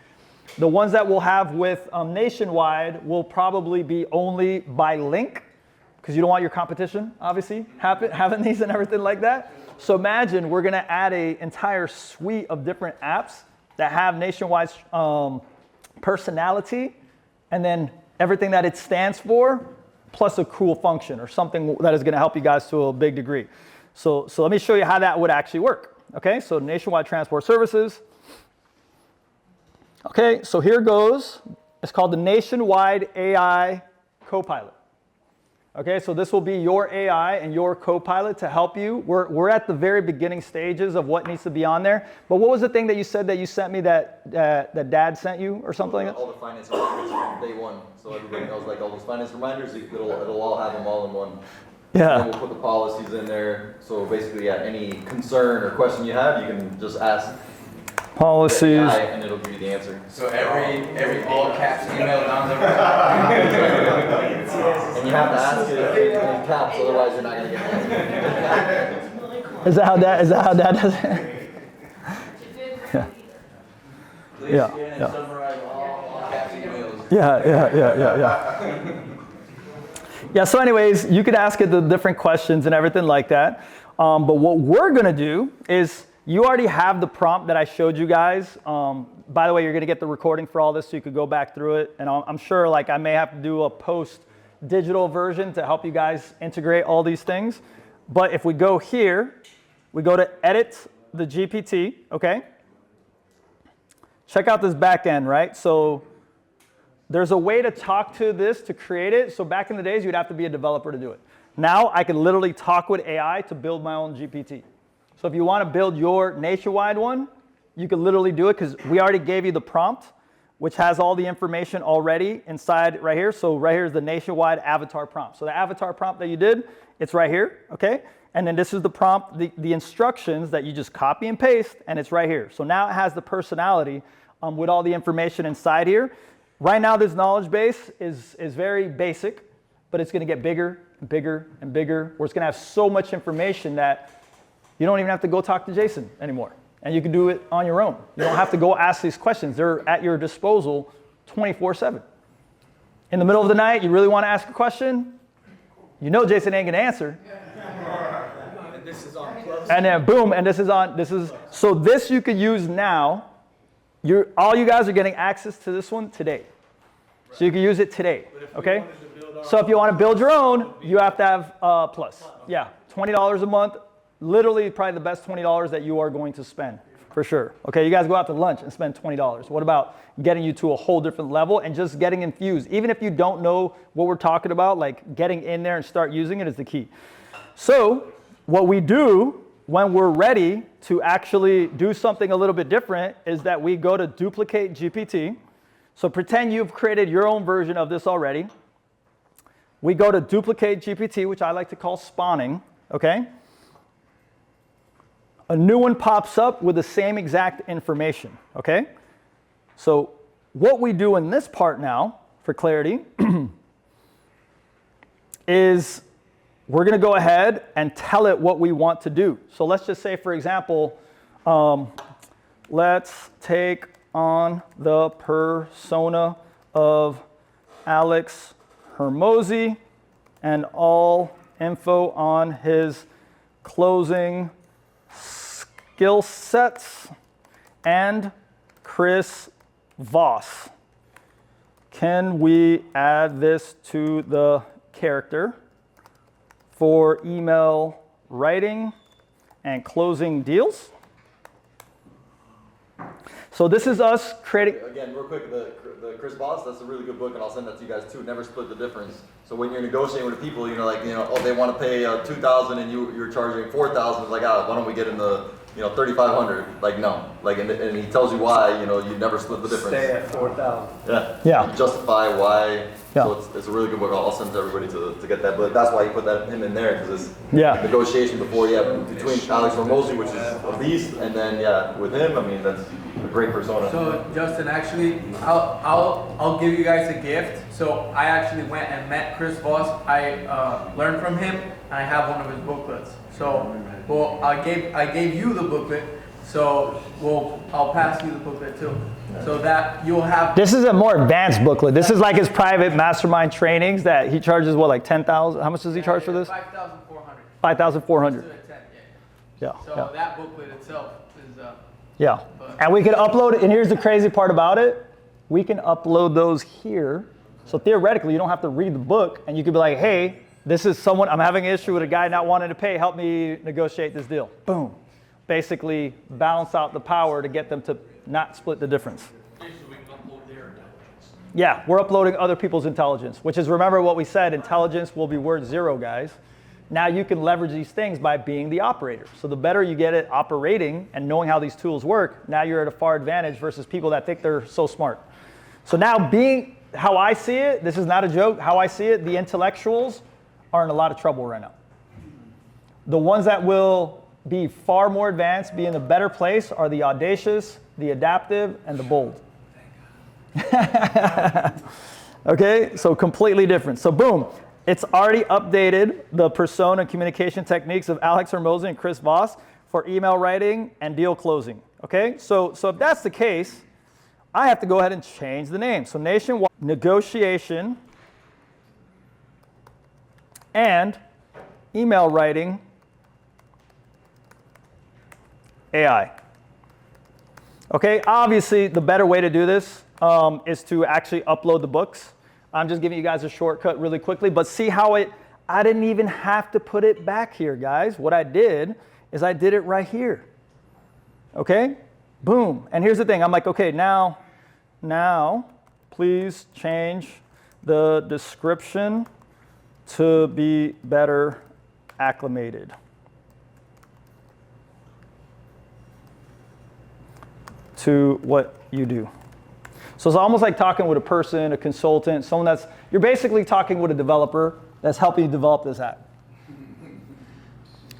The ones that we'll have with Nationwide will probably be only by link, because you don't want your competition, obviously, having these and everything like that. So imagine we're going to add an entire suite of different apps that have Nationwide's personality and then everything that it stands for, plus a cool function or something that is going to help you guys to a big degree. So let me show you how that would actually work. Okay, so Nationwide Transport Services. Okay, so here goes. It's called the Nationwide AI Copilot. Okay, so this will be your AI and your Copilot to help you. We're at the very beginning stages of what needs to be on there. But what was the thing that you said that you sent me that Dad sent you or something like that? All the finance reminders from day one, so everybody knows like all those finance reminders. It'll all have them all in one. Yeah. And then we'll put the policies in there. So basically, yeah, any concern or question you have, you can just ask policies, the AI and it'll give you the answer. So every all caps email down there. And you have to ask it in caps, otherwise you're not gonna get an answer. Is that how Dad does it? Yeah. Yeah. Yeah. Yeah, so anyways, you could ask it the different questions and everything like that. But what we're gonna do is, you already have the prompt that I showed you guys. By the way, you're gonna get the recording for all this so you could go back through it. And I'm sure like I may have to do a post digital version to help you guys integrate all these things. But if we go here, we go to edit the GPT, okay? Check out this back end, right? So there's a way to talk to this to create it. So back in the days, you'd have to be a developer to do it. Now I can literally talk with AI to build my own GPT. So if you want to build your Nationwide one, you can literally do it because we already gave you the prompt, which has all the information already inside right here. So right here is the Nationwide avatar prompt. So the avatar prompt that you did, it's right here, okay? And then this is the prompt, the instructions that you just copy and paste, and it's right here. So now it has the personality with all the information inside here. Right now, this knowledge base is very basic, but it's going to get bigger and bigger and bigger, where it's going to have so much information that you don't even have to go talk to Jason anymore. And you can do it on your own. You don't have to go ask these questions. They're at your disposal 24/7. In the middle of the night, you really want to ask a question? You know Jason ain't going to answer. This is on close. And then boom, and so this you could use now. All you guys are getting access to this one today. So you can use it today, okay? So if you want to build your own, you have to have Plus. Yeah, $20 a month. Literally probably the best $20 that you are going to spend, for sure. Okay, you guys go out to lunch and spend $20. What about getting you to a whole different level and just getting infused? Even if you don't know what we're talking about, like getting in there and start using it is the key. So what we do when we're ready to actually do something a little bit different is that we go to duplicate GPT. So pretend you've created your own version of this already. We go to duplicate GPT, which I like to call spawning, okay? A new one pops up with the same exact information, okay? So what we do in this part now, for clarity, is we're gonna go ahead and tell it what we want to do. So let's just say, for example, let's take on the persona of Alex Hermosi and all info on his closing skill sets and Chris Voss. Can we add this to the character for email writing and closing deals? So this is us creating. Again, real quick, the Chris Voss, that's a really good book, and I'll send that to you guys too. Never Split the Difference. So when you're negotiating with the people, oh, they want to pay $2,000 and you're charging $4,000. It's like, why don't we get in the $3,500? Like, no. Like, and he tells you why. You never split the difference. Stay at 4,000. Yeah. You justify why. Yeah. So it's a really good book. I'll send it to everybody to get that. But that's why you put him in there, because it's negotiation before between Alex Hermosi, which is a beast, and then with him. I mean, that's a great persona. So Justin, actually, I'll give you guys a gift. So I actually went and met Chris Voss. I learned from him, and I have one of his booklets. So I gave you the booklet. So I'll pass you the booklet too. So that you'll have. This is a more advanced booklet. This is like his private mastermind trainings that he charges what, like $10,000? How much does he charge for this? $5,400. $5,400. Yeah. So that booklet itself is. Yeah. And we can upload it. And here's the crazy part about it: we can upload those here. So theoretically, you don't have to read the book, and you could be like, "Hey, this is someone. I'm having an issue with a guy not wanting to pay. Help me negotiate this deal." Boom. basically balance out the power to get them to not split the difference. Yeah, we're uploading other people's intelligence, which is, remember what we said, intelligence will be worth 0, guys. Now you can leverage these things by being the operator. So the better you get at operating and knowing how these tools work, now you're at a far advantage versus people that think they're so smart. So now being, how I see it, this is not a joke, how I see it, the intellectuals are in a lot of trouble right now. The ones that will be far more advanced, be in a better place, are the audacious, the adaptive, and the bold. Okay, so completely different. So boom, it's already updated the persona and communication techniques of Alex Hermosa and Chris Voss for email writing and deal closing. Okay, so if that's the case, I have to go ahead and change the name. So nationwide negotiation and email writing AI. Okay, obviously the better way to do this is to actually upload the books. I'm just giving you guys a shortcut really quickly, but see how I didn't even have to put it back here, guys. What I did is I did it right here. Okay, boom. And here's the thing, I'm like, okay, now please change the description to be better acclimated to what you do. So it's almost like talking with a person, a consultant, someone that's, you're basically talking with a developer that's helping you develop this app.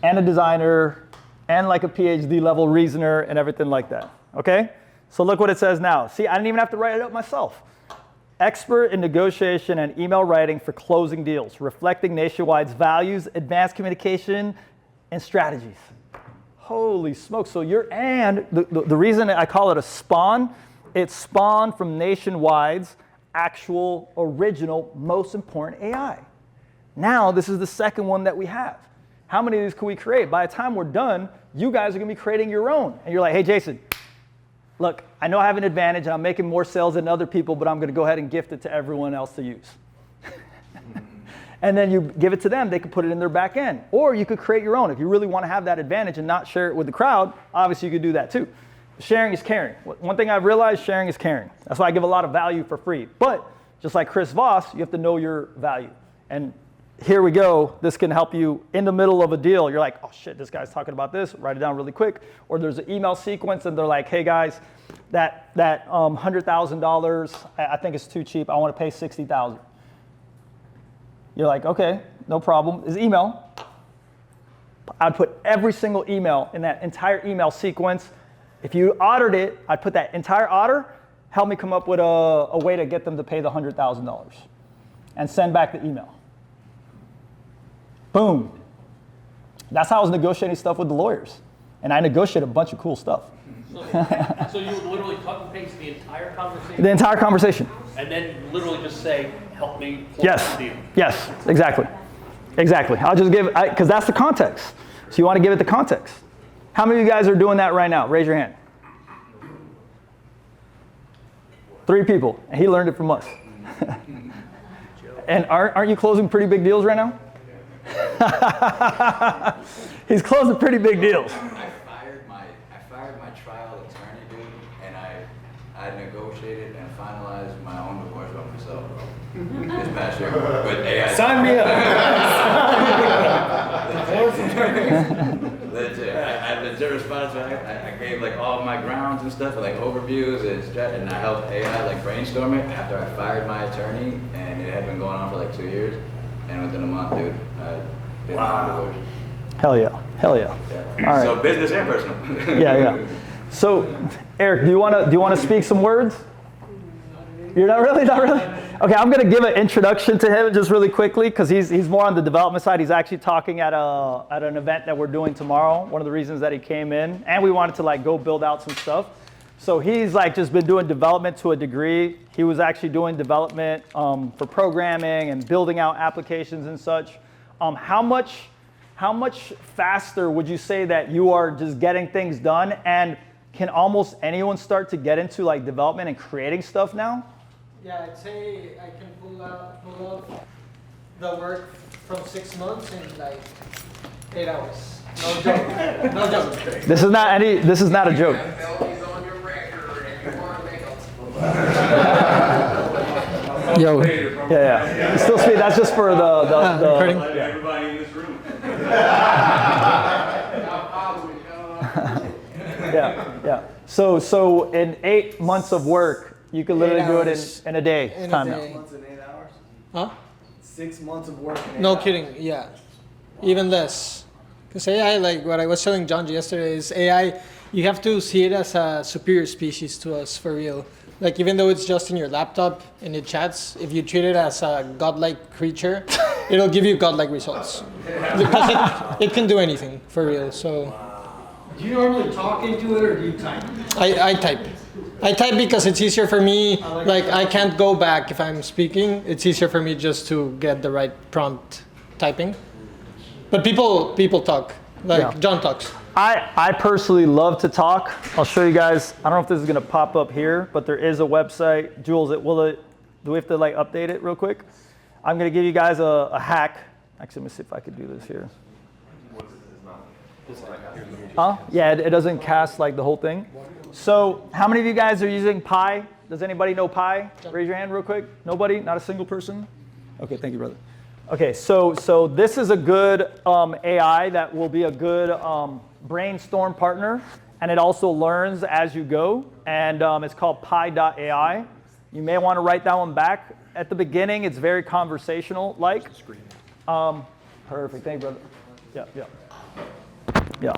And a designer, and like a PhD level reasoner and everything like that, okay? So look what it says now. See, I didn't even have to write it up myself. Expert in negotiation and email writing for closing deals, reflecting Nationwide's values, advanced communication, and strategies. Holy smokes, so and the reason I call it a spawn, it's spawned from Nationwide's actual, original, most important AI. Now, this is the second one that we have. How many of these can we create? By the time we're done, you guys are gonna be creating your own. And you're like, hey, Jason, look, I know I have an advantage and I'm making more sales than other people, but I'm gonna go ahead and gift it to everyone else to use. And then you give it to them, they can put it in their back end. Or you could create your own. If you really wanna have that advantage and not share it with the crowd, obviously you could do that too. Sharing is caring. One thing I've realized, sharing is caring. That's why I give a lot of value for free. But just like Chris Voss, you have to know your value. And here we go. This can help you in the middle of a deal. You're like, oh shit, this guy's talking about this. Write it down really quick. Or there's an email sequence and they're like, hey guys, that $100,000, I think it's too cheap. I want to pay $60,000. You're like, okay, no problem. Is email. I'd put every single email in that entire email sequence. If you ordered it, I'd put that entire order, help me come up with a way to get them to pay the $100,000 and send back the email. Boom. That's how I was negotiating stuff with the lawyers. And I negotiated a bunch of cool stuff. So you would literally cut and paste the entire conversation? The entire conversation. And then literally just say, help me close Yes. the deal? Yes, exactly. Exactly. I'll just give, because that's the context. So you want to give it the context. How many of you guys are doing that right now? Raise your hand. 3 people, and he learned it from us. And aren't you closing pretty big deals right now? He's closing pretty big deals. I fired my trial attorney, dude, and I negotiated and finalized my own divorce by myself this past year with AI. Sign me up. Legit. I had legit response. I gave like all my grounds and stuff, like overviews and I helped AI like brainstorm it after I fired my attorney, and it had been going on for like 2 years, and within a month, dude, I did my divorce. Hell yeah. Hell yeah. Yeah. All right. So business and personal. Yeah. So, Eric, do you want to speak some words? You're not really? Okay, I'm going to give an introduction to him just really quickly because he's more on the development side. He's actually talking at an event that we're doing tomorrow. One of the reasons that he came in, and we wanted to like go build out some stuff. So he's like just been doing development to a degree. He was actually doing development for programming and building out applications and such. How much faster would you say that you are just getting things done? And can almost anyone start to get into like development and creating stuff now? Yeah, I'd say I can pull up the work from 6 months in like 8 hours. No joke. No joke. This is not a joke. Yo. Yeah. Still speed. That's just for the recording. yeah. Everybody in this room. Yeah. So in 8 months of work, you can literally do it in a day. In a time day. now. 6 months and 8 hours? Huh? 6 months of work in 8 No hours. kidding. Yeah. Even less. Because AI, like what I was telling John yesterday, is AI, you have to see it as a superior species to us for real. Like even though it's just in your laptop and it chats, if you treat it as a godlike creature, it'll give you godlike results. Because it can do anything for real. So Do you normally talk into it or do you type? I type. I type because it's easier for me. Like I can't go back if I'm speaking. It's easier for me just to get the right prompt typing. But people talk. Like Yeah. John talks. I personally love to talk. I'll show you guys. I don't know if this is gonna pop up here, but there is a website. Jules, do we have to like update it real quick? I'm gonna give you guys a hack. Actually, let me see if I could do this here. Huh? Yeah, it doesn't cast like the whole thing. So how many of you guys are using Pi? Does anybody know Pi? Raise your hand real quick. Nobody? Not a single person? Okay, thank you, brother. Okay, so this is a good AI that will be a good brainstorm partner, and it also learns as you go, and it's called Pi.ai. You may want to write that one back. At the beginning, it's very conversational like. Perfect, thank you, brother. Yeah.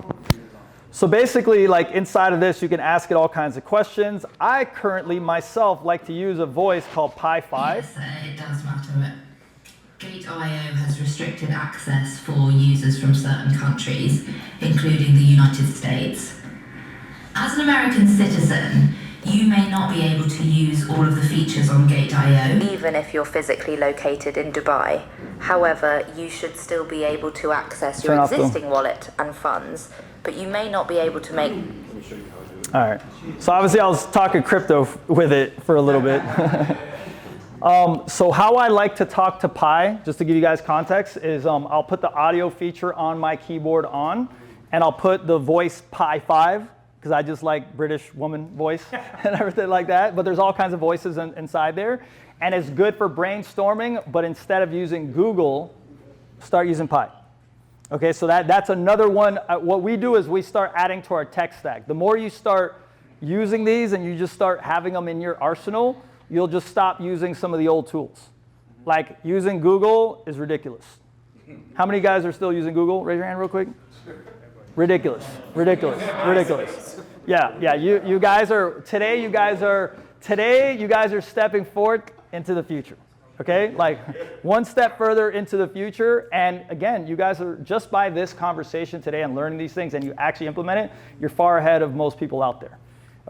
So basically, like inside of this, you can ask it all kinds of questions. I currently myself like to use a voice called Pi5. Yes, it does matter. Gate.io has restricted access for users from certain countries, including the United States. As an American citizen, you may not be able to use all of the features on Gate.io, even if you're physically located in Dubai. However, you should still be able to access your existing wallet and funds, but you may not be able to make... All right. So obviously I was talking crypto with it for a little bit. So how I like to talk to Pi, just to give you guys context, is I'll put the audio feature on my keyboard on, and I'll put the voice Pi5, because I just like British woman voice and everything like that. But there's all kinds of voices inside there. And it's good for brainstorming, but instead of using Google, start using Pi. Okay, so that's another one. What we do is we start adding to our tech stack. The more you start using these and you just start having them in your arsenal, you'll just stop using some of the old tools. Like using Google is ridiculous. How many guys are still using Google? Raise your hand real quick. Ridiculous. Yeah. You guys are stepping forward into the future. Okay, like one step further into the future. And again, you guys are just by this conversation today and learning these things and you actually implement it, you're far ahead of most people out there.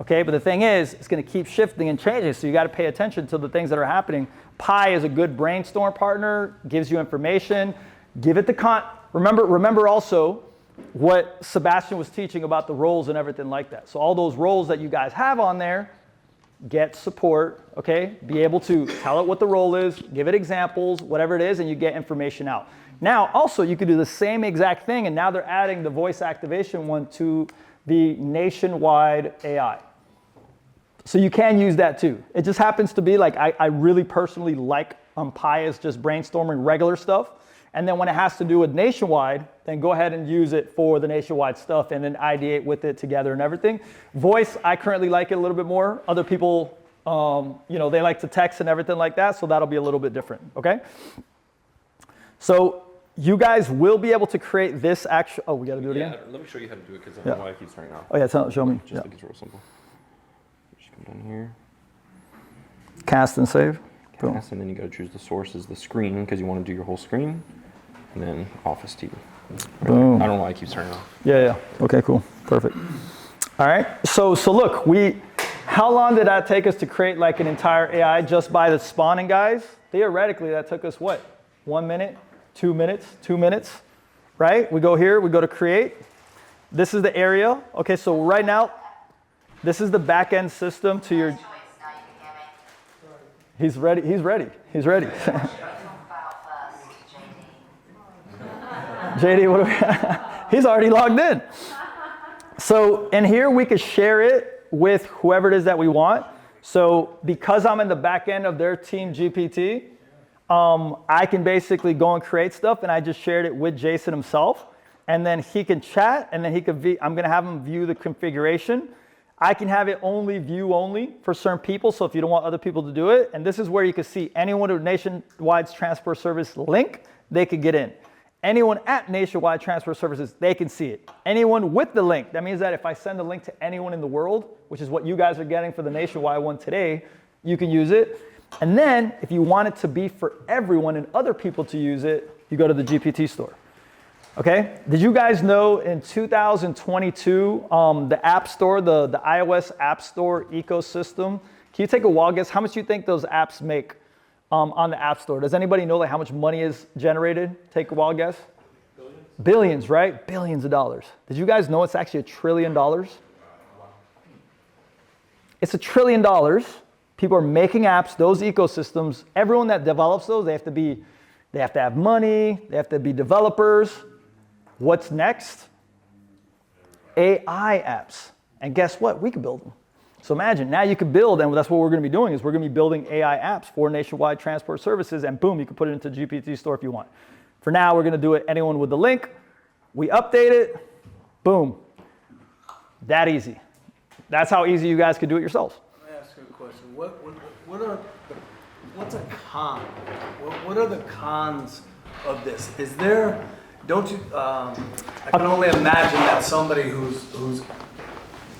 Okay, but the thing is, it's going to keep shifting and changing, so you got to pay attention to the things that are happening. Pi is a good brainstorm partner, gives you information, give it the remember also what Sebastian was teaching about the roles and everything like that. So all those roles that you guys have on there, get support, okay? Be able to tell it what the role is, give it examples, whatever it is, and you get information out. Now, also, you could do the same exact thing, and now they're adding the voice activation one to the nationwide AI. So you can use that too. It just happens to be like, I really personally like Pi as just brainstorming regular stuff. And then when it has to do with nationwide, then go ahead and use it for the nationwide stuff and then ideate with it together and everything. Voice, I currently like it a little bit more. Other people, they like to text and everything like that, so that'll be a little bit different, okay? So you guys will be able to create this actual, we gotta do it again? Let me show you how to do it because I don't know why it keeps turning off. Oh yeah, show me. Just think it's real simple. Just come down here. Cast and save. Boom. Cast, and then you gotta choose the source as the screen because you want to do your whole screen. And then Office TV. Boom. I don't know why it keeps turning off. Yeah. Okay, cool. Perfect. All right. So look, how long did that take us to create like an entire AI just by the spawning guys? Theoretically, that took us what? 1 minute, 2 minutes, 2 minutes, right? We go here, we go to create. This is the area. Okay, so right now, this is the back end system to your. He's ready. JD, what do we He's already logged in. So in here, we could share it with whoever it is that we want. So because I'm in the back end of their team GPT, I can basically go and create stuff, and I just shared it with Jason himself. And then he can chat, and then he could I'm gonna have him view the configuration. I can have it only view only for certain people, so if you don't want other people to do it, and this is where you can see anyone with Nationwide's Transport Service link, they could get in. Anyone at Nationwide Transport Services, they can see it. Anyone with the link, that means that if I send a link to anyone in the world, which is what you guys are getting for the Nationwide one today, you can use it. And then if you want it to be for everyone and other people to use it, you go to the GPT store. Okay, did you guys know in 2022, the App Store, the iOS App Store ecosystem, can you take a wild guess how much you think those apps make on the App Store? Does anybody know like how much money is generated? Take a wild guess. Billions. Billions, right? Billions of dollars. Did you guys know it's actually $1 trillion? It's $1 trillion. People are making apps, those ecosystems. Everyone that develops those, they have to have money, they have to be developers. What's next? AI apps. And guess what? We can build them. So imagine, now you can build, and that's what we're going to be doing, is we're going to be building AI apps for Nationwide Transport Services, and boom, you can put it into GPT store if you want. For now, we're going to do it anyone with the link. We update it, boom. That easy. That's how easy you guys could do it yourselves. Let me ask you a question. What's a con? What are the cons of this? Is there, don't you, I can only imagine that somebody who's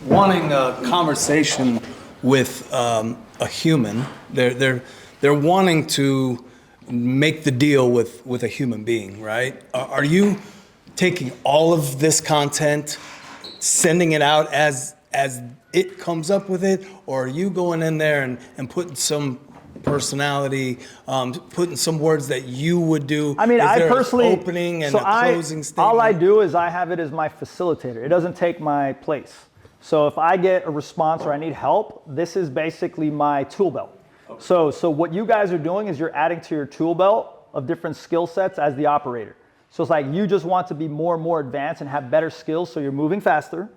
wanting a conversation with a human, they're wanting to make the deal with a human being, right? Are you taking all of this content, sending it out as it comes up with it, or are you going in there and putting some personality, putting some words that you would do? I mean, I personally, opening and a closing statement. All I do is I have it as my facilitator. It doesn't take my place. So if I get a response or I need help, this is basically my tool belt. Okay. So what you guys are doing is you're adding to your tool belt of different skill sets as the operator. So it's like you just want to be more and more advanced and have better skills, so you're moving faster,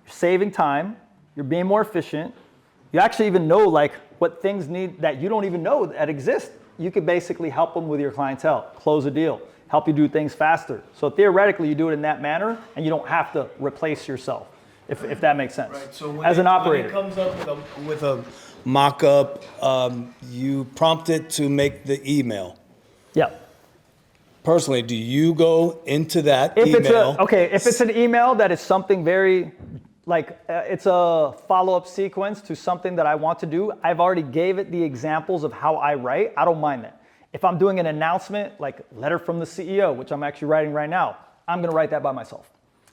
you're saving time, you're being more efficient. You actually even know like what things need that you don't even know that exist. You could basically help them with your clientele, close a deal, help you do things faster. So theoretically, you do it in that manner, and you don't have to replace yourself, if that makes sense. Right. So as an operator, when it comes up with a mock-up, you prompt it to make the email. Yeah. Personally, do you go into that email? If it's an email that is something very, it's a follow-up sequence to something that I want to do, I've already gave it the examples of how I write. I don't mind that. If I'm doing an announcement, like letter from the CEO, which I'm actually writing right now, I'm going to write that by myself.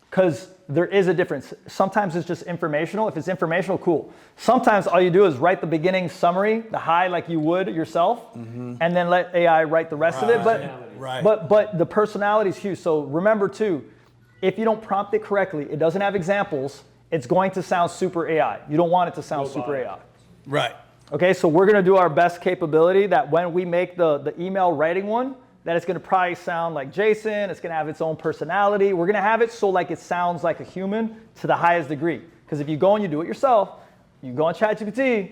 Because there is a difference. Sometimes it's just informational. If it's informational, cool. Sometimes all you do is write the beginning summary, the high like you would yourself, and then let AI write the rest of it. But the personality is huge. So remember too, if you don't prompt it correctly, it doesn't have examples, it's going to sound super AI. You don't want it to sound super AI. Right. Okay, so we're gonna do our best capability that when we make the email writing one, that it's gonna probably sound like Jason, it's gonna have its own personality. We're gonna have it so like it sounds like a human to the highest degree. Because if you go and you do it yourself, you go on ChatGPT,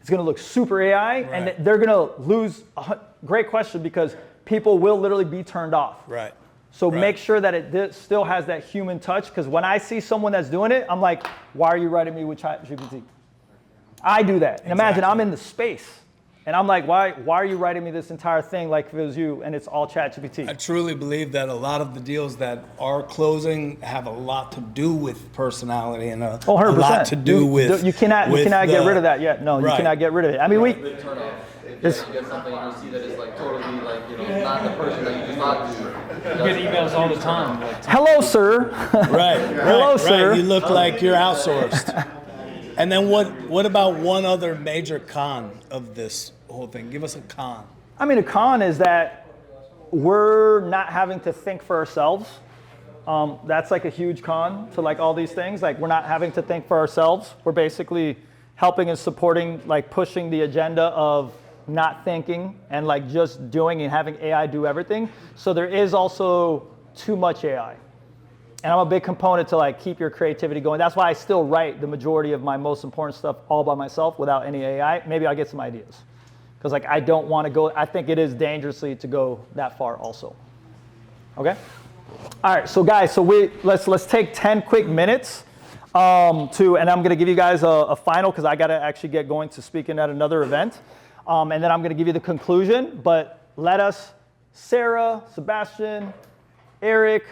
it's gonna look super AI, and they're gonna lose, great question, because people will literally be turned off. Right. So make sure that it still has that human touch, because when I see someone that's doing it, I'm like, why are you writing me with ChatGPT? I do that. And imagine I'm in the space. And I'm like, why are you writing me this entire thing like if it was you and it's all ChatGPT? I truly believe that a lot of the deals that are closing have a lot to do with personality and a 100%. lot to do with you cannot get rid of that yet. No, you cannot get rid of it. I mean, Big turn off. If you get something and you see that it's like totally like, not the person that you just talked to. You get emails all the time. Hello, sir. Hello, sir. You look like you're outsourced. And then what about one other major con of this whole thing? Give us a con. I mean, a con is that we're not having to think for ourselves. That's like a huge con to like all these things. Like we're not having to think for ourselves. We're basically helping and supporting, like pushing the agenda of not thinking and like just doing and having AI do everything. So there is also too much AI. And I'm a big component to like keep your creativity going. That's why I still write the majority of my most important stuff all by myself without any AI. Maybe I'll get some ideas. Because like I don't want to go, I think it is dangerously to go that far also. Okay? All right, so guys, so let's take 10 quick minutes and I'm gonna give you guys a final because I gotta actually get going to speaking at another event. And then I'm gonna give you the conclusion, but let us, Sarah, Sebastian, Eric,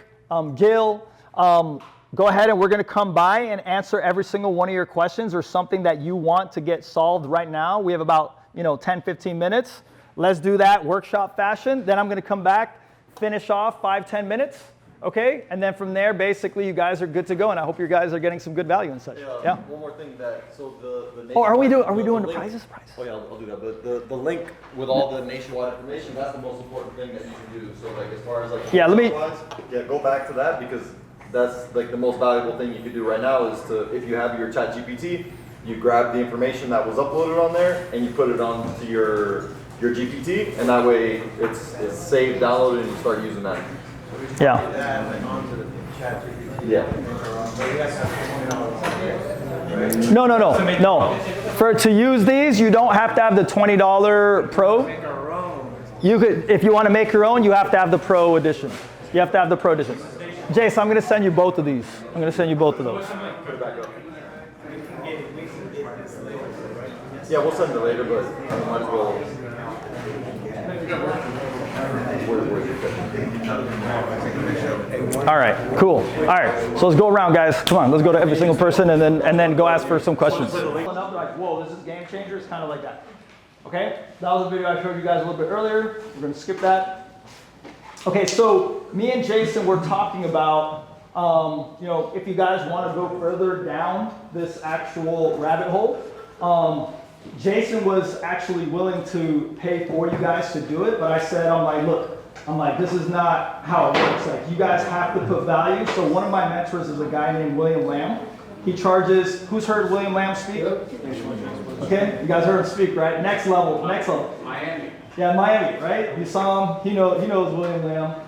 Gil, go ahead and we're gonna come by and answer every single one of your questions or something that you want to get solved right now. We have about 10, 15 minutes. Let's do that workshop fashion. Then I'm gonna come back, finish off 5, 10 minutes, okay? And then from there, basically, you guys are good to go, and I hope you guys are getting some good value and such. Yeah. One more thing so the oh, are we doing the prizes? Oh yeah, I'll do that. But the link with all the nationwide information, that's the most important thing that you can do. So like as far as like go back to that because that's like the most valuable thing you can do right now is to if you have your ChatGPT, you grab the information that was uploaded on there and you put it onto your GPT, and that way it's saved, downloaded, and you start using that. Yeah. Yeah. No. To use these, you don't have to have the $20 Pro. You could, if you want to make your own, you have to have the Pro edition. You have to have the Pro edition. Jason, I'm going to send you both of these. I'm going to send you both of those. Yeah, we'll send it later, but might as well. All right, cool. All right, so let's go around, guys. Come on, let's go to every single person and then go ask for some questions. Like, whoa, this is game changer. It's kind of like that. Okay, that was a video I showed you guys a little bit earlier. We're gonna skip that. Okay, so me and Jason were talking about, if you guys want to go further down this actual rabbit hole. Jason was actually willing to pay for you guys to do it, but I said, I'm like, this is not how it works. Like, you guys have to put value. So one of my mentors is a guy named William Lamb. He charges, who's heard William Lamb speak? Okay, you guys heard him speak, right? Next level. Miami. Yeah, Miami, right? You saw him, he knows William Lamb.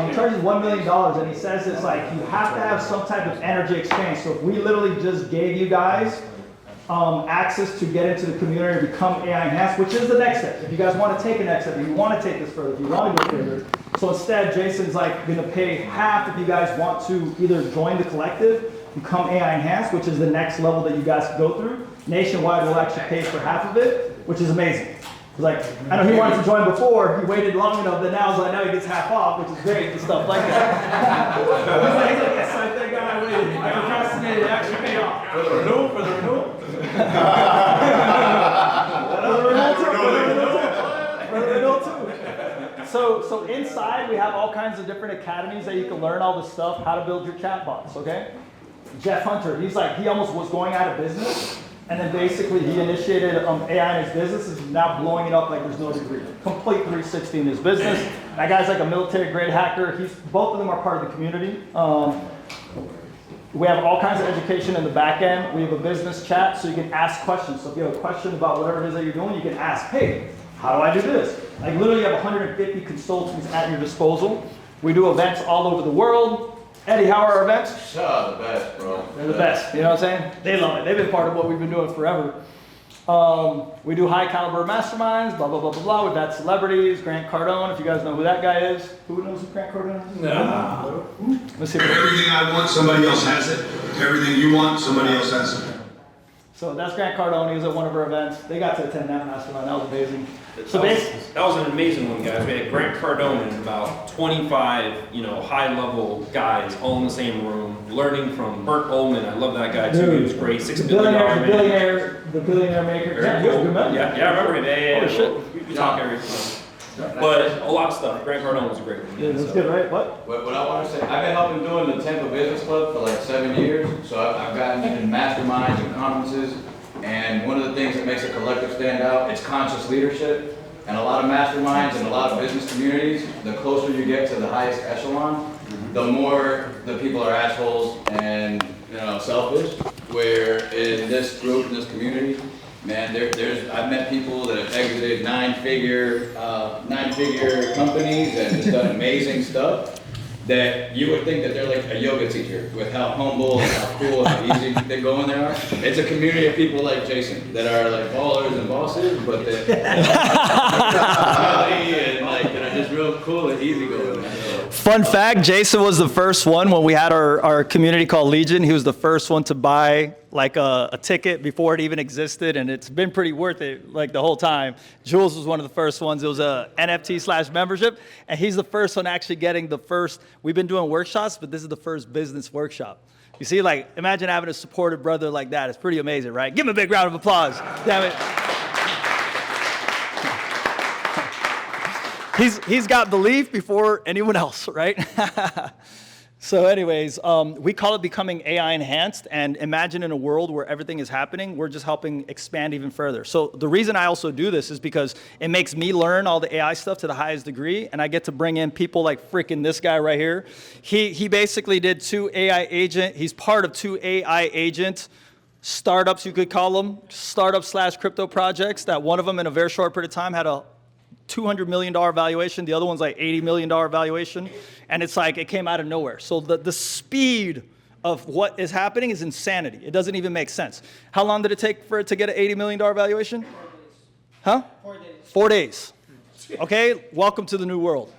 He charges $1 million, and he says it's like, you have to have some type of energy exchange. So if we literally just gave you guys access to get into the community and become AI enhanced, which is the next step. If you guys want to take a next step, if you want to take this further, if you want to go further. So instead, Jason's like going to pay half if you guys want to either join the collective, become AI enhanced, which is the next level that you guys can go through. Nationwide will actually pay for half of it, which is amazing. Like, I know he wanted to join before, he waited long enough that now now he gets half off, which is great and stuff like that. He's like, yes, I thank God I waited. I procrastinated, it actually paid off. For the renewal? So inside we have all kinds of different academies that you can learn all the stuff, how to build your chatbots, okay? Jeff Hunter, he almost was going out of business, and then basically he initiated AI in his business, is now blowing it up like there's no degree. Complete 360 in his business. That guy's like a military grade hacker. Both of them are part of the community. We have all kinds of education in the back end. We have a business chat, so you can ask questions. So if you have a question about whatever it is that you're doing, you can ask, hey, how do I do this? Like literally you have 150 consultants at your disposal. We do events all over the world. Eddie, how are our events? The best, bro. They're the best, you know what I'm saying? They love it. They've been part of what we've been doing forever. We do high caliber masterminds, blah, blah, blah, blah, blah. We've had celebrities, Grant Cardone, if you guys know who that guy is. Who knows who Grant Cardone is? No. Let's see. Everything I want, somebody else has it. Everything you want, somebody else has it. So that's Grant Cardone. He was at one of our events. They got to attend that mastermind. That was amazing. That was an amazing one, guys. We had Grant Cardone and about 25, high-level guys all in the same room, learning from Burt Ullman. I love that guy too. He was great. $6 billion man. The billionaire maker. Very cool. Yeah, I remember him. Yeah. Shit. We talk every time. But a lot of stuff. Grant Cardone was a great one. Yeah, that's good, right? What I want to say, I've been helping doing the Tampa Business Club for like 7 years. So I've gotten in masterminds and conferences. And one of the things that makes a collective stand out is conscious leadership. And a lot of masterminds and a lot of business communities, the closer you get to the highest echelon, the more the people are assholes and selfish. Where in this group, in this community, man, I've met people that have exited nine-figure companies and just done amazing stuff. that you would think that they're like a yoga teacher with how humble and how cool and how easy they go in there are. It's a community of people like Jason that are like ballers and bosses, but that and like that are just real cool and easy going. Fun fact, Jason was the first one when we had our community called Legion. He was the first one to buy like a ticket before it even existed, and it's been pretty worth it like the whole time. Jules was one of the first ones. It was a NFT/membership, and he's the first one actually getting the first. We've been doing workshops, but this is the first business workshop. You see, like, imagine having a supportive brother like that. It's pretty amazing, right? Give him a big round of applause. Damn it. He's got belief before anyone else, right? So anyways, we call it becoming AI enhanced, and imagine in a world where everything is happening, we're just helping expand even further. So the reason I also do this is because it makes me learn all the AI stuff to the highest degree, and I get to bring in people like freaking this guy right here. He basically did he's part of 2 AI agent startups, you could call them, startup/crypto projects, that one of them in a very short period of time had a $200 million valuation. The other one's like $80 million valuation. And it's like, it came out of nowhere. So the speed of what is happening is insanity. It doesn't even make sense. How long did it take for it to get an $80 million valuation? 4 days. Huh? 4 days. 4 days. Okay, welcome to the new world.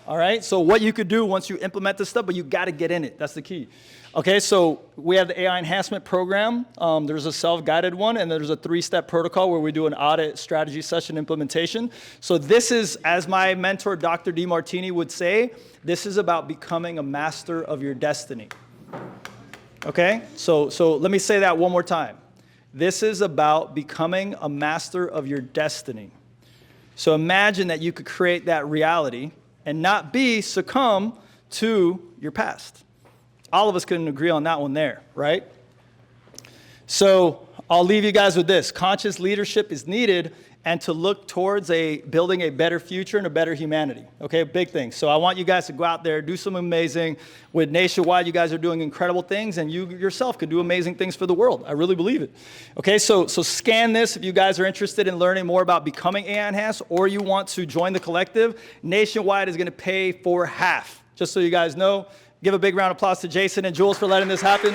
All right, so what you could do once you implement this stuff, but you got to get in it. That's the key. Okay, so we have the AI enhancement program. There's a self-guided one, and there's a 3-step protocol where we do an audit, strategy, session, implementation. So this is, as my mentor, Dr. DeMartini would say, this is about becoming a master of your destiny. Okay, so let me say that one more time. This is about becoming a master of your destiny. So imagine that you could create that reality and not succumb to your past. All of us can agree on that one there, right? So I'll leave you guys with this. Conscious leadership is needed, and to look towards building a better future and a better humanity. Okay, big thing. So I want you guys to go out there, do some amazing. With Nationwide, you guys are doing incredible things, and you yourself could do amazing things for the world. I really believe it. Okay, so scan this if you guys are interested in learning more about becoming AI enhanced, or you want to join the collective. Nationwide is going to pay for half, just so you guys know. Give a big round of applause to Jason and Jules for letting this happen.